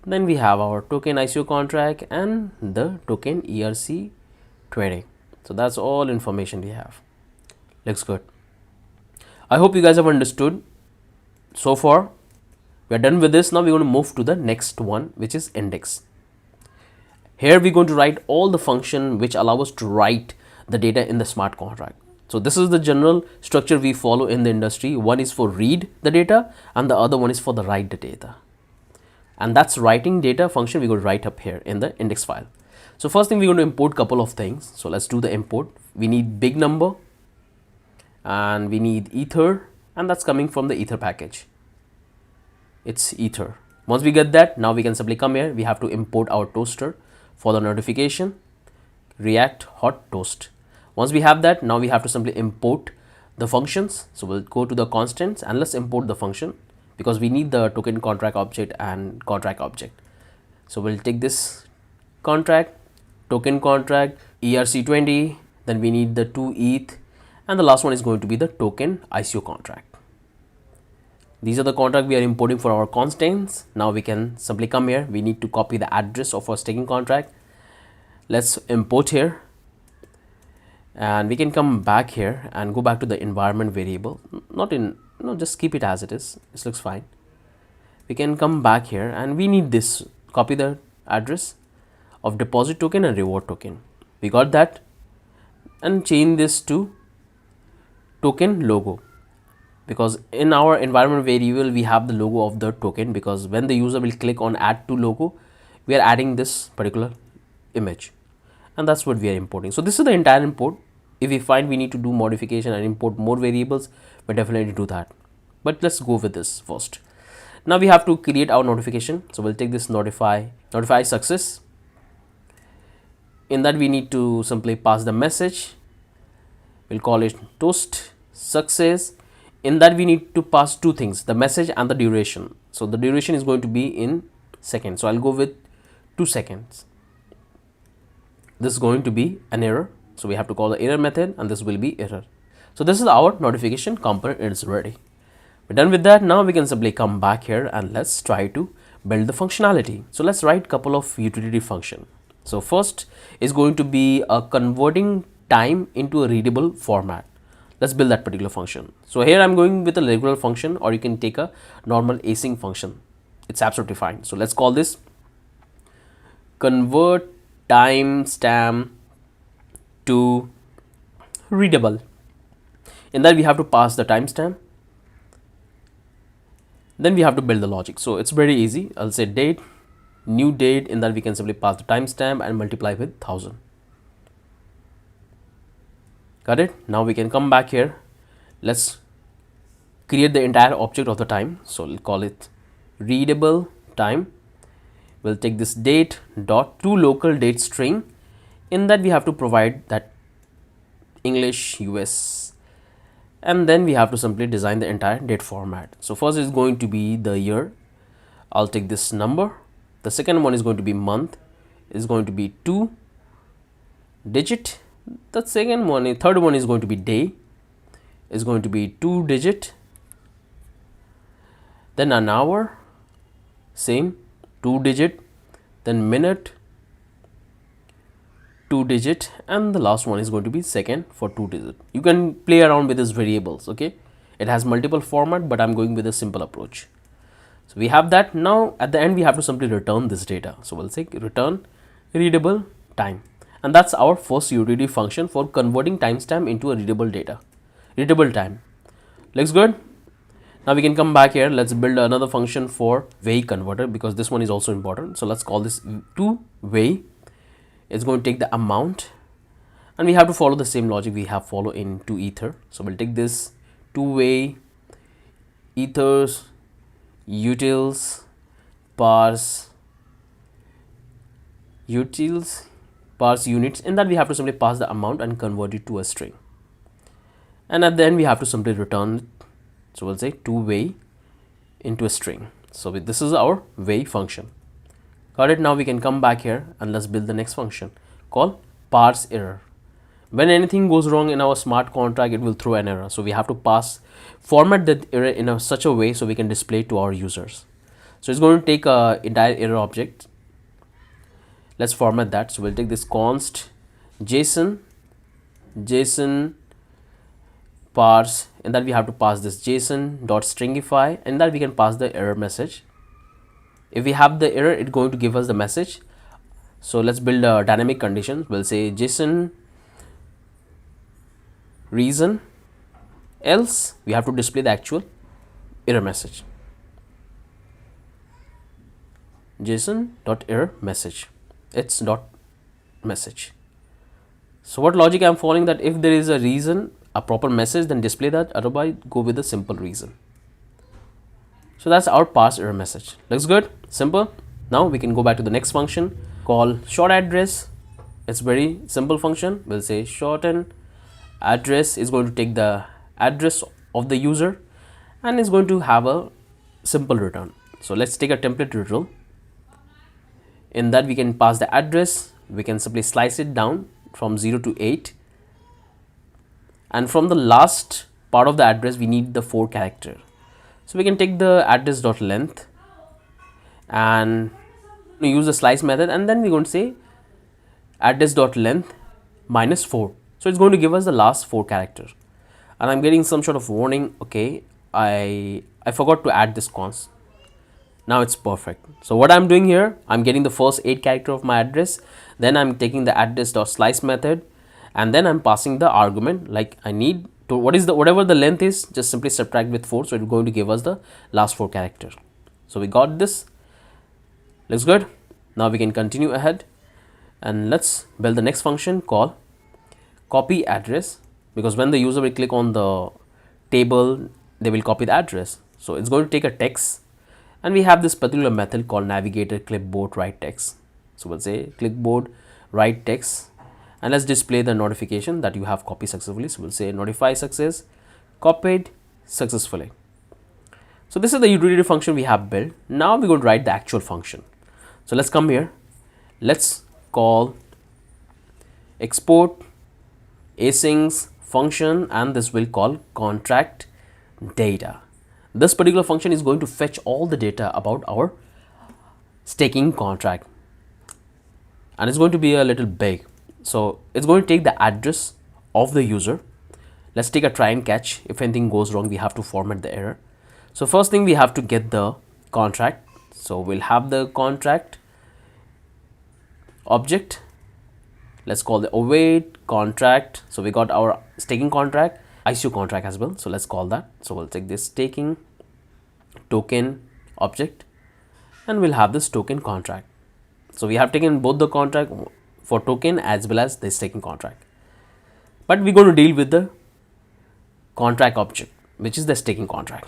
S1: Then we have our token ICO contract and the token ERC20. So that's all information we have. Looks good. I hope you guys have understood. So far, we are done with this. Now we're going to move to the next one, which is index. Here we're going to write all the function which allow us to write the data in the smart contract. So this is the general structure we follow in the industry. One is for read the data and the other one is for the write the data. And that's writing data function we're going to write up here in the index file. So first thing, we're going to import a couple of things. So let's do the import. We need big number and we need ether, and that's coming from the ether package. It's ether. Once we get that, now we can simply come here. We have to import our toaster for the notification, React hot toast. Once we have that, now we have to simply import the functions. So we'll go to the constants and let's import the function because we need the token contract object and contract object. So we'll take this contract, token contract, ERC20, then we need the 2 ETH, and the last one is going to be the token ICO contract. These are the contract we are importing for our constants. Now we can simply come here. We need to copy the address of our staking contract. Let's import here, and we can come back here and go back to the environment variable. Just keep it as it is. This looks fine. We can come back here and we need this. Copy the address of deposit token and reward token. We got that, and change this to token logo, because in our environment variable we have the logo of the token, because when the user will click on add to logo, we are adding this particular image, and that's what we are importing. So this is the entire import. If we find we need to do modification and import more variables, we definitely do that, but let's go with this first. Now we have to create our notification. So we'll take this notify success. In that we need to simply pass the message. We'll call it toast success. In that we need to pass two things, the message and the duration. So the duration is going to be in seconds. So I'll go with 2 seconds. This is going to be an error. So we have to call the error method, and this will be error. So this is our notification component. It is ready. We're done with that. Now we can simply come back here and let's try to build the functionality. So let's write a couple of utility function. So first is going to be a converting time into a readable format. Let's build that particular function. So here I'm going with a regular function, or you can take a normal async function. It's absolutely fine. So let's call this convert timestamp to readable. In that we have to pass the timestamp. Then we have to build the logic. So it's very easy. I'll say date, new date. In that we can simply pass the timestamp and multiply with 1000. Got it? Now we can come back here. Let's create the entire object of the time. So we'll call it readable time. We'll take this date dot to local date string. In that we have to provide that English US, and then we have to simply design the entire date format. So first is going to be the year. I'll take this number. The second one is going to be month, is going to be 2 digit. The third one is going to be day, is going to be 2 digit. Then an hour, same 2 digit. Then minute, 2 digit, and the last one is going to be second for 2 digit. You can play around with these variables. Okay, it has multiple format, but I'm going with a simple approach. So we have that. Now at the end we have to simply return this data. So we'll say return readable time, and that's our first utility function for converting timestamp into a readable time. Looks good. Now we can come back here. Let's build another function for way converter, because this one is also important. So let's call this to way. It's going to take the amount, and we have to follow the same logic we have follow in to ether. So we'll take this two-way ethers utils parse units. In that we have to simply pass the amount and convert it to a string, and at the end we have to simply return it. So we'll say two-way into a string. So this is our way function. Got it? Now we can come back here and let's build the next function called parse error. When anything goes wrong in our smart contract, it will throw an error. So we have to format that error in such a way so we can display it to our users. So it's going to take a entire error object. Let's format that. So we'll take this const JSON parse, and that we have to pass this JSON dot stringify, and that we can pass the error message. If we have the error, it's going to give us the message. So let's build a dynamic condition. We'll say JSON reason, else we have to display the actual error message. JSON dot error message, it's dot message. So what logic I'm following, that if there is a reason, a proper message, then display that, otherwise go with a simple reason. So that's our parse error message. Looks good, simple. Now we can go back to the next function called short address. It's very simple function. We'll say shorten address is going to take the address of the user, and it's going to have a simple return. So let's take a template tutorial. In that we can pass the address, we can simply slice it down from 0 to 8, and from the last part of the address we need the 4 character. So we can take the address dot length and use the slice method, and then we're going to say address dot length minus 4. So it's going to give us the last 4 character, and I'm getting some sort of warning. Okay, I forgot to add this const. Now it's perfect. So what I'm doing here, I'm getting the first 8 character of my address, then I'm taking the address dot slice method, and then I'm passing the argument like I need to whatever the length is, just simply subtract with 4. So it's going to give us the last 4 character. So we got this. Looks good. Now we can continue ahead and let's build the next function called copy address, because when the user will click on the table, they will copy the address. So it's going to take a text, and we have this particular method called navigator clipboard write text. So we'll say clipboard write text, and let's display the notification that you have copied successfully. So we'll say notify success, copied successfully. So this is the utility function we have built. Now we're going to write the actual function. So let's come here, let's call export asyncs function, and this will call contract data. This particular function is going to fetch all the data about our staking contract, and it's going to be a little big. So it's going to take the address of the user. Let's take a try and catch. If anything goes wrong, we have to format the error. So first thing, we have to get the contract. So we'll have the contract object. Let's call the await contract. So we got our staking contract, ICO contract as well. So let's call that. So we'll take this staking token object, and we'll have this token contract. So we have taken both the contract for token as well as the staking contract, but we're going to deal with the contract object, which is the staking contract.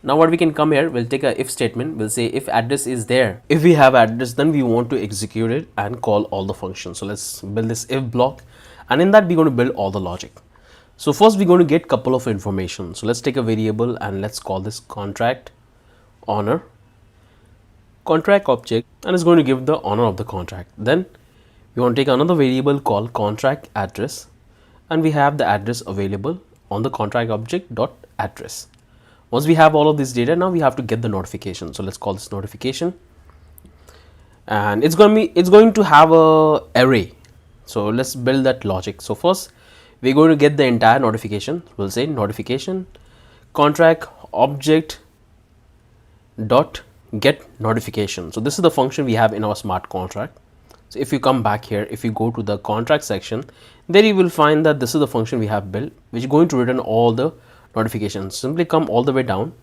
S1: Now what we can come here, we'll take a if statement. We'll say if address is there. If we have address, then we want to execute it and call all the functions. So let's build this if block, and in that we're going to build all the logic. So first we're going to get couple of information. So let's take a variable and let's call this contract owner contract object, and it's going to give the owner of the contract. Then we want to take another variable called contract address, and we have the address available on the contract object dot address. Once we have all of this data, now we have to get the notification. So let's call this notification, and it's going to have a array. So let's build that logic. So first we're going to get the entire notification. We'll say notification contract object dot get notification. So this is the function we have in our smart contract. So if you come back here, if you go to the contract section, there you will find that this is the function we have built, which is going to return all the notifications. Simply come all the way down,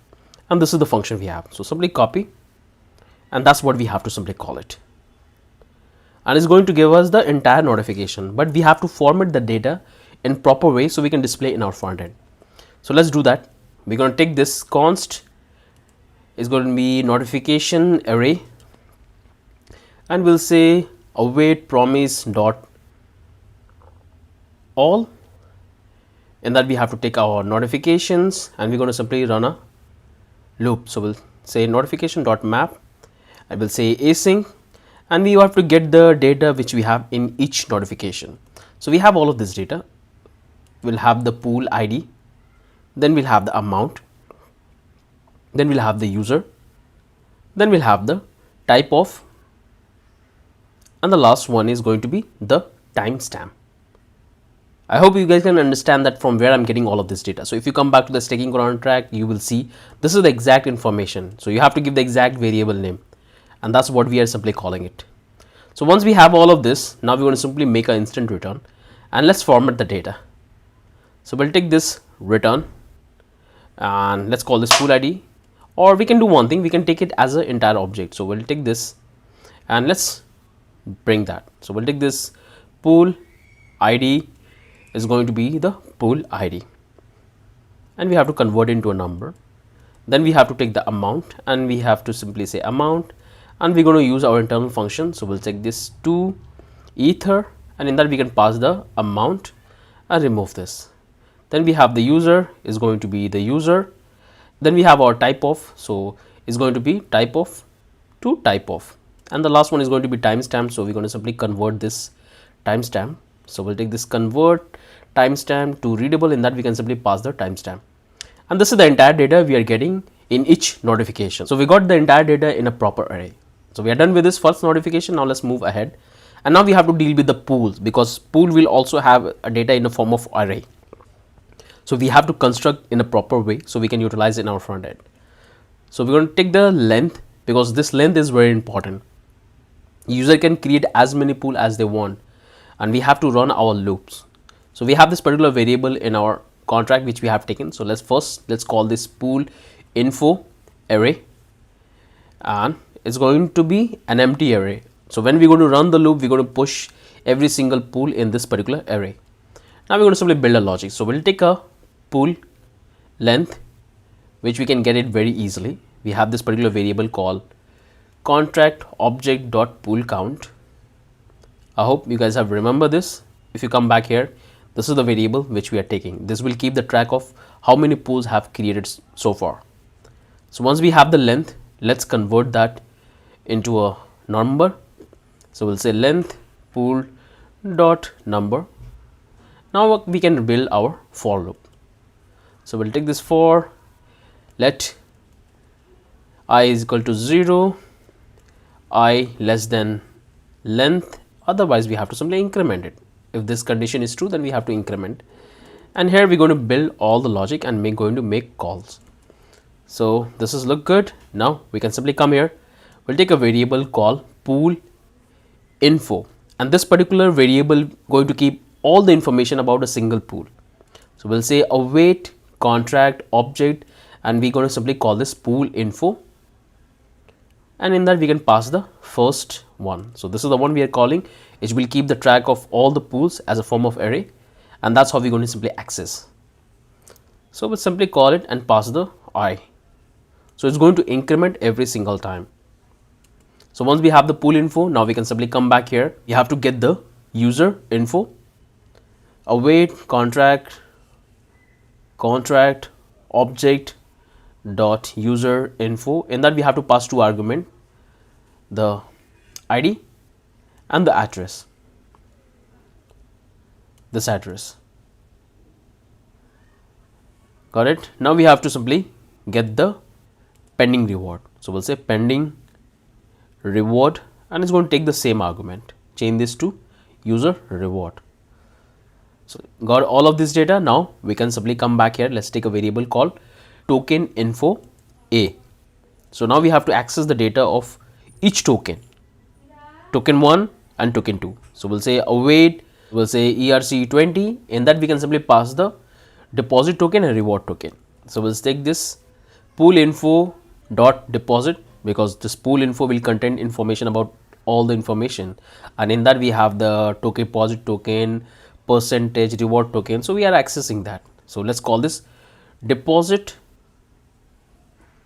S1: and this is the function we have. So simply copy, and that's what we have to simply call it, and it's going to give us the entire notification, but we have to format the data in proper way so we can display in our front end. So let's do that. We're going to take this const, is going to be notification array, and we'll say await promise dot all. In that we have to take our notifications, and we're going to simply run a loop. So we'll say notification dot map, I will say async, and we have to get the data which we have in each notification. So we have all of this data. We'll have the pool ID, then we'll have the amount, then we'll have the user, then we'll have the type of, and the last one is going to be the timestamp. I hope you guys can understand that from where I'm getting all of this data. So if you come back to the staking contract, you will see this is the exact information. So you have to give the exact variable name, and that's what we are simply calling it. So once we have all of this, now we're going to simply make an instant return, and let's format the data. So we'll take this return, and let's call this pool ID, or we can do one thing, we can take it as an entire object. So we'll take this and let's bring that. So we'll take this pool ID is going to be the pool ID, and we have to convert it into a number. Then we have to take the amount, and we have to simply say amount, and we're going to use our internal function. So we'll take this to ether, and in that we can pass the amount and remove this. Then we have the user is going to be the user. Then we have our type of, so it's going to be type of to type of, and the last one is going to be timestamp. So we're going to simply convert this timestamp. So we'll take this convert timestamp to readable. In that we can simply pass the timestamp, and this is the entire data we are getting in each notification. So we got the entire data in a proper array. So we are done with this first notification. Now let's move ahead, and now we have to deal with the pools, because pool will also have a data in the form of array. So we have to construct in a proper way so we can utilize it in our front end. So we're going to take the length, because this length is very important. User can create as many pool as they want, and we have to run our loops. So we have this particular variable in our contract which we have taken. So let's call this pool info array, and it's going to be an empty array. So when we're going to run the loop, we're going to push every single pool in this particular array. Now we're going to simply build a logic. So we'll take a pool length, which we can get it very easily. We have this particular variable called contract object dot pool count. I hope you guys have remembered this. If you come back here, this is the variable which we are taking. This will keep the track of how many pools have created so far. So once we have the length, let's convert that into a number. So we'll say length pool dot number. Now we can build our for loop. So we'll take this for, let I is equal to 0, I less than length, otherwise we have to simply increment it. If this condition is true, then we have to increment, and here we're going to build all the logic and we're going to make calls. So this is look good. Now we can simply come here, we'll take a variable called pool info, and this particular variable going to keep all the information about a single pool. So we'll say await contract object, and we're going to simply call this pool info, and in that we can pass the first one. So this is the one we are calling. It will keep the track of all the pools as a form of array, and that's how we're going to simply access. So we'll simply call it and pass the I. So it's going to increment every single time. So once we have the pool info, now we can simply come back here. You have to get the user info, await contract object dot user info. In that we have to pass two arguments, the ID and the address, this address. Got it? Now we have to simply get the pending reward. So we'll say pending reward, and it's going to take the same argument, change this to user reward. So got all of this data. Now we can simply come back here. Let's take a variable called token info A. So now we have to access the data of each token, token 1 and token 2. So we'll say await, we'll say ERC20. In that we can simply pass the deposit token and reward token. So we'll take this pool info dot deposit, because this pool info will contain information about all the information, and in that we have the token deposit token, percentage, reward token. So we are accessing that. So let's call this deposit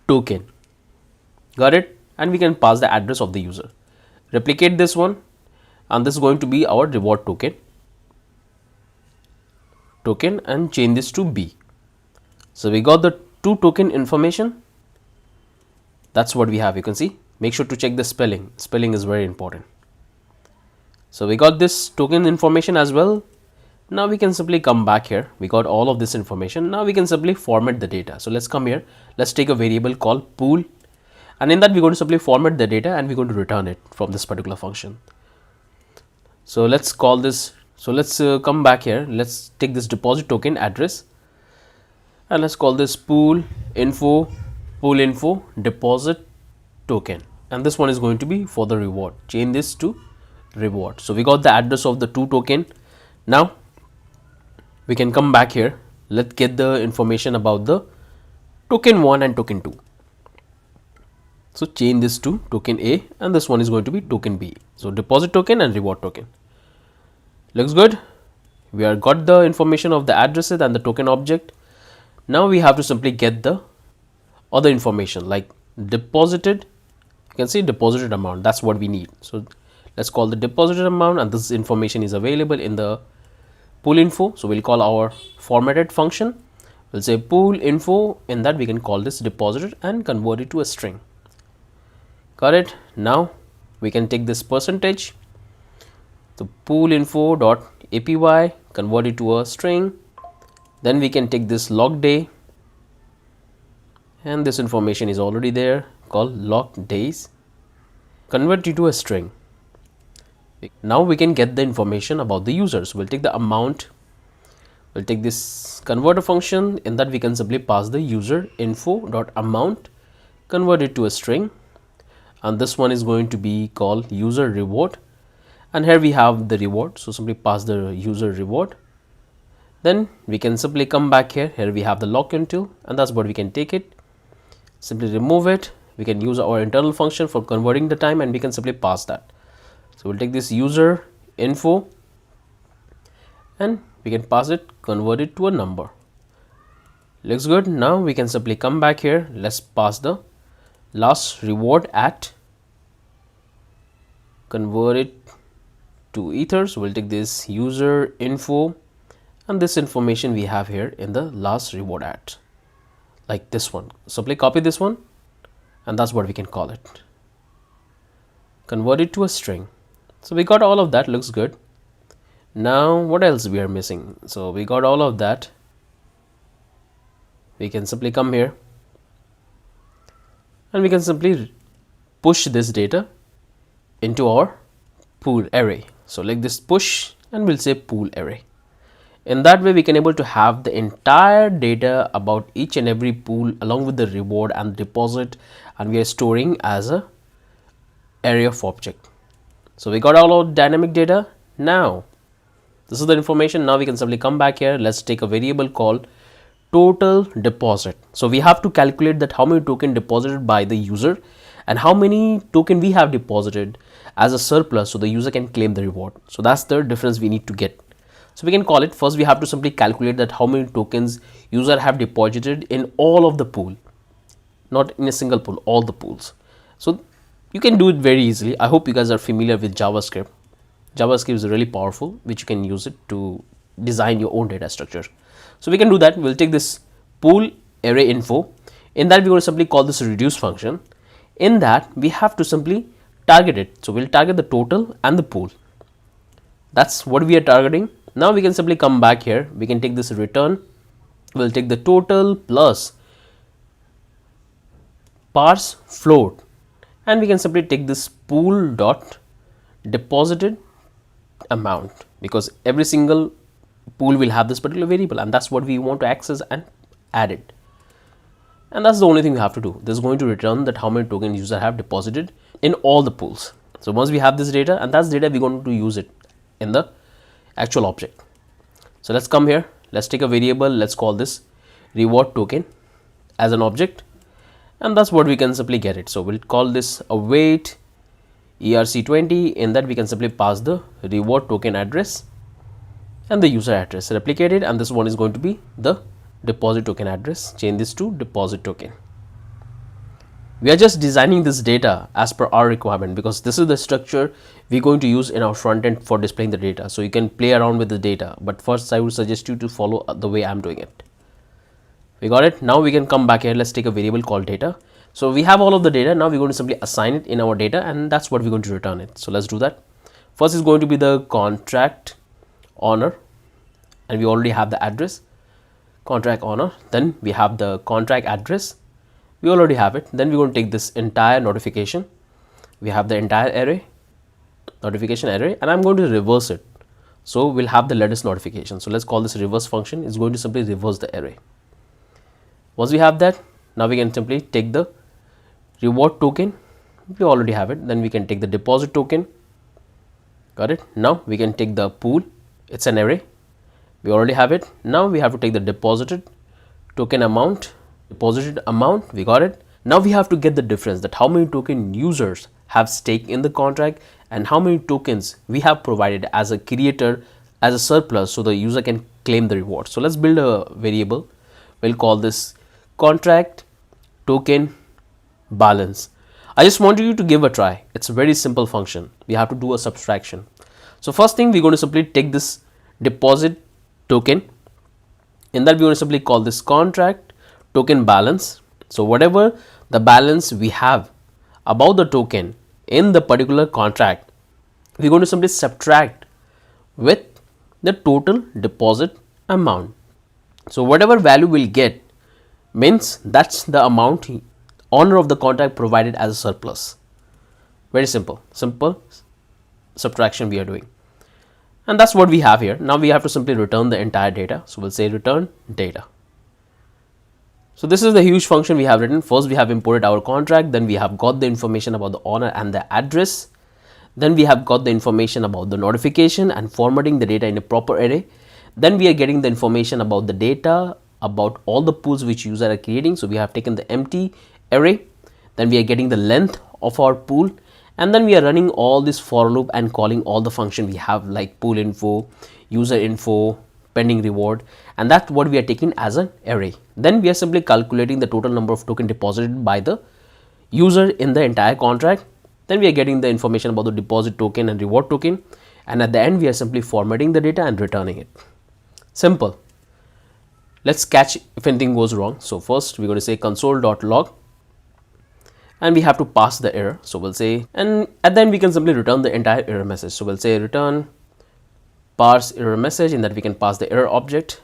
S1: token. Got it? And we can pass the address of the user. Replicate this one, and this is going to be our reward token, and change this to B. So we got the two token information. That's what we have. You can see, make sure to check the spelling. Spelling is very important. So we got this token information as well. Now we can simply come back here. We got all of this information. Now we can simply format the data. So let's come here. Let's take a variable called pool, and in that we're going to simply format the data and we're going to return it from this particular function. So let's call this. So let's come back here. Let's take this deposit token address, and let's call this pool info deposit token, and this one is going to be for the reward. Change this to reward. So we got the address of the two token. Now we can come back here. Let's get the information about the token 1 and token 2. So change this to token A, and this one is going to be token B. So deposit token and reward token. Looks good. We are got the information of the addresses and the token object. Now we have to simply get the other information like deposited. You can see deposited amount. That's what we need. So let's call the deposited amount, and this information is available in the pool info. So we'll call our formatted function. We'll say pool info. In that we can call this deposited and convert it to a string. Got it? Now we can take this percentage, the pool info dot APY, convert it to a string. Then we can take this log day, and this information is already there, called log days, convert it to a string. Now we can get the information about the users. We'll take the amount, we'll take this converter function. In that we can simply pass the user info dot amount, convert it to a string, and this one is going to be called user reward, and here we have the reward, so simply pass the user reward. Then we can simply come back here. Here we have the login tool, and that's what we can take it, simply remove it. We can use our internal function for converting the time, and we can simply pass that. So we'll take this user info and we can pass it, convert it to a number. Looks good. Now we can simply come back here. Let's pass the last reward at, convert it to ether. So we'll take this user info and this information we have here in the last reward at, like this one. Simply copy this one, and that's what we can call it, convert it to a string. So we got all of that. Looks good. Now what else we are missing? So we got all of that. We can simply come here and we can simply push this data into our pool array. So like this push, and we'll say pool array. In that way we can able to have the entire data about each and every pool along with the reward and deposit, and we are storing as a array of object. So we got all our dynamic data. Now this is the information. Now we can simply come back here. Let's take a variable called total deposit. So we have to calculate that how many token deposited by the user and how many token we have deposited as a surplus, so the user can claim the reward. So that's the difference we need to get. So we can call it, first we have to simply calculate that how many tokens user have deposited in all of the pool, not in a single pool, all the pools. So you can do it very easily. I hope you guys are familiar with JavaScript. JavaScript is really powerful, which you can use it to design your own data structure. So we can do that. We'll take this pool array info. In that we will simply call this reduce function. In that we have to simply target it. So we'll target the total and the pool. That's what we are targeting. Now we can simply come back here. We can take this return. We'll take the total plus parse float, and we can simply take this pool dot deposited amount, because every single pool will have this particular variable, and that's what we want to access and add it. And that's the only thing we have to do. This is going to return that how many tokens user have deposited in all the pools. So once we have this data, and that's data we're going to use it in the actual object. So let's come here. Let's take a variable. Let's call this reward token as an object, and that's what we can simply get it. So we'll call this await ERC20. In that we can simply pass the reward token address and the user address, replicate it, and this one is going to be the deposit token address. Change this to deposit token. We are just designing this data as per our requirement, because this is the structure we're going to use in our front end for displaying the data. So you can play around with the data, but first I would suggest you to follow the way I'm doing it. We got it. Now we can come back here. Let's take a variable called data. So we have all of the data. Now we're going to simply assign it in our data, and that's what we're going to return it. So let's do that. First is going to be the contract owner, and we already have the address, contract owner. Then we have the contract address, we already have it. Then we're going to take this entire notification. We have the entire array, notification array, and I'm going to reverse it. So we'll have the latest notification. So let's call this reverse function. It's going to simply reverse the array. Once we have that, now we can simply take the reward token. We already have it. Then we can take the deposit token. Got it. Now we can take the pool. It's an array. We already have it. Now we have to take the deposited token amount, deposited amount. We got it. Now we have to get the difference, that how many token users have stake in the contract and how many tokens we have provided as a creator as a surplus, so the user can claim the reward. So let's build a variable. We'll call this contract token balance. I just want you to give a try. It's a very simple function. We have to do a subtraction. So first thing, we're going to simply take this deposit token. In that, we want to simply call this contract token balance. So whatever the balance we have about the token in the particular contract, we're going to simply subtract with the total deposit amount. So whatever value we'll get means that's the amount owner of the contract provided as a surplus. Very simple subtraction we are doing, and that's what we have here. Now we have to simply return the entire data. So we'll say return data. So this is the huge function we have written. First we have imported our contract, then we have got the information about the owner and the address, then we have got the information about the notification and formatting the data in a proper array. Then we are getting the information about the data, about all the pools which user are creating. So we have taken the empty array, then we are getting the length of our pool, and then we are running all this for loop and calling all the function we have like pool info, user info, pending reward, and that's what we are taking as an array. Then we are simply calculating the total number of token deposited by the user in the entire contract. Then we are getting the information about the deposit token and reward token, and at the end we are simply formatting the data and returning it. Simple. Let's catch if anything goes wrong. So first we're going to say console.log, and we have to pass the error. So we'll say, and at the end we can simply return the entire error message. So we'll say return parse error message. In that we can pass the error object,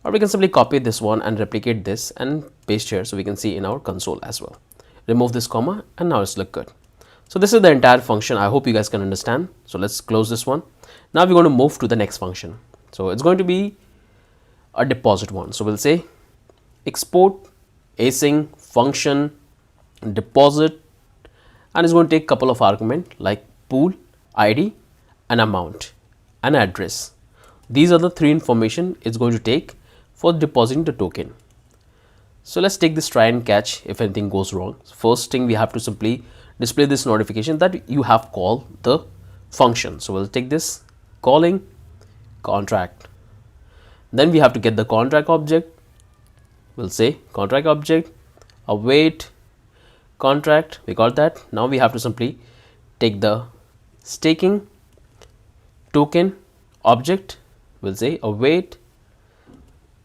S1: or we can simply copy this one and replicate this and paste here so we can see in our console as well. Remove this comma, and now it's look good. So this is the entire function. I hope you guys can understand. So let's close this one. Now we're going to move to the next function. So it's going to be a deposit one. So we'll say export async function deposit, and it's going to take a couple of arguments like pool id and amount and address. These are the three information it's going to take for depositing the token. So let's take this try and catch if anything goes wrong. First thing, we have to simply display this notification that you have called the function. So we'll take this calling contract, then we have to get the contract object. We'll say contract object await contract. We got that. Now we have to simply take the staking token object. We'll say await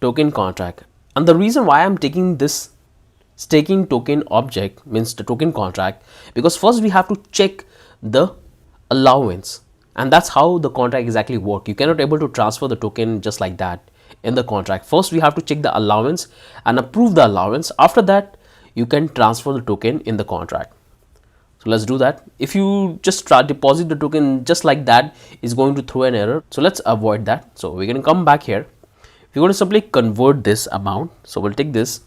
S1: token contract, and the reason why I'm taking this staking token object means the token contract, because first we have to check the allowance, and that's how the contract exactly work. You cannot able to transfer the token just like that in the contract. First we have to check the allowance and approve the allowance. After that you can transfer the token in the contract. So let's do that. If you just try deposit the token just like that, is going to throw an error. So let's avoid that. So we're going to come back here. We're going to simply convert this amount. So we'll take this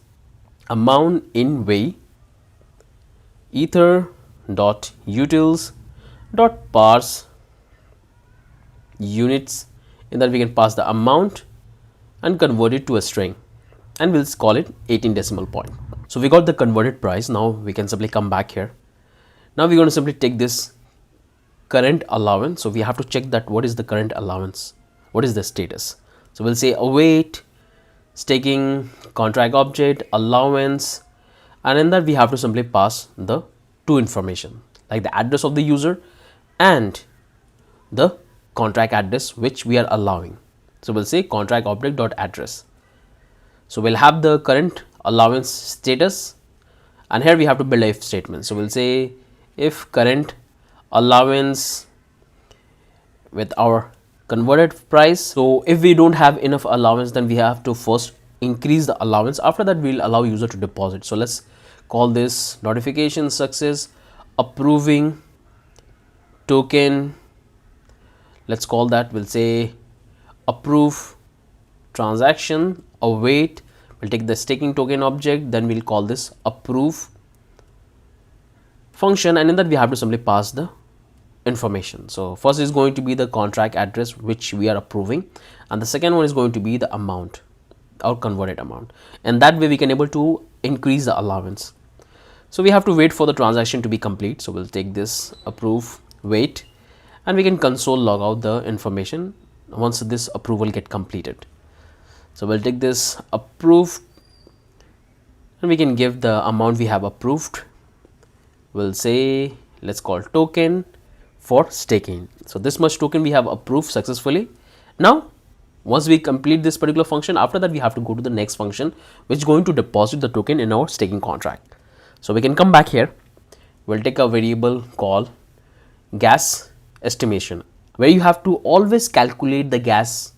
S1: amount in way ether dot utils dot parse units. In that we can pass the amount and convert it to a string, and we'll call it 18 decimal point. So we got the converted price. Now we can simply come back here. Now we're going to simply take this current allowance. So we have to check that what is the current allowance, what is the status. So we'll say await staking contract object allowance, and in that we have to simply pass the two information like the address of the user and the contract address which we are allowing. So we'll say contract object dot address. So we'll have the current allowance status, and here we have to build a if statement. So we'll say if current allowance with our converted price. So if we don't have enough allowance, then we have to first increase the allowance. After that we'll allow user to deposit. So let's call this notification success approving token. Let's call that, we'll say approve transaction await. We'll take the staking token object, then we'll call this approve function, and in that we have to simply pass the information. So first is going to be the contract address which we are approving, and the second one is going to be the amount, our converted amount, and that way we can able to increase the allowance. So we have to wait for the transaction to be complete. So we'll take this approve wait, and we can console log out the information once this approval get completed. So we'll take this approved, and we can give the amount we have approved. We'll say let's call token for staking. So this much token we have approved successfully. Now Once we complete this particular function, after that we have to go to the next function, which is going to deposit the token in our staking contract. So we can come back here. We'll take a variable called gas estimation, where you have to always calculate the gas.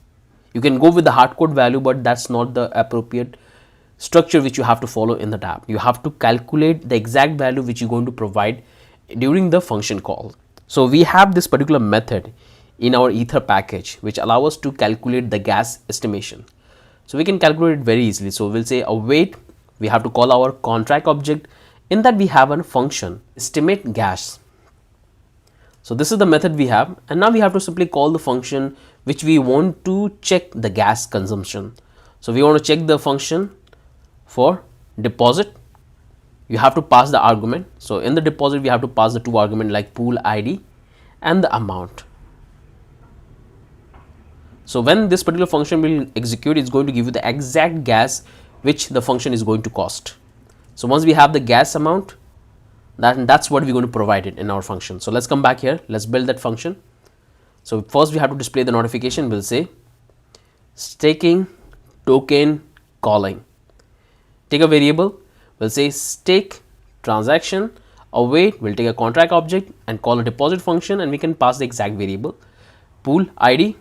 S1: You can go with the hard code value, but that's not the appropriate structure which you have to follow in the Dapp. You have to calculate the exact value which you're going to provide during the function call. So we have this particular method in our ether package which allow us to calculate the gas estimation. So we can calculate it very easily. So we'll say await, we have to call our contract object. In that we have a function estimate gas. So this is the method we have, and now we have to simply call the function which we want to check the gas consumption. So we want to check the function for deposit. You have to pass the argument. So in the deposit we have to pass the two arguments like pool ID and the amount. So when this particular function will execute, it's going to give you the exact gas which the function is going to cost. So once we have the gas amount, that's what we're going to provide it in our function. So let's come back here. Let's build that function. So first we have to display the notification. We'll say staking token calling. Take a variable. We'll say stake transaction await. We'll take a contract object and call a deposit function, and we can pass the exact variable pool ID,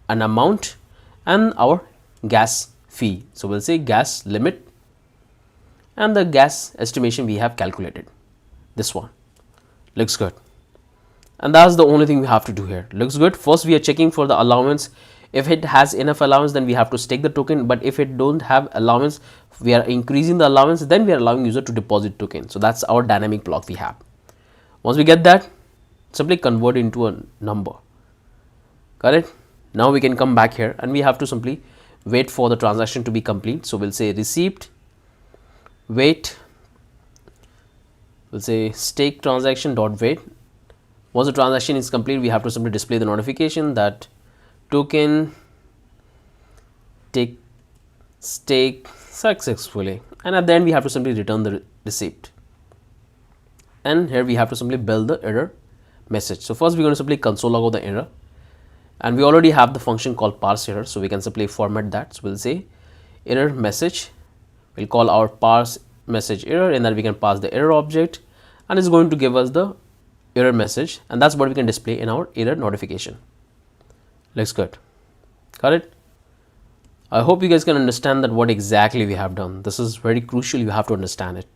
S1: an amount, and our gas fee. So we'll say gas limit, and the gas estimation we have calculated. This one looks good, and that's the only thing we have to do here. Looks good. First we are checking for the allowance. If it has enough allowance, then we have to stake the token, but if it don't have allowance, we are increasing the allowance, then we are allowing user to deposit token. So that's our dynamic block we have. Once we get that, simply convert into a number. Got it? Now we can come back here and we have to simply wait for the transaction to be complete. So we'll say received, wait, we'll say stake transaction dot wait. Once the transaction is complete, we have to simply display the notification that token take stake successfully, and at the end we have to simply return the receipt. And here we have to simply build the error message. So first we're going to simply console log out the error, and we already have the function called parse error, so we can simply format that. So we'll say error message, we'll call our parse message error, and then we can pass the error object, and it's going to give us the error message, and that's what we can display in our error notification. Looks good. Got it? I hope you guys can understand that what exactly we have done. This is very crucial. You have to understand it.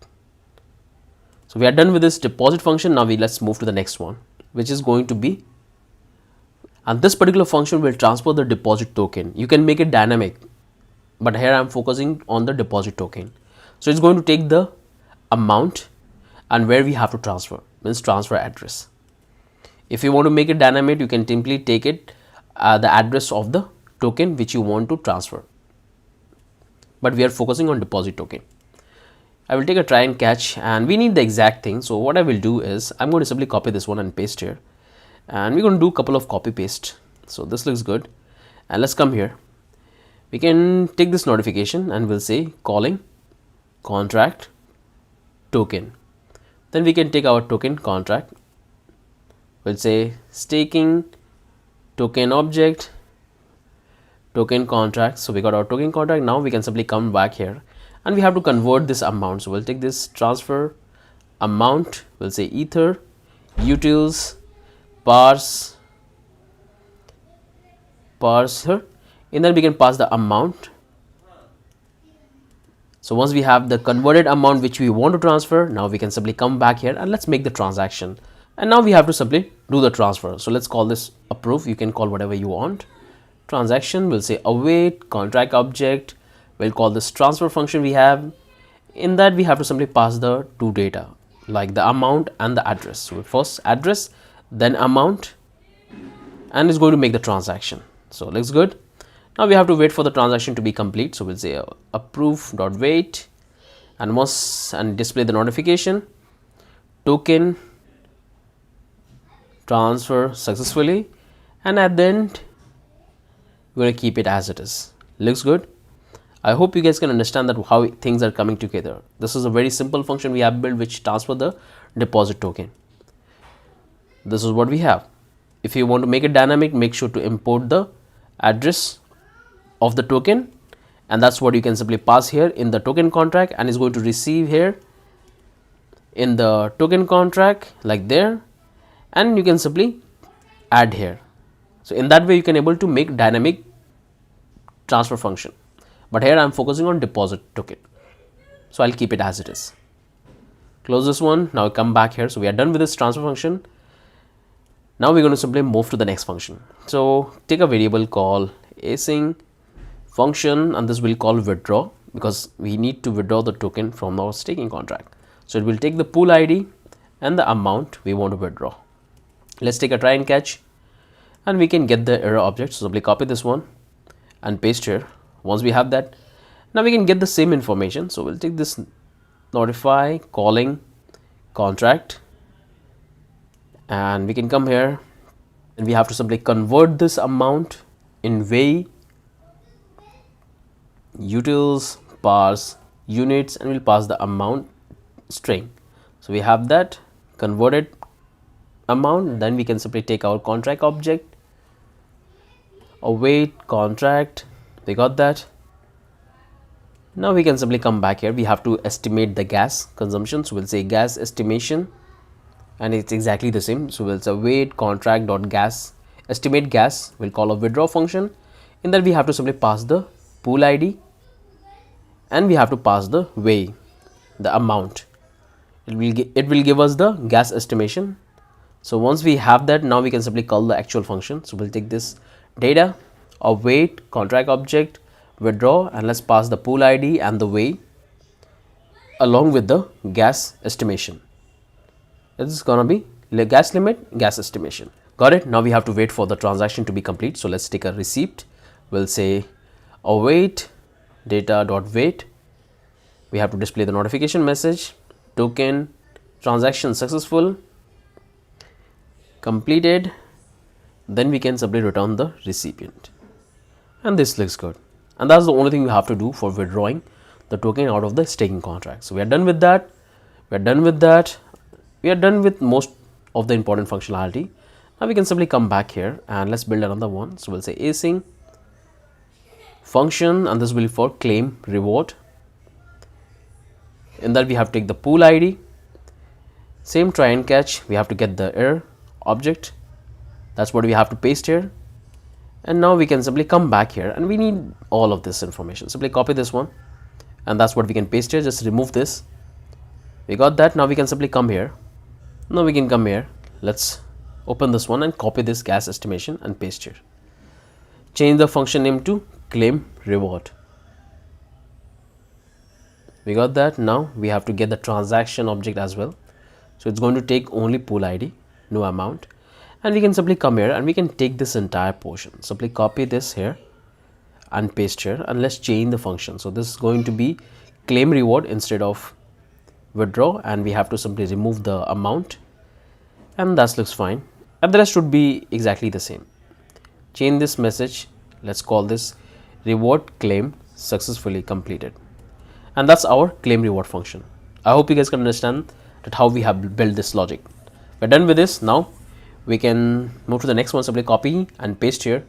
S1: So we are done with this deposit function. Now let's move to the next one, which is going to be, and this particular function will transfer the deposit token. You can make it dynamic, but here I'm focusing on the deposit token. So it's going to take the amount and where we have to transfer, means transfer address. If you want to make it dynamic, you can simply take it the address of the token which you want to transfer, but we are focusing on deposit token. I will take a try and catch, and we need the exact thing. So what I will do is I'm going to simply copy this one and paste here, and we're going to do a couple of copy paste. So this looks good, and let's come here. We can take this notification and we'll say calling contract token. Then we can take our token contract. We'll say staking token object token contract. So we got our token contract. Now we can simply come back here and we have to convert this amount. So we'll take this transfer amount, we'll say ether utils parser, and then we can pass the amount. So once we have the converted amount which we want to transfer, now we can simply come back here and let's make the transaction. And now we have to simply do the transfer. So let's call this approve. You can call whatever you want. Transaction, we'll say await contract object. We'll call this transfer function we have. In that we have to simply pass the two data like the amount and the address. So first address, then amount, and it's going to make the transaction. So looks good. Now we have to wait for the transaction to be complete. So we'll say approve.wait, and once and display the notification token transfer successfully, and at the end we're going to keep it as it is. Looks good. I hope you guys can understand that how things are coming together. This is a very simple function we have built which transfer the deposit token. This is what we have. If you want to make it dynamic, make sure to import the address of the token, and that's what you can simply pass here in the token contract, and is going to receive here in the token contract like there, and you can simply add here. So in that way you can able to make dynamic transfer function, but here I'm focusing on deposit token, so I'll keep it as it is. Close this one. Now come back here. So we are done with this transfer function. Now we're going to simply move to the next function. So take a variable called async function, and this will call withdraw, because we need to withdraw the token from our staking contract. So it will take the pool ID and the amount we want to withdraw. Let's take a try and catch, and we can get the error object. So simply copy this one and paste here. Once we have that, now we can get the same information. So we'll take this notify calling contract, and we can come here, and we have to simply convert this amount in way utils parse units, and we'll pass the amount string. So we have that converted amount. Then we can simply take our contract object, await contract, we got that. Now we can simply come back here. We have to estimate the gas consumption, so we'll say gas estimation, and it's exactly the same. So we'll say await contract dot gas estimate gas. We'll call a withdraw function. In that we have to simply pass the pool ID, and we have to pass the way, the amount. It will give us the gas estimation. So once we have that, now we can simply call the actual function. So we'll take this data await contract object withdraw, and let's pass the pool ID and the way along with the gas estimation. This is gonna be gas limit, gas estimation. Got it? Now we have to wait for the transaction to be complete. So let's take a receipt. We'll say await data dot wait. We have to display the notification message, token transaction successful, completed. Then we can simply return the recipient, and this looks good. And that's the only thing we have to do for withdrawing the token out of the staking contract. So we are done with that. We are done with that. We are done with most of the important functionality. Now we can simply come back here, and let's build another one. So we'll say async function, and this will be for claim reward. In that we have to take the pool ID, same try and catch. We have to get the error object. That's what we have to paste here. And now we can simply come back here, and we need all of this information. Simply copy this one, and that's what we can paste here. Just remove this. We got that. Now we can simply come here. Now we can come here. Let's open this one and copy this gas estimation and paste here. Change the function name to claim reward. We got that. Now we have to get the transaction object as well. So it's going to take only pool ID, no amount. And we can simply come here, and we can take this entire portion. Simply copy this here and paste here, and let's change the function. So this is going to be claim reward instead of withdraw, and we have to simply remove the amount, and that looks fine. And the rest should be exactly the same. Change this message. Let's call this reward claim successfully completed, and that's our claim reward function. I hope you guys can understand that how we have built this logic. We're done with this. Now we can move to the next one. Simply copy and paste here,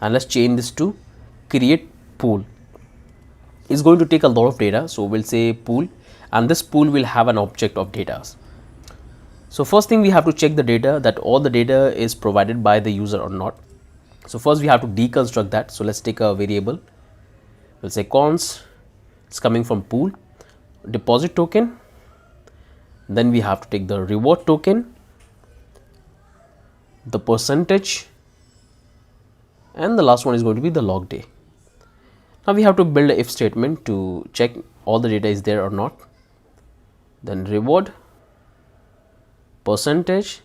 S1: and let's change this to create pool. It's going to take a lot of data, so we'll say pool, and this pool will have an object of data. So first thing, we have to check the data, that all the data is provided by the user or not. So first we have to deconstruct that. So let's take a variable. We'll say const, it's coming from pool, deposit token. Then we have to take the reward token, the percentage, and the last one is going to be the log day. Now we have to build a if statement to check all the data is there or not. Then reward, percentage,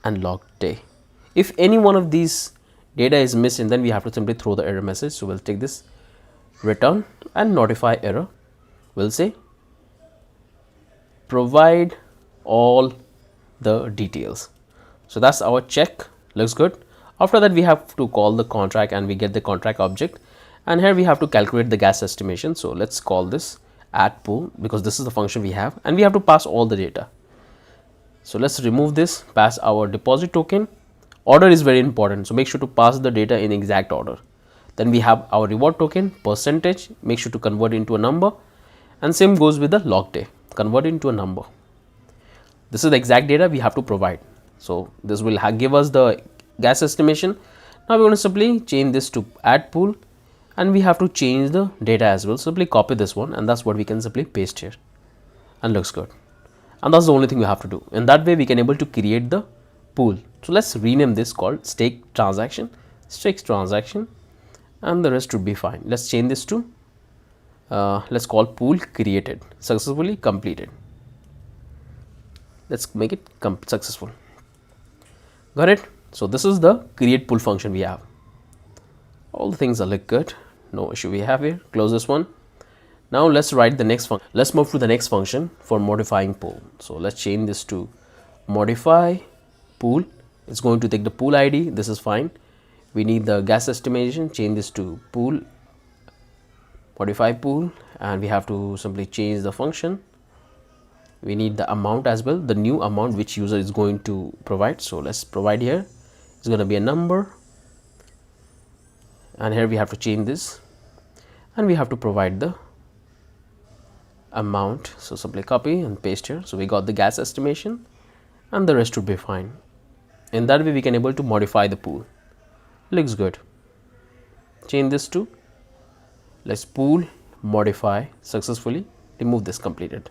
S1: and log day. If any one of these data is missing, then we have to simply throw the error message. So we'll take this return and notify error. We'll say provide all the details. So that's our check. Looks good. After that, we have to call the contract, and we get the contract object, and here we have to calculate the gas estimation. So let's call this add pool, because this is the function we have, and we have to pass all the data. So let's remove this, pass our deposit token. Order is very important, so make sure to pass the data in exact order. Then we have our reward token percentage, make sure to convert into a number, and same goes with the log day, convert into a number. This is the exact data we have to provide. So this will give us the gas estimation. Now we want to simply change this to add pool, and we have to change the data as well. Simply copy this one, and that's what we can simply paste here, and looks good. And that's the only thing we have to do. In that way we can able to create the pool. So let's rename this called stake transaction, and the rest should be fine. Let's change this to let's call pool created, successfully completed. Let's make it successful. Got it? So this is the create pool function we have. All the things are look good, no issue we have here. Close this one. Now let's write the next function. Let's move to the next function for modifying pool. So let's change this to modify pool. It's going to take the pool ID. This is fine. We need the gas estimation. Change this to pool, modify pool, and we have to simply change the function. We need the amount as well, the new amount which user is going to provide. So let's provide here. It's going to be a number, and here we have to change this, and we have to provide the amount. So simply copy and paste here. So we got the gas estimation, and the rest would be fine. In that way we can able to modify the pool. Looks good. Change this to, let's pool modify successfully, remove this completed,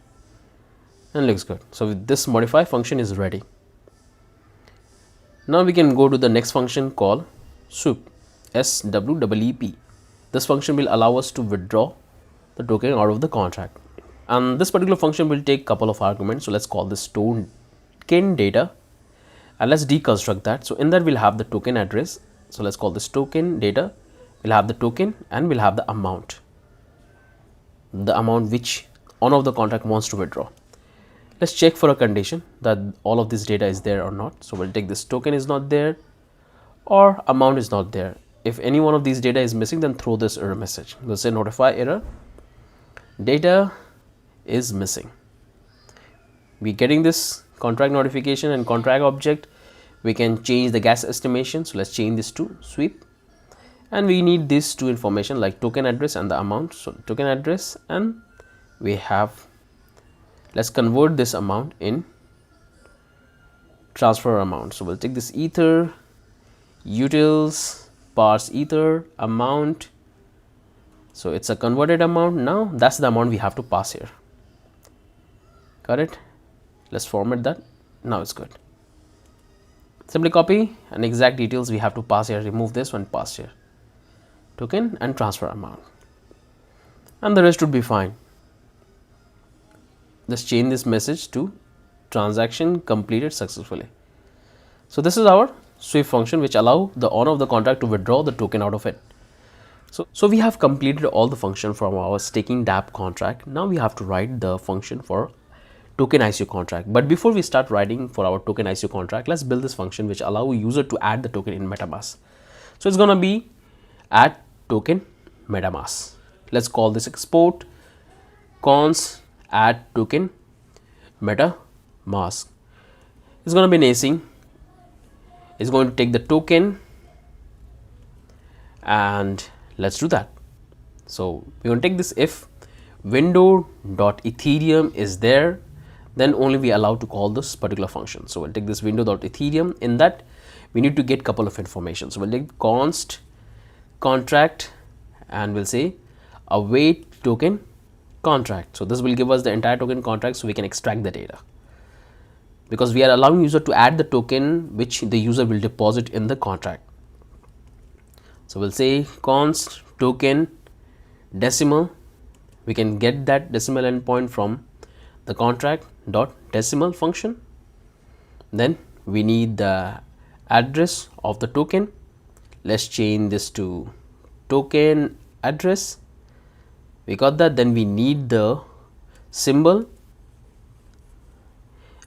S1: and looks good. So this modify function is ready. Now we can go to the next function called sweep, SWEEP. This function will allow us to withdraw the token out of the contract, and this particular function will take couple of arguments. So let's call this token data, and let's deconstruct that. So in that we'll have the token address. So let's call this token data. We'll have the token, and we'll have the amount which owner of the contract wants to withdraw. Let's check for a condition that all of this data is there or not. So we'll take this token is not there or amount is not there. If any one of these data is missing, then throw this error message. We'll say notify error, data is missing. We getting this contract notification and contract object. We can change the gas estimation. So let's change this to sweep, and we need these two information like token address and the amount. So token address, and we have, let's convert this amount in transfer amount. So we'll take this ether utils parse ether amount. So it's a converted amount. Now that's the amount we have to pass here. Got it? Let's format that. Now it's good. Simply copy, and exact details we have to pass here. Remove this one, pass here token and transfer amount, and the rest would be fine. Let's change this message to transaction completed successfully. So this is our sweep function which allow the owner of the contract to withdraw the token out of it. So we have completed all the function from our staking Dapp contract. Now we have to write the function for token ICO contract. But before we start writing for our token ICO contract, let's build this function which allow a user to add the token in MetaMask. So it's gonna be add token MetaMask. Let's call this export const add token MetaMask. It's going to be async. It's going to take the token, and let's do that. So we're going to take this if window.ethereum is there, then only we allow to call this particular function. So we'll take this window.ethereum. In that we need to get couple of information. So we'll take const contract, and we'll say await token contract. So this will give us the entire token contract, so we can extract the data, because we are allowing user to add the token which the user will deposit in the contract. So we'll say const token decimal. We can get that decimal endpoint from the contract dot decimal function. Then we need the address of the token. Let's change this to token address. We got that. Then we need the symbol,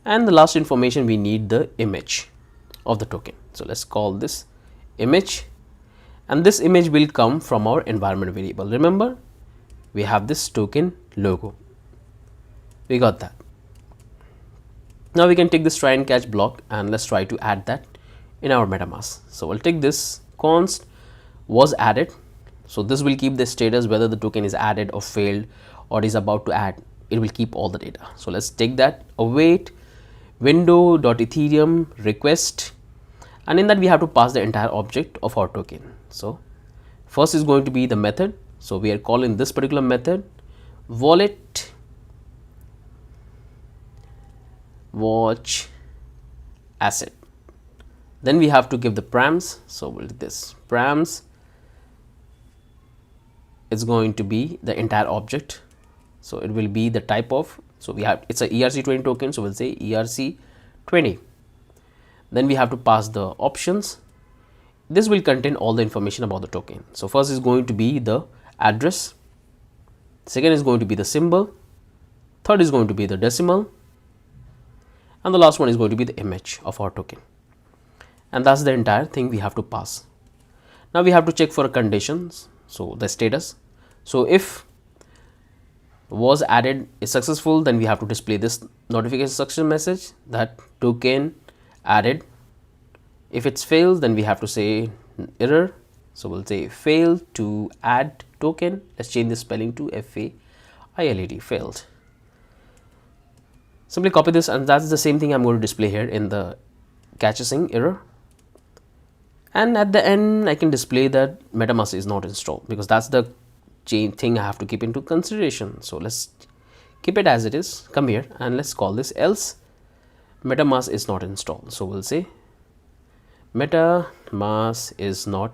S1: and the last information we need the image of the token. So let's call this image, and this image will come from our environment variable. Remember, we have this token logo. We got that. Now we can take this try and catch block, and let's try to add that in our MetaMask. So we'll take this const was added. So this will keep the status whether the token is added or failed or is about to add. It will keep all the data. So let's take that, await window.ethereum request, and in that we have to pass the entire object of our token. So first is going to be the method. So we are calling this particular method wallet watch asset. Then we have to give the params. So we'll do this params is going to be the entire object. So it will be the type of, so we have, it's a ERC20 token, so we'll say ERC20. Then we have to pass the options. This will contain all the information about the token. So first is going to be the address, second is going to be the symbol, third is going to be the decimal, and the last one is going to be the image of our token. And that's the entire thing we have to pass. Now we have to check for conditions, so the status. So if was added is successful, then we have to display this notification success message that token added. If it's failed, then we have to say error. So we'll say failed to add token. Let's change the spelling to FAILED, failed. Simply copy this, and that's the same thing I'm going to display here in the catching error. And at the end, I can display that MetaMask is not installed, because that's the thing I have to keep into consideration. So let's keep it as it is. Come here and let's call this else MetaMask is not installed. So we'll say MetaMask is not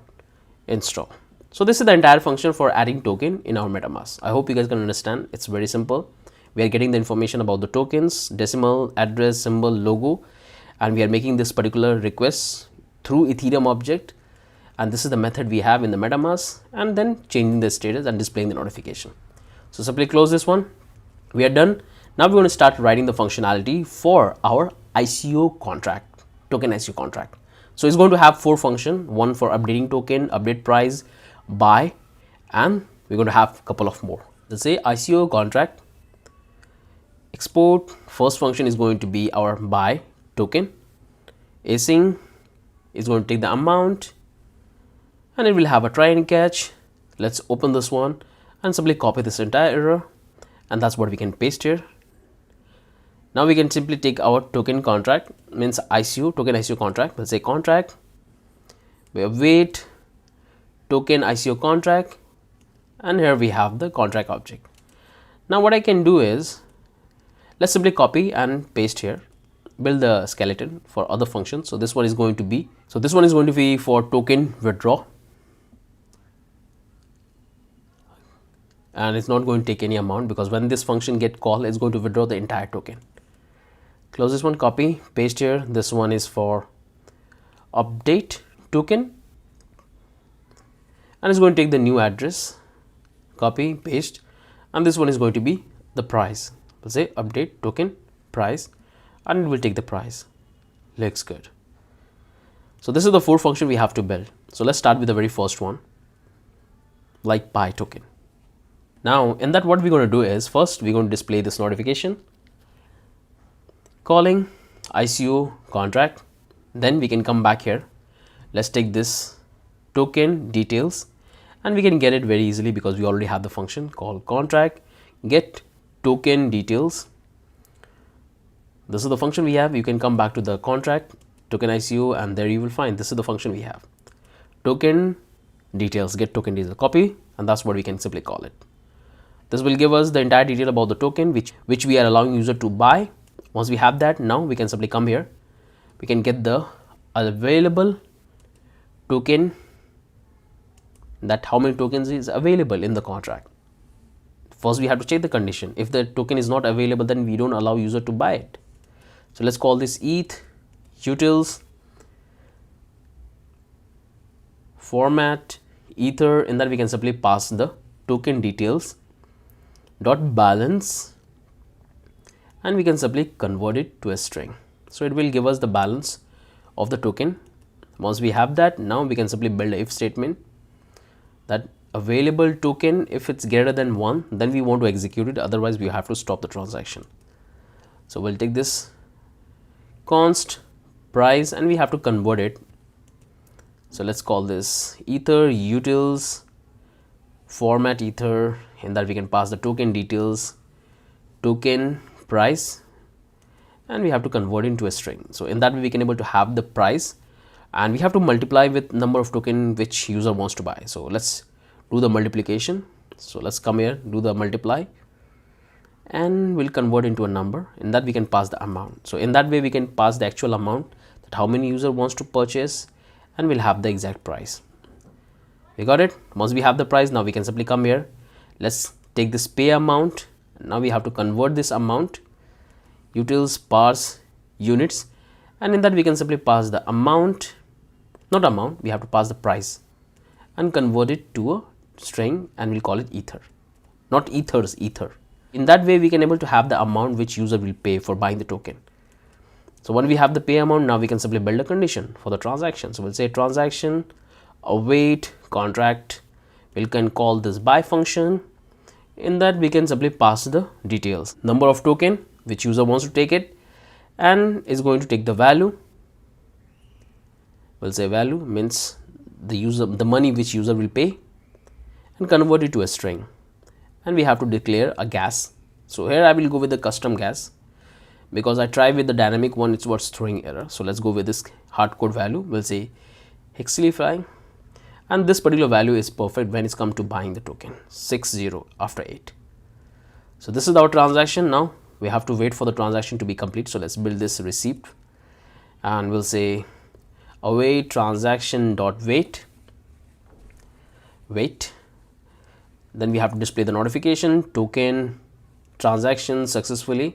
S1: installed. So this is the entire function for adding token in our MetaMask. I hope you guys can understand. It's very simple. We are getting the information about the tokens, decimal, address, symbol, logo, and we are making this particular request through Ethereum object, and this is the method we have in the MetaMask, and then changing the status and displaying the notification. So simply close this one. We are done. Now we're going to start writing the functionality for our ICO contract, token ICO contract. So it's going to have 4 functions, one for updating token, update price, buy, and we're going to have a couple of more. Let's say ICO contract export. First function is going to be our buy token. Async is going to take the amount, and it will have a try and catch. Let's open this one and simply copy this entire error, and that's what we can paste here. Now we can simply take our token contract, means ICO, token ICO contract. Let's say contract, we await token ICO contract, and here we have the contract object. Now what I can do is, let's simply copy and paste here, build the skeleton for other functions. So this one is going to be, for token withdraw, and it's not going to take any amount, because when this function get called, it's going to withdraw the entire token. Close this one, copy, paste here. This one is for update token, and it's going to take the new address, copy, paste, and this one is going to be the price. We'll say update token price, and it will take the price. Looks good. So this is the 4 function we have to build. So let's start with the very first one, like buy token. Now in that, what we're going to do is, first we're going to display this notification calling ICO contract. Then we can come back here. Let's take this token details, and we can get it very easily because we already have the function called contract get token details. This is the function we have. You can come back to the contract token ICO, and there you will find this is the function we have, token details, get token details, copy, and that's what we can simply call it. This will give us the entire detail about the token which we are allowing user to buy. Once we have that, now we can simply come here. We can get the available token, that how many tokens is available in the contract. First we have to check the condition. If the token is not available, then we don't allow user to buy it. So let's call this ETH utils format ether. In that we can simply pass the token details dot balance, and we can simply convert it to a string. So it will give us the balance of the token. Once we have that, now we can simply build a if statement that available token, if it's greater than 1, then we want to execute it, otherwise we have to stop the transaction. So we'll take this const price, and we have to convert it. So let's call this ether utils format ether. In that we can pass the token details, token price, and we have to convert into a string. So in that way we can able to have the price, and we have to multiply with number of token which user wants to buy. So let's do the multiplication. So let's come here, do the multiply, and we'll convert into a number. In that we can pass the amount. So in that way we can pass the actual amount, that how many user wants to purchase, and we'll have the exact price. We got it. Once we have the price, now we can simply come here, let's take this pay amount. Now we have to convert this amount, utils parse units, and in that we can simply pass the amount, not amount, we have to pass the price and convert it to a string, and we'll call it ether, not ethers, ether. In that way we can able to have the amount which user will pay for buying the token. So when we have the pay amount, now we can simply build a condition for the transaction. So we'll say transaction await contract, we can call this buy function. In that we can simply pass the details, number of token which user wants to take it, and is going to take the value. We'll say value means the money which user will pay, and convert it to a string, and we have to declare a gas. So here I will go with the custom gas, because I tried with the dynamic one, it was throwing error. So let's go with this hardcode value. We'll say hexlify, and this particular value is perfect when it's come to buying the token, 60 after 8. So this is our transaction. Now we have to wait for the transaction to be complete. So let's build this receipt, and we'll say await transaction dot wait. Then we have to display the notification, token transaction successfully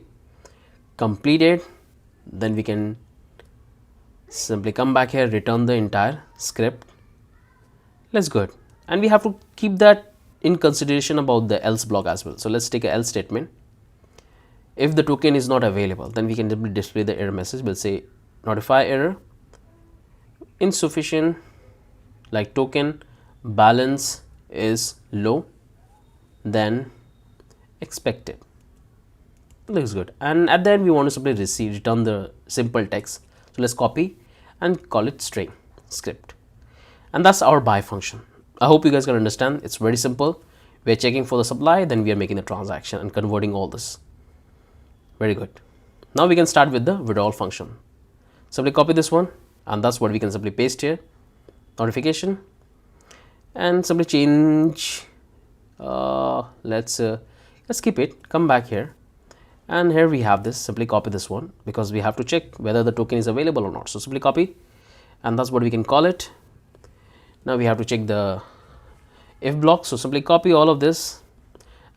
S1: completed. Then we can simply come back here, return the entire script. Let's go ahead, and we have to keep that in consideration about the else block as well. So let's take a else statement. If the token is not available, then we can simply display the error message. We'll say notify error insufficient, like token balance is low than expected. Looks good. And at the end we want to simply return the simple text. So let's copy and call it string script, and that's our buy function. I hope you guys can understand. It's very simple. We are checking for the supply, then we are making the transaction and converting all this. Very good. Now we can start with the withdrawal function. Simply copy this one, and that's what we can simply paste here, notification, and simply change, let's keep it, come back here, and here we have this. Simply copy this one, because we have to check whether the token is available or not. So simply copy, and that's what we can call it. Now we have to check the if block, so simply copy all of this,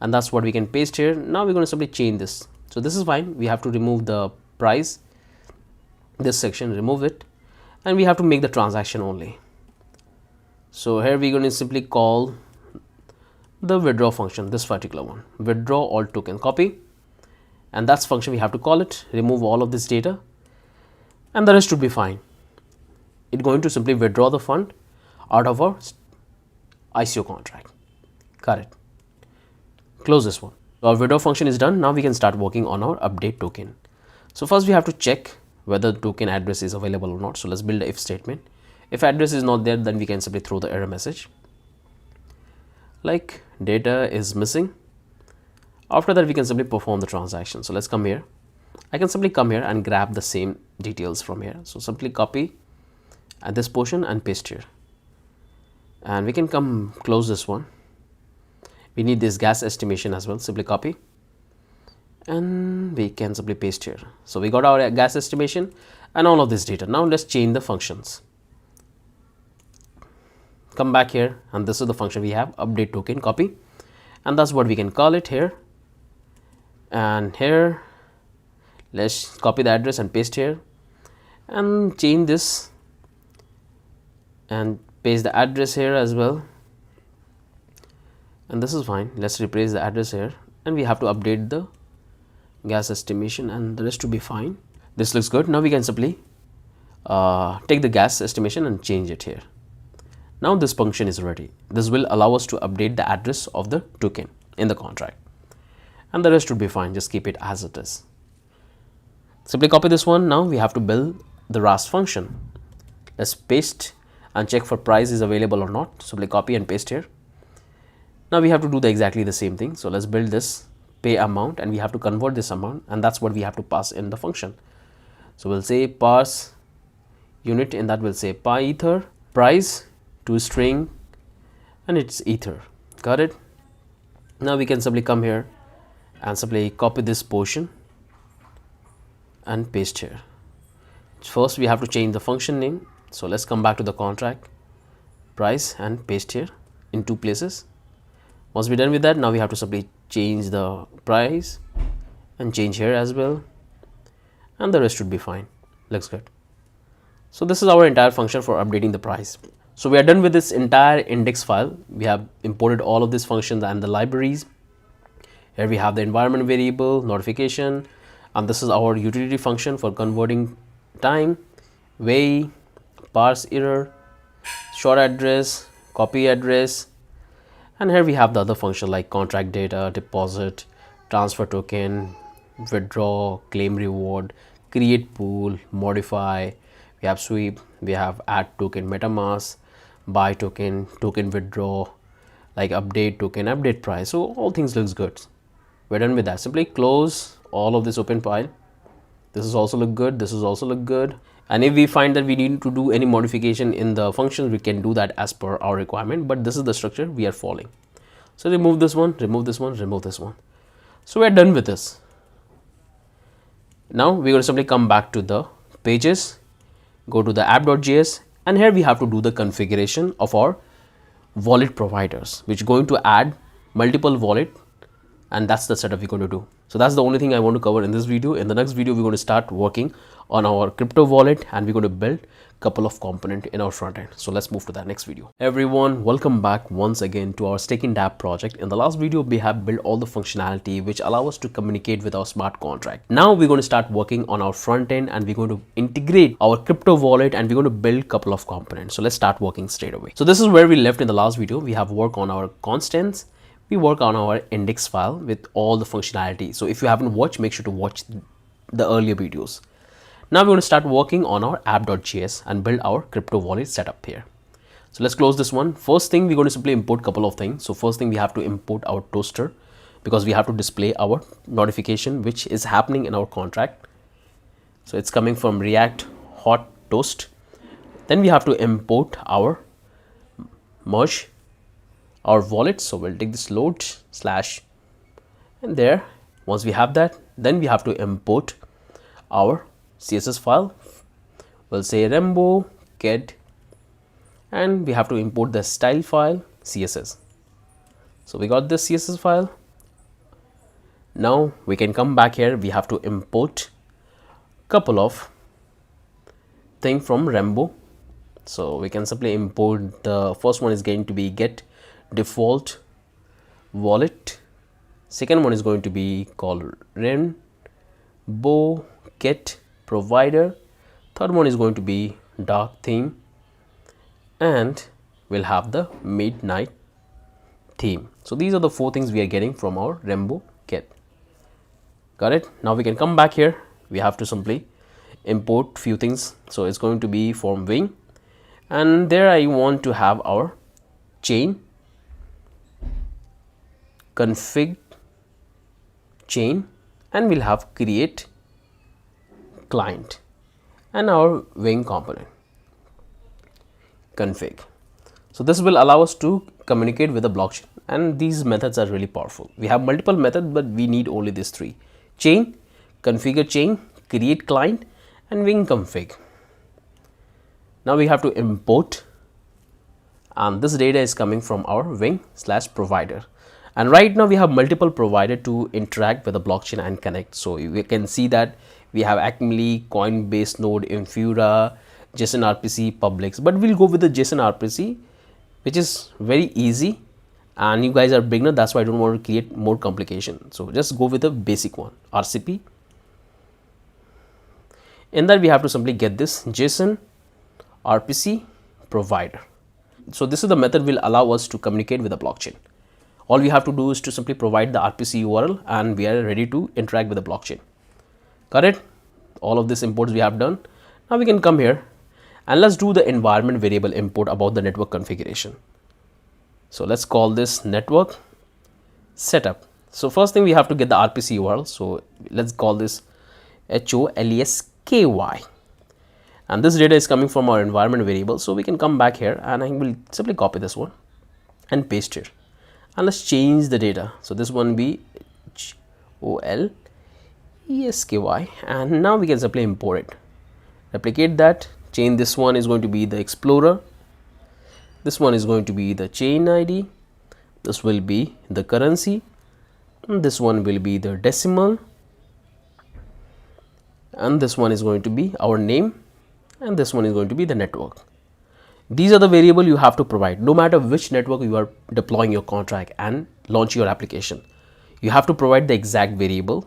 S1: and that's what we can paste here. Now we're going to simply change this. So this is fine. We have to remove the price, this section, remove it, and we have to make the transaction only. So here we're going to simply call the withdraw function, this particular one, withdraw all token, copy, and that's function we have to call it. Remove all of this data, and the rest should be fine. It's going to simply withdraw the fund out of our ICO contract. Got it. Close this one. Our withdraw function is done. Now we can start working on our update token. So first we have to check whether the token address is available or not. So let's build the if statement. If address is not there, then we can simply throw the error message like data is missing. After that we can simply perform the transaction. So let's come here. I can simply come here and grab the same details from here. So simply copy at this portion and paste here, and we can come close this one. We need this gas estimation as well. Simply copy, and we can simply paste here. So we got our gas estimation and all of this data. Now let's change the functions. Come back here, and this is the function we have, update token, copy, and that's what we can call it here. And here let's copy the address and paste here, and change this and paste the address here as well, and this is fine. Let's replace the address here, and we have to update the gas estimation, and the rest to be fine. This looks good. Now we can simply take the gas estimation and change it here. Now this function is ready. This will allow us to update the address of the token in the contract, and the rest should be fine. Just keep it as it is. Simply copy this one. Now we have to build the Rust function. Let's paste and check for price is available or not. Simply copy and paste here. Now we have to do exactly the same thing. So let's build this pay amount, and we have to convert this amount, and that's what we have to pass in the function. So we'll say parse unit, in that we'll say pi ether price to string, and it's ether. Got it? Now we can simply come here and simply copy this portion and paste here. First we have to change the function name. So let's come back to the contract, price, and paste here in two places. Once we're done with that, now we have to simply change the price and change here as well, and the rest should be fine. Looks good. So this is our entire function for updating the price. So we are done with this entire index file. We have imported all of these functions and the libraries. Here we have the environment variable, notification, and this is our utility function for converting time, way, parse error, short address, copy address, and here we have the other function like contract data, deposit, transfer token, withdraw, claim reward, create pool, modify, we have sweep, we have add token metamask, buy token, token withdraw, like update token, update price. So all things looks good. We're done with that. Simply close all of this open file. This is also look good, this is also look good. And if we find that we need to do any modification in the functions, we can do that as per our requirement, but this is the structure we are following. So remove this one, remove this one, remove this one. So we're done with this. Now we're going to simply come back to the pages, go to the app.js, and here we have to do the configuration of our wallet providers, which is going to add multiple wallet, and that's the setup we're going to do. So that's the only thing I want to cover in this video. In the next video, we're going to start working on our crypto wallet, and we're going to build a couple of components in our front end. So let's move to that next video. Everyone, welcome back once again to our staking Dapp project. In the last video, we have built all the functionality which allow us to communicate with our smart contract. Now we're going to start working on our front end, and we're going to integrate our crypto wallet, and we're going to build a couple of components. So let's start working straight away. So this is where we left in the last video. We have worked on our constants. We work on our index file with all the functionality. So if you haven't watched, make sure to watch the earlier videos. Now we're going to start working on our app.js and build our crypto wallet setup here. So let's close this one. First thing, we're going to simply import a couple of things. So first thing, we have to import our toaster because we have to display our notification which is happening in our contract. So it's coming from React hot toast. Then we have to import our merge, our wallet. So we'll take this load slash and there. Once we have that, then we have to import our CSS file. We'll say Rembo get, and we have to import the style file CSS. So we got this CSS file. Now we can come back here. We have to import a couple of things from Rembo. So we can simply import, the first one is going to be get default wallet. Second one is going to be called Rembo get provider. Third one is going to be dark theme, and we'll have the midnight theme. So these are the four things we are getting from our Rembo get. Got it? Now we can come back here. We have to simply import few things. So it's going to be from wing, and there I want to have our chain config chain, and we'll have create client and our wing component config. So this will allow us to communicate with the blockchain, and these methods are really powerful. We have multiple methods, but we need only these three: chain, configure chain, create client, and wing config. Now we have to import, and this data is coming from our wing slash provider. And right now we have multiple providers to interact with the blockchain and connect. So we can see that we have WAGMI, Coinbase Node, Infura, JSON RPC, Publix. But we'll go with the JSON RPC, which is very easy. And you guys are beginner, that's why I don't want to create more complication. So just go with the basic one, RCP. In that we have to simply get this JSON RPC provider. So this is the method will allow us to communicate with the blockchain. All we have to do is to simply provide the RPC URL, and we are ready to interact with the blockchain. Got it? All of these imports we have done. Now we can come here and let's do the environment variable import about the network configuration. So let's call this network setup. So first thing, we have to get the RPC URL. So let's call this HOLESKY, and this data is coming from our environment variable. So we can come back here and I will simply copy this one and paste here, and let's change the data. So this one be HOLESKY, and now we can simply import it, replicate that, change this one is going to be the explorer, this one is going to be the chain ID, this will be the currency, and this one will be the decimal, and this one is going to be our name, and this one is going to be the network. These are the variable you have to provide no matter which network you are deploying your contract and launch your application. You have to provide the exact variable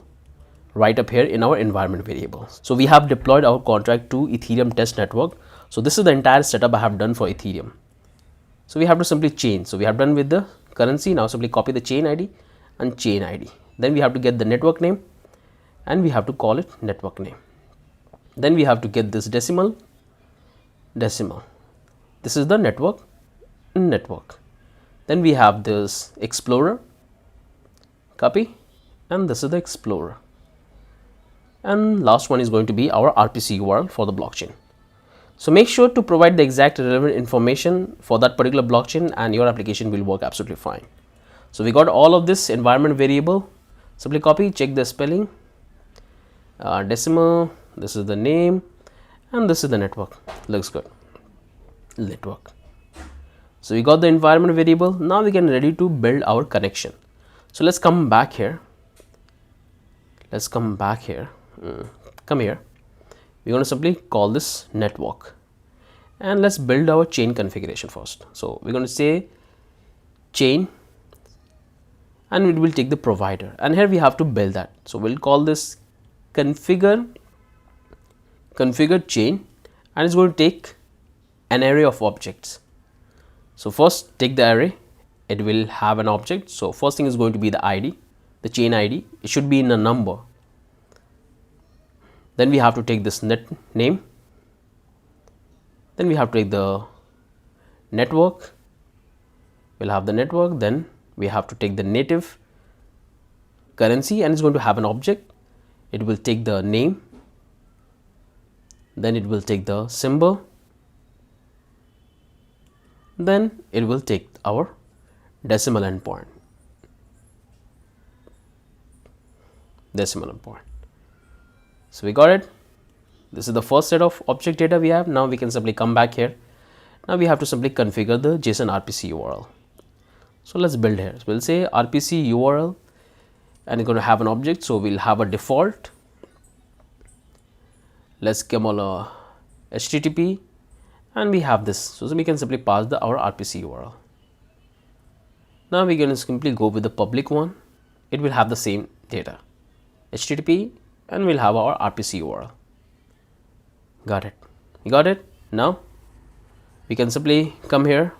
S1: right up here in our environment variables. So we have deployed our contract to Ethereum test network. So this is the entire setup I have done for Ethereum. So we have to simply change. So we have done with the currency. Now simply copy the chain ID and chain ID. Then we have to get the network name and we have to call it network name. Then we have to get this decimal. This is the network. Then we have this explorer, copy, and this is the explorer. And last one is going to be our RPC URL for the blockchain. So make sure to provide the exact relevant information for that particular blockchain and your application will work absolutely fine. So we got all of this environment variable. Simply copy, check the spelling, decimal, this is the name, and this is the network. Looks good. Network. So we got the environment variable. Now we can ready to build our connection. So let's come back here. Come here. We're going to simply call this network, and let's build our chain configuration first. So we're going to say chain, and it will take the provider, and here we have to build that. So we'll call this configure chain, and it's going to take an array of objects. So first take the array, it will have an object. So first thing is going to be the ID, the chain ID. It should be in a number. Then we have to take this net name. Then we have to take the network. We'll have the network. Then we have to take the native currency, and it's going to have an object. It will take the name. Then it will take the symbol. Then it will take our decimal endpoint. So we got it. This is the first set of object data we have. Now we can simply come back here. Now we have to simply configure the JSON RPC URL. So let's build here. So we'll say RPC URL, and it's going to have an object. So we'll have a default. Let's come on a HTTP, and we have this. So we can simply pass our RPC URL. Now we're going to simply go with the public one. It will have the same data, HTTP, and we'll have our RPC URL. Got it. You got it? Now we can simply come here.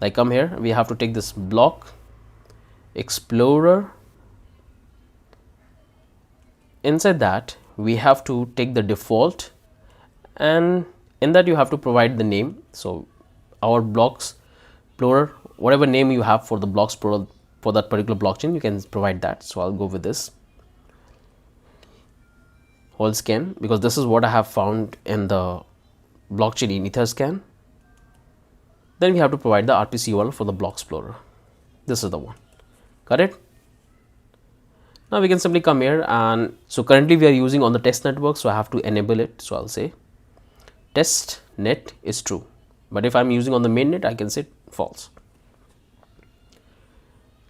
S1: We have to take this block explorer. Inside that we have to take the default, and in that you have to provide the name. So our blocks explorer, whatever name you have for the blocks for that particular blockchain, you can provide that. So I'll go with this whole scan, because this is what I have found in the blockchain in Etherscan. Then we have to provide the RPC URL for the block explorer. This is the one. Got it? Now we can simply come here, and so currently we are using on the test network, so I have to enable it. So I'll say test net is true, but if I'm using on the main net, I can say false.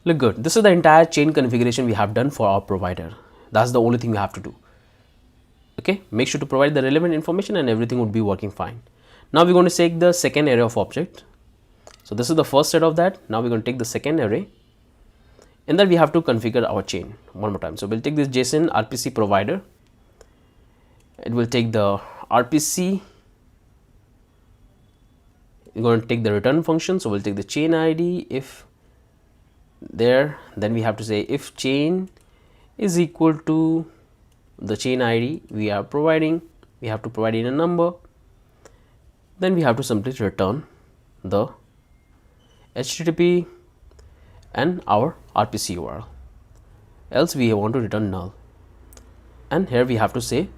S1: Look good. This is the entire chain configuration we have done for our provider. That's the only thing we have to do. Okay, make sure to provide the relevant information and everything would be working fine. Now we're going to take the second array of object. So this is the first set of that. Now we're going to take the second array. In that we have to configure our chain one more time. So we'll take this JSON RPC provider. It will take the RPC. We're going to take the return function. So we'll take the chain ID if there. Then we have to say if chain is equal to the chain ID we are providing. We have to provide in a number. Then we have to simply return the HTTP and our RPC URL, else we want to return null. And here we have to say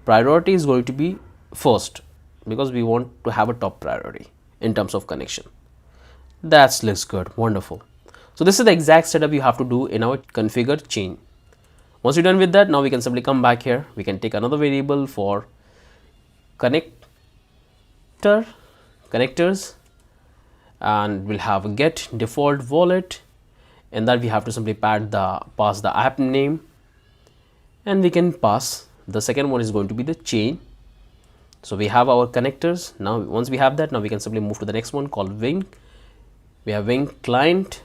S1: priority is going to be first because we want to have a top priority in terms of connection. That looks good, wonderful. So this is the exact setup you have to do in our configure chain. Once you're done with that, now we can simply come back here. We can take another variable for connectors, and we'll have a get default wallet. In that we have to simply pass the app name, and we can pass the second one is going to be the chain. So we have our connectors. Now once we have that, now we can simply move to the next one called Wing. We have Wing client,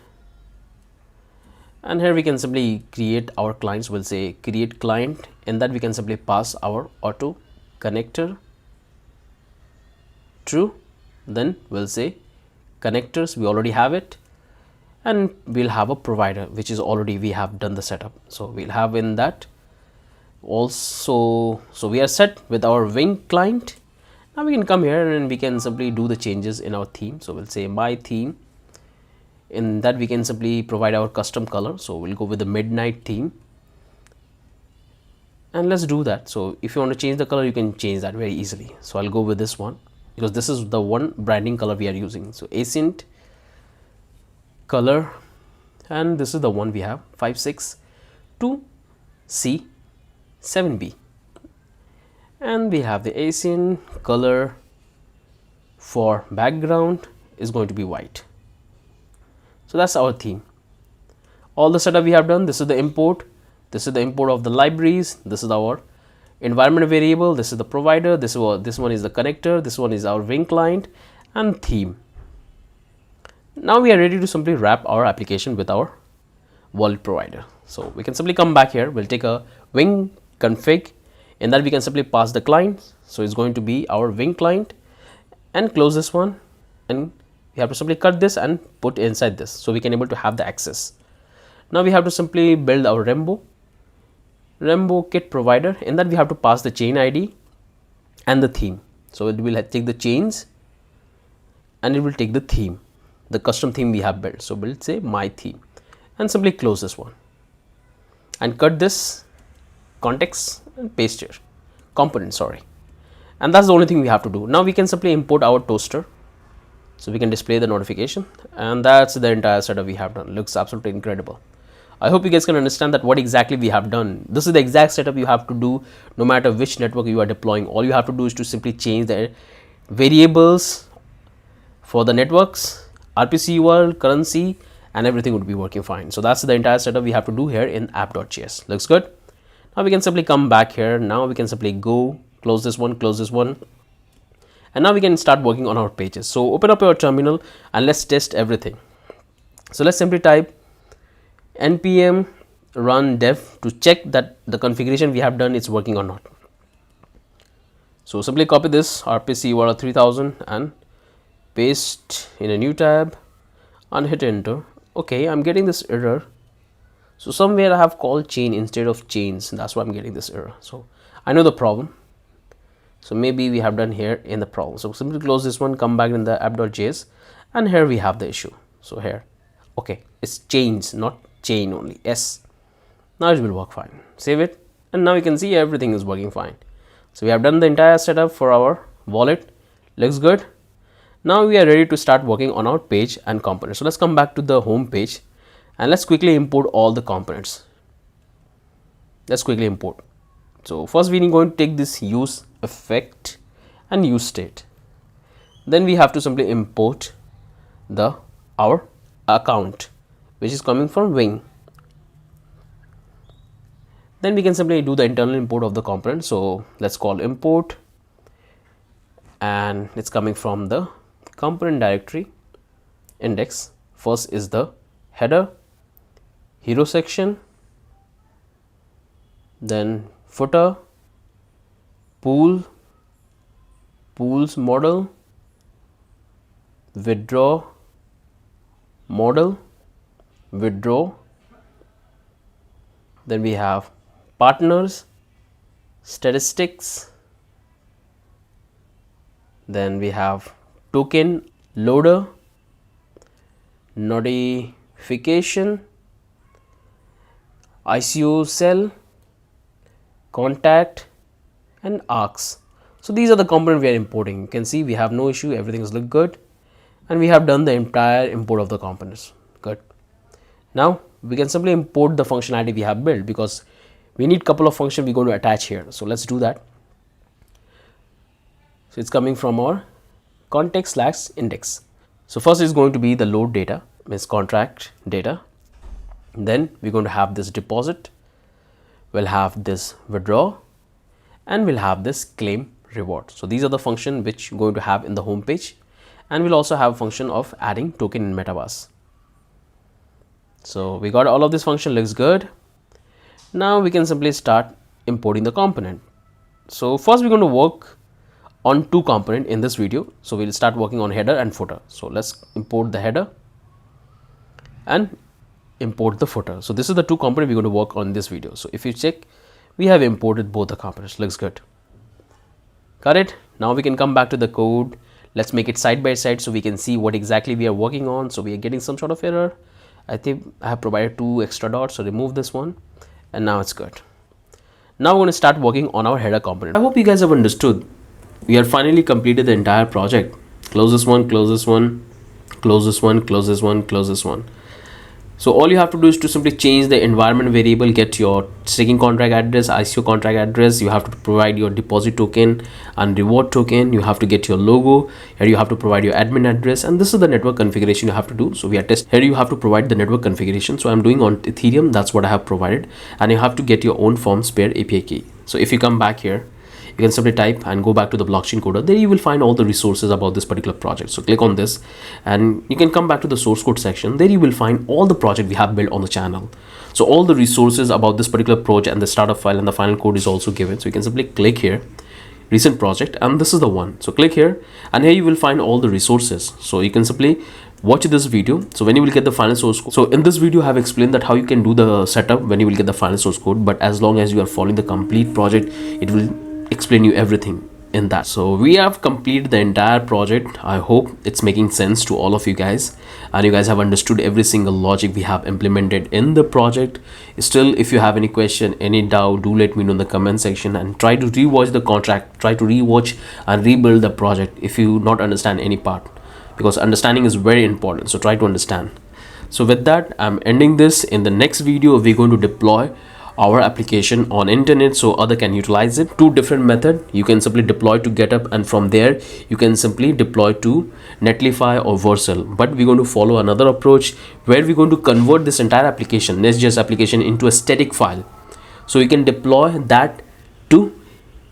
S1: and here we can simply create our clients. We'll say create client. In that we can simply pass our auto connector true. Then we'll say connectors, we already have it, and we'll have a provider, which is already we have done the setup. So we'll have in that also. So we are set with our Wing client. Now we can come here and we can simply do the changes in our theme. So we'll say my theme. In that we can simply provide our custom color. So we'll go with the midnight theme, and let's do that. So if you want to change the color, you can change that very easily. So I'll go with this one because this is the one branding color we are using. So ascent color, and this is the one we have 562C7B, and we have the ascent color for background is going to be white. So that's our theme. All the setup we have done. This is the import. This is the import of the libraries. This is our environment variable. This is the provider. This one is the connector. This one is our Wing client and theme. Now we are ready to simply wrap our application with our wallet provider. So we can simply come back here. We'll take a Wing config. In that we can simply pass the client. So it's going to be our Wing client, and close this one, and we have to simply cut this and put inside this so we can able to have the access. Now we have to simply build our Rembo kit provider. In that we have to pass the chain ID and the theme. So it will take the chains and it will take the theme, the custom theme we have built. So we'll say my theme and simply close this one and cut this context and paste here component, and that's the only thing we have to do. Now we can simply import our toaster. So we can display the notification, and that's the entire setup we have done. Looks absolutely incredible. I hope you guys can understand that what exactly we have done. This is the exact setup you have to do no matter which network you are deploying. All you have to do is to simply change the variables for the networks, RPC URL, currency, and everything would be working fine. So that's the entire setup we have to do here in app.js. Looks good. Now we can simply come back here. Now we can simply go close this one, and now we can start working on our pages. So open up your terminal and let's test everything. So let's simply type npm run dev to check that the configuration we have done is working or not. So simply copy this RPC URL 3000 and paste in a new tab and hit enter. Okay, I'm getting this error. So somewhere I have called chain instead of chains. That's why I'm getting this error. So I know the problem. So maybe we have done here in the problem. So simply close this one, come back in the app.js, and here we have the issue. So here, okay, it's chains, not chain only, S. Now it will work fine. Save it, and now you can see everything is working fine. So we have done the entire setup for our wallet. Looks good. Now we are ready to start working on our page and components. So let's come back to the home page and let's quickly import all the components. Let's quickly import. So first we are going to take this use effect and use state. Then we have to simply import our account, which is coming from Wing. Then we can simply do the internal import of the component. So let's call import, and it's coming from the component directory index. First is the header, hero section, then footer, pools model, withdraw model, withdraw. Then we have partners, statistics. Then we have token loader, notification, ICO cell, contact, and arcs. So these are the components we are importing. You can see we have no issue, everything is look good, and we have done the entire import of the components. Good. Now we can simply import the functionality we have built, because we need couple of functions we're going to attach here. So let's do that. So it's coming from our context/index. So first is going to be the load data, means contract data. Then we're going to have this deposit, we'll have this withdraw, and we'll have this claim reward. So these are the function which you're going to have in the home page, and we'll also have a function of adding token in Metabase. So we got all of this function, looks good. Now we can simply start importing the component. So first we're going to work on two components in this video. So we'll start working on header and footer. So let's import the header and import the footer. So this is the two components we're going to work on in this video. So if you check, we have imported both the components, looks good. Got it? Now we can come back to the code. Let's make it side by side so we can see what exactly we are working on. So we are getting some sort of error. I think I have provided 2 extra dots, so remove this one, and now it's good. Now we're going to start working on our header component. I hope you guys have understood. We have finally completed the entire project. Close this one, close this one, close this one, close this one, close this one. So all you have to do is to simply change the environment variable, get your staking contract address, ICO contract address. You have to provide your deposit token and reward token. You have to get your logo. Here you have to provide your admin address, and this is the network configuration you have to do. So we are testing. Here you have to provide the network configuration. So I'm doing on Ethereum. That's what I have provided, and you have to get your own FormSpare API key. So if you come back here, you can simply type and go back to the blockchain coder. There you will find all the resources about this particular project. So click on this and you can come back to the source code section. There you will find all the project we have built on the channel. So all the resources about this particular project and the startup file and the final code is also given. So you can simply click here, recent project, and this is the one. So click here, and here you will find all the resources. So you can simply watch this video. So when you will get the final source code. So in this video I have explained that how you can do the setup when you will get the final source code, but as long as you are following the complete project, it will explain you everything in that. So we have completed the entire project. I hope it's making sense to all of you guys, and you guys have understood every single logic we have implemented in the project. Still, if you have any question, any doubt, do let me know in the comment section, and try to rewatch the contract, try to rewatch and rebuild the project if you not understand any part, because understanding is very important. So try to understand. So with that, I'm ending this. In the next video we're going to deploy our application on internet so other can utilize it. Two different method. You can simply deploy to GitHub, and from there you can simply deploy to Netlify or Vercel. But we're going to follow another approach where we're going to convert this entire application, Nextjs application, into a static file. So you can deploy that to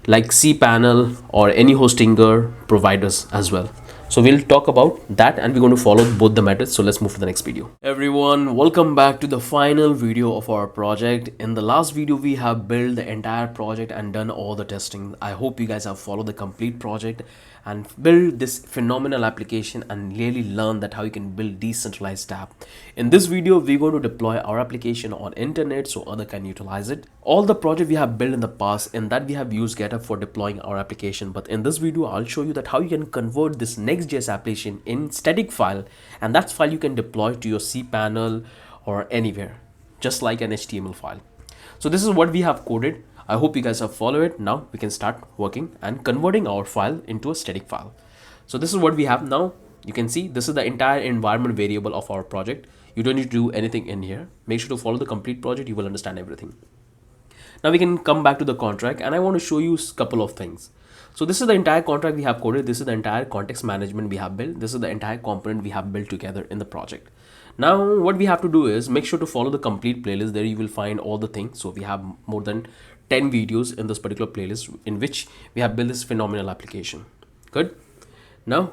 S1: like cPanel or any hostinger providers as well. So we'll talk about that, and we're going to follow both the methods. So let's move to the next video. Everyone, welcome back to the final video of our project. In the last video, we have built the entire project and done all the testing. I hope you guys have followed the complete project and build this phenomenal application and really learn that how you can build decentralized app. In this video, we're going to deploy our application on internet so other can utilize it. All the project we have built in the past, in that we have used GitHub for deploying our application, but in this video I'll show you that how you can convert this Next.js application in static file, and that file you can deploy to your cPanel or anywhere, just like an HTML file. So this is what we have coded. I hope you guys have followed it. Now we can start working and converting our file into a static file. So this is what we have now. You can see this is the entire environment variable of our project. You don't need to do anything in here. Make sure to follow the complete project. You will understand everything. Now we can come back to the contract, and I want to show you a couple of things. So this is the entire contract we have coded. This is the entire context management we have built. This is the entire component we have built together in the project. Now what we have to do is make sure to follow the complete playlist. There you will find all the things. So we have more than 10 videos in this particular playlist in which we have built this phenomenal application. Good. Now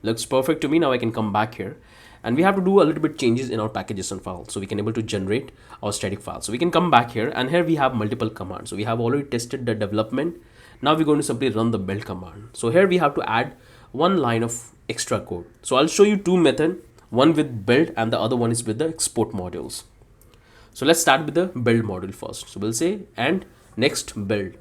S1: looks perfect to me. Now I can come back here, and we have to do a little bit changes in our package.json file so we can able to generate our static file. So we can come back here, and here we have multiple commands. So we have already tested the development. Now we're going to simply run the build command. So here we have to add one line of extra code. So I'll show you two methods, one with build and the other one is with the export modules. So let's start with the build module first. So we'll say and next build.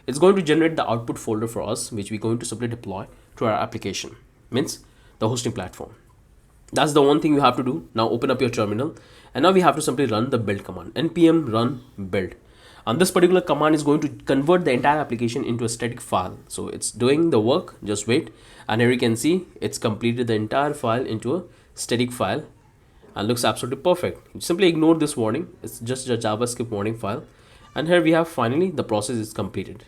S1: It's going to generate the output folder for us, which we're going to simply deploy to our application, means the hosting platform. That's the one thing you have to do. Now open up your terminal, and now we have to simply run the build command, npm run build. And this particular command is going to convert the entire application into a static file. So it's doing the work, just wait. And here you can see it's completed the entire file into a static file and looks absolutely perfect. You simply ignore this warning. It's just a JavaScript warning file. And here we have finally the process is completed.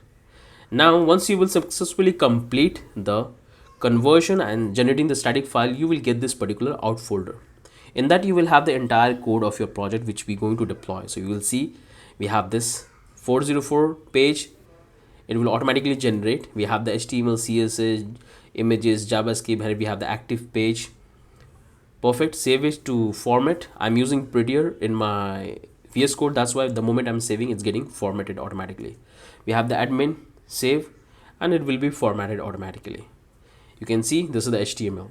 S1: Now, once you will successfully complete the conversion and generating the static file, you will get this particular out folder. In that, you will have the entire code of your project which we're going to deploy. So you will see we have this 404 page. It will automatically generate. We have the HTML, CSS, images, JavaScript. Here we have the active page. Perfect. Save it to format. I'm using Prettier in my VS Code. That's why the moment I'm saving, it's getting formatted automatically. We have the admin, save, and it will be formatted automatically. You can see this is the HTML.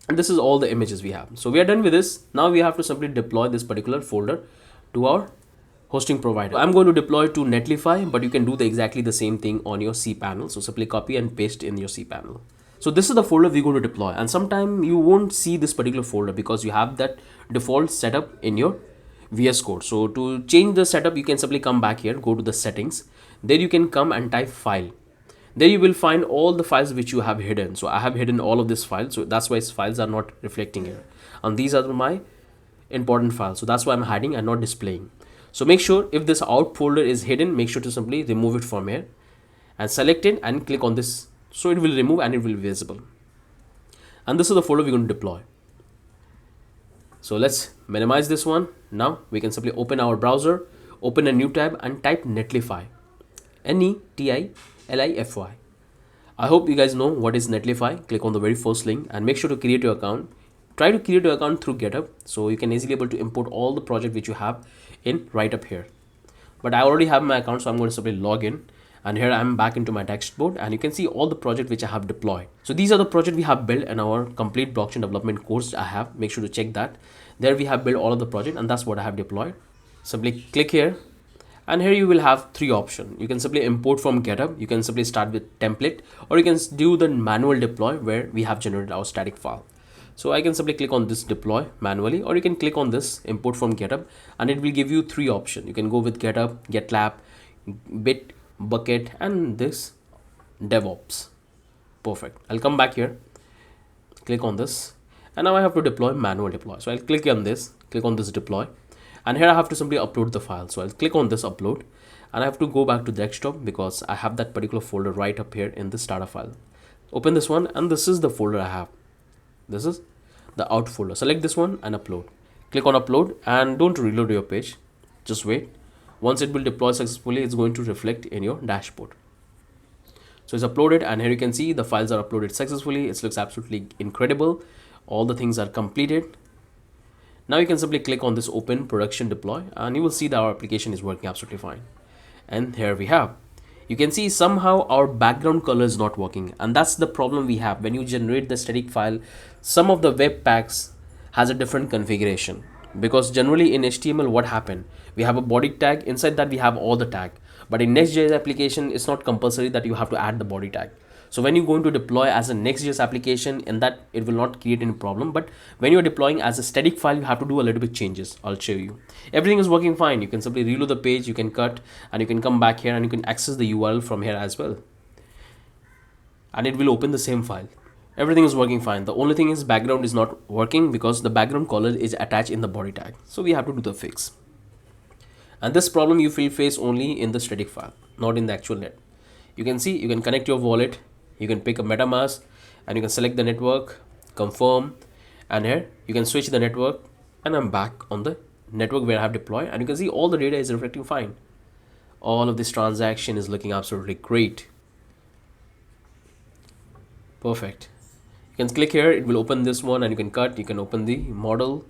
S1: And this is all the images we have. So we are done with this. Now we have to simply deploy this particular folder to our hosting provider. I'm going to deploy to Netlify, but you can do exactly the same thing on your cPanel. So simply copy and paste in your cPanel. So this is the folder we're going to deploy, and sometime you won't see this particular folder because you have that default setup in your VS Code. So to change the setup, you can simply come back here, go to the settings. There you can come and type file. There you will find all the files which you have hidden. So I have hidden all of this files, so that's why files are not reflecting here. And these are my important files, so that's why I'm hiding and not displaying. So make sure if this out folder is hidden, make sure to simply remove it from here and select it and click on this. So it will remove and it will be visible. And this is the folder we're going to deploy. So let's minimize this one. Now we can simply open our browser, open a new tab and type Netlify. Netlify. I hope you guys know what is Netlify. Click on the very first link and make sure to create your account. Try to create your account through GitHub so you can easily able to import all the project which you have in right up here. But I already have my account, so I'm going to simply log in. And here I'm back into my dashboard and you can see all the project which I have deployed. So these are the project we have built in our complete blockchain development course I have. Make sure to check that. There we have built all of the project and that's what I have deployed. Simply click here and here you will have three options. You can simply import from GitHub. You can simply start with template, or you can do the manual deploy where we have generated our static file. So I can simply click on this deploy manually, or you can click on this import from GitHub and it will give you three options. You can go with GitHub, GitLab, Bitbucket and this DevOps. Perfect. I'll come back here, click on this, and now I have to deploy manual deploy. So I'll click on this deploy, and here I have to simply upload the file. So I'll click on this upload and I have to go back to desktop because I have that particular folder right up here in the starter file. Open this one and this is the folder I have. This is the out folder. Select this one and upload. Click on upload and don't reload your page. Just wait. Once it will deploy successfully, it's going to reflect in your dashboard. So it's uploaded and here you can see the files are uploaded successfully. It looks absolutely incredible. All the things are completed. Now you can simply click on this open production deploy and you will see that our application is working absolutely fine. And here we have. You can see somehow our background color is not working, and that's the problem we have. When you generate the static file, some of the web packs has a different configuration, because generally in HTML what happened, we have a body tag, inside that we have all the tag, but in Next.js application it's not compulsory that you have to add the body tag. So when you're going to deploy as a Next.js application, in that it will not create any problem, but when you're deploying as a static file, you have to do a little bit changes. I'll show you. Everything is working fine. You can simply reload the page, you can cut, and you can come back here and you can access the URL from here as well, and it will open the same file. Everything is working fine. The only thing is background is not working because the background color is attached in the body tag, so we have to do the fix. And this problem you will face only in the static file, not in the actual net. You can see you can connect your wallet, you can pick a MetaMask and you can select the network, confirm, and here you can switch the network, and I'm back on the network where I have deployed, and you can see all the data is reflecting fine. All of this transaction is looking absolutely great. Perfect. You can click here, it will open this one, and you can cut, you can open the model.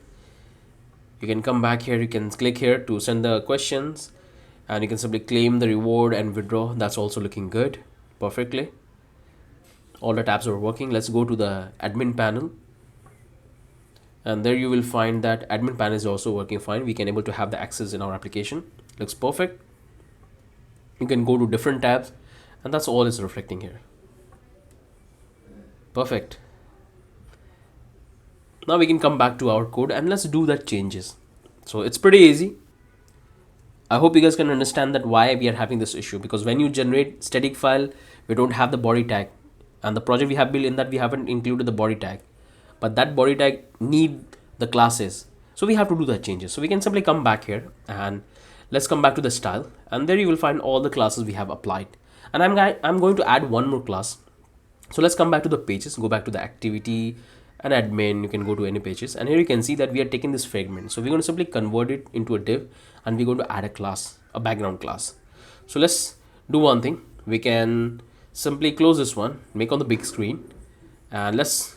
S1: You can come back here, you can click here to send the questions, and you can simply claim the reward and withdraw. That's also looking good perfectly. All the tabs are working. Let's go to the admin panel, and there you will find that admin panel is also working fine. We can able to have the access in our application. Looks perfect. You can go to different tabs, and that's all is reflecting here. Perfect. Now we can come back to our code and let's do that changes. So it's pretty easy. I hope you guys can understand that why we are having this issue, because when you generate static file, we don't have the body tag, and the project we have built in that we haven't included the body tag, but that body tag need the classes. So we have to do the changes. So we can simply come back here and let's come back to the style, and there you will find all the classes we have applied. And I'm going to add one more class. So let's come back to the pages, go back to the activity and admin. You can go to any pages, and here you can see that we are taking this fragment. So we're going to simply convert it into a div, and we're going to add a class, a background class. So let's do one thing. We can simply close this one, make on the big screen, and let's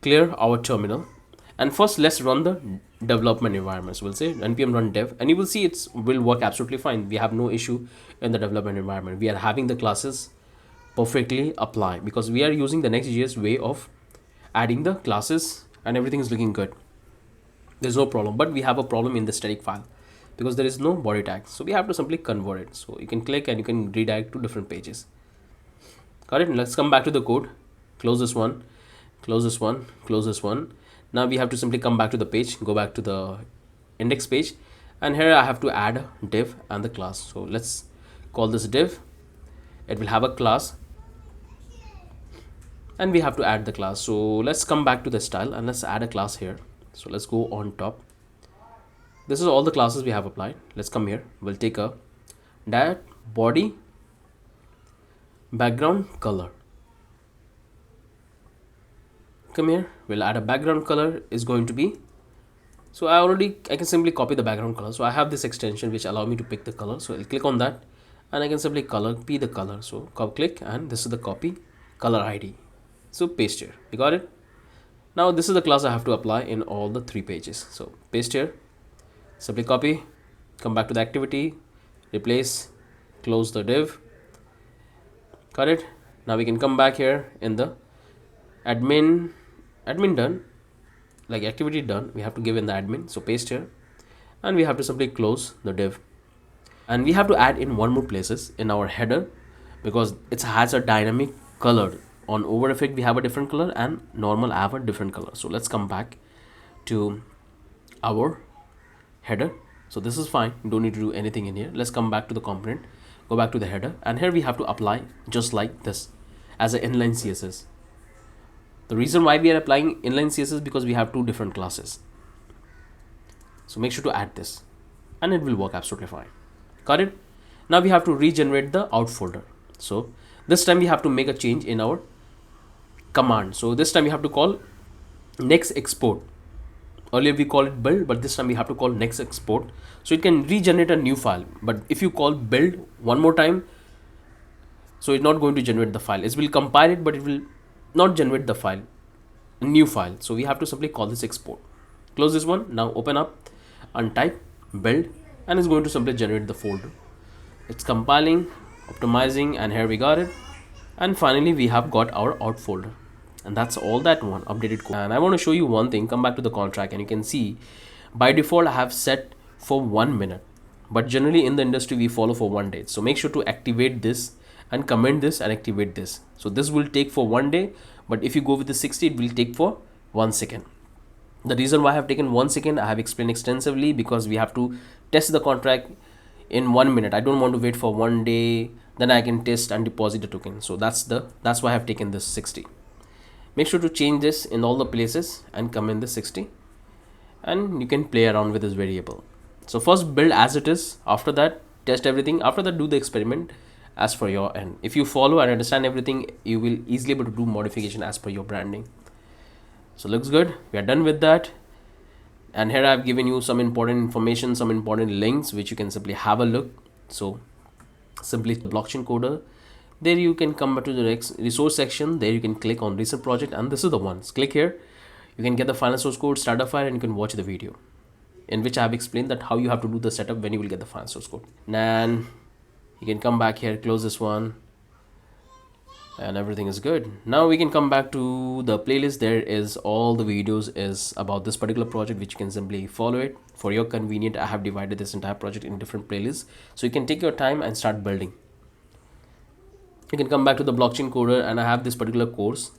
S1: clear our terminal. And first let's run the development environment. So we'll say npm run dev, and you will see it will work absolutely fine. We have no issue in the development environment. We are having the classes perfectly apply because we are using the Next.js way of adding the classes, and everything is looking good. There's no problem, but we have a problem in the static file because there is no body tag. So we have to simply convert it. So you can click and you can redirect to different pages. Got it? Let's come back to the code, close this one, close this one, close this one. Now we have to simply come back to the page, go back to the index page, and here I have to add a div and the class. So let's call this div. It will have a class, and we have to add the class. So let's come back to the style and let's add a class here. So let's go on top. This is all the classes we have applied. Let's come here. We'll take a that body background color. Come here. We'll add a background color is going to be. So I can simply copy the background color. So I have this extension which allow me to pick the color. So I'll click on that and I can simply copy the color. So click, and this is the copy color ID. So paste here. You got it? Now this is the class I have to apply in all the 3 pages. So paste here, simply copy, come back to the activity, replace, close the div. Got it? Now we can come back here in the admin done, like activity done. We have to give in the admin. So paste here, and we have to simply close the div. And we have to add in one more places in our header because it has a dynamic color. On over effect we have a different color, and normal have a different color. So let's come back to our header. So this is fine, you don't need to do anything in here. Let's come back to the component, go back to the header, and here we have to apply just like this as an inline css. The reason why we are applying inline css because we have 2 different classes. So make sure to add this and it will work absolutely fine. Got it? Now we have to regenerate the out folder. So this time we have to make a change in our command. So this time we have to call next export. Earlier we call it build, but this time we have to call next export. So it can regenerate a new file. But if you call build one more time, so it's not going to generate the file. It will compile it, but it will not generate the file, a new file. So we have to simply call this export. Close this one. Now open up and type build, and it's going to simply generate the folder. It's compiling, optimizing, and here we got it. And finally we have got our out folder. And that's all that one updated code. And I want to show you one thing. Come back to the contract and you can see by default I have set for 1 minute, but generally in the industry we follow for 1 day. So make sure to activate this and comment this and activate this. So this will take for 1 day, but if you go with the 60 it will take for 1 second. The reason why I have taken 1 second I have explained extensively, because we have to test the contract in 1 minute. I don't want to wait for 1 day, then I can test and deposit the token. So that's why I have taken this 60. Make sure to change this in all the places and come in the 60, and you can play around with this variable. So first build as it is, after that test everything, after that do the experiment as per your end. If you follow and understand everything, you will easily able to do modification as per your branding. So looks good. We are done with that. And here I have given you some important information, some important links which you can simply have a look. So simply blockchain coder. There you can come back to the next resource section. There you can click on recent project, and this is the ones. Click here. You can get the final source code, start a file, and you can watch the video in which I have explained that how you have to do the setup when you will get the final source code. And you can come back here, close this one, and everything is good. Now we can come back to the playlist. There is all the videos is about this particular project, which you can simply follow it for your convenience. I have divided this entire project in different playlists, so you can take your time and start building. You can come back to the blockchain coder, and I have this particular course.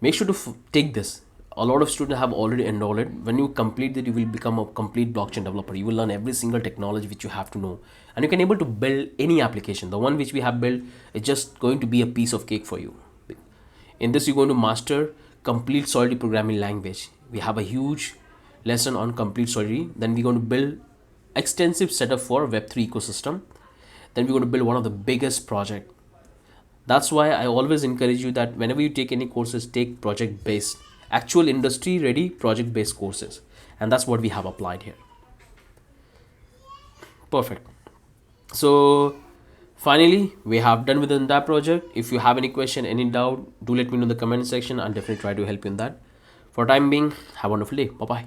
S1: Make sure to take this. a lot of students have already enrolled it. When you complete it, you will become a complete blockchain developer. You will learn every single technology which you have to know, and you can able to build any application. The one which we have built is just going to be a piece of cake for you. In this, you're going to master complete Solidity programming language. We have a huge lesson on complete Solidity. Then we're going to build extensive setup for Web3 ecosystem. Then we're going to build one of the biggest project. That's why I always encourage you that whenever you take any courses, take project based, actual industry ready project based courses. And that's what we have applied here. Perfect. So finally, we have done with the entire project. If you have any question, any doubt, do let me know in the comment section. I'll definitely try to help you in that. For time being, have a wonderful day. Bye bye.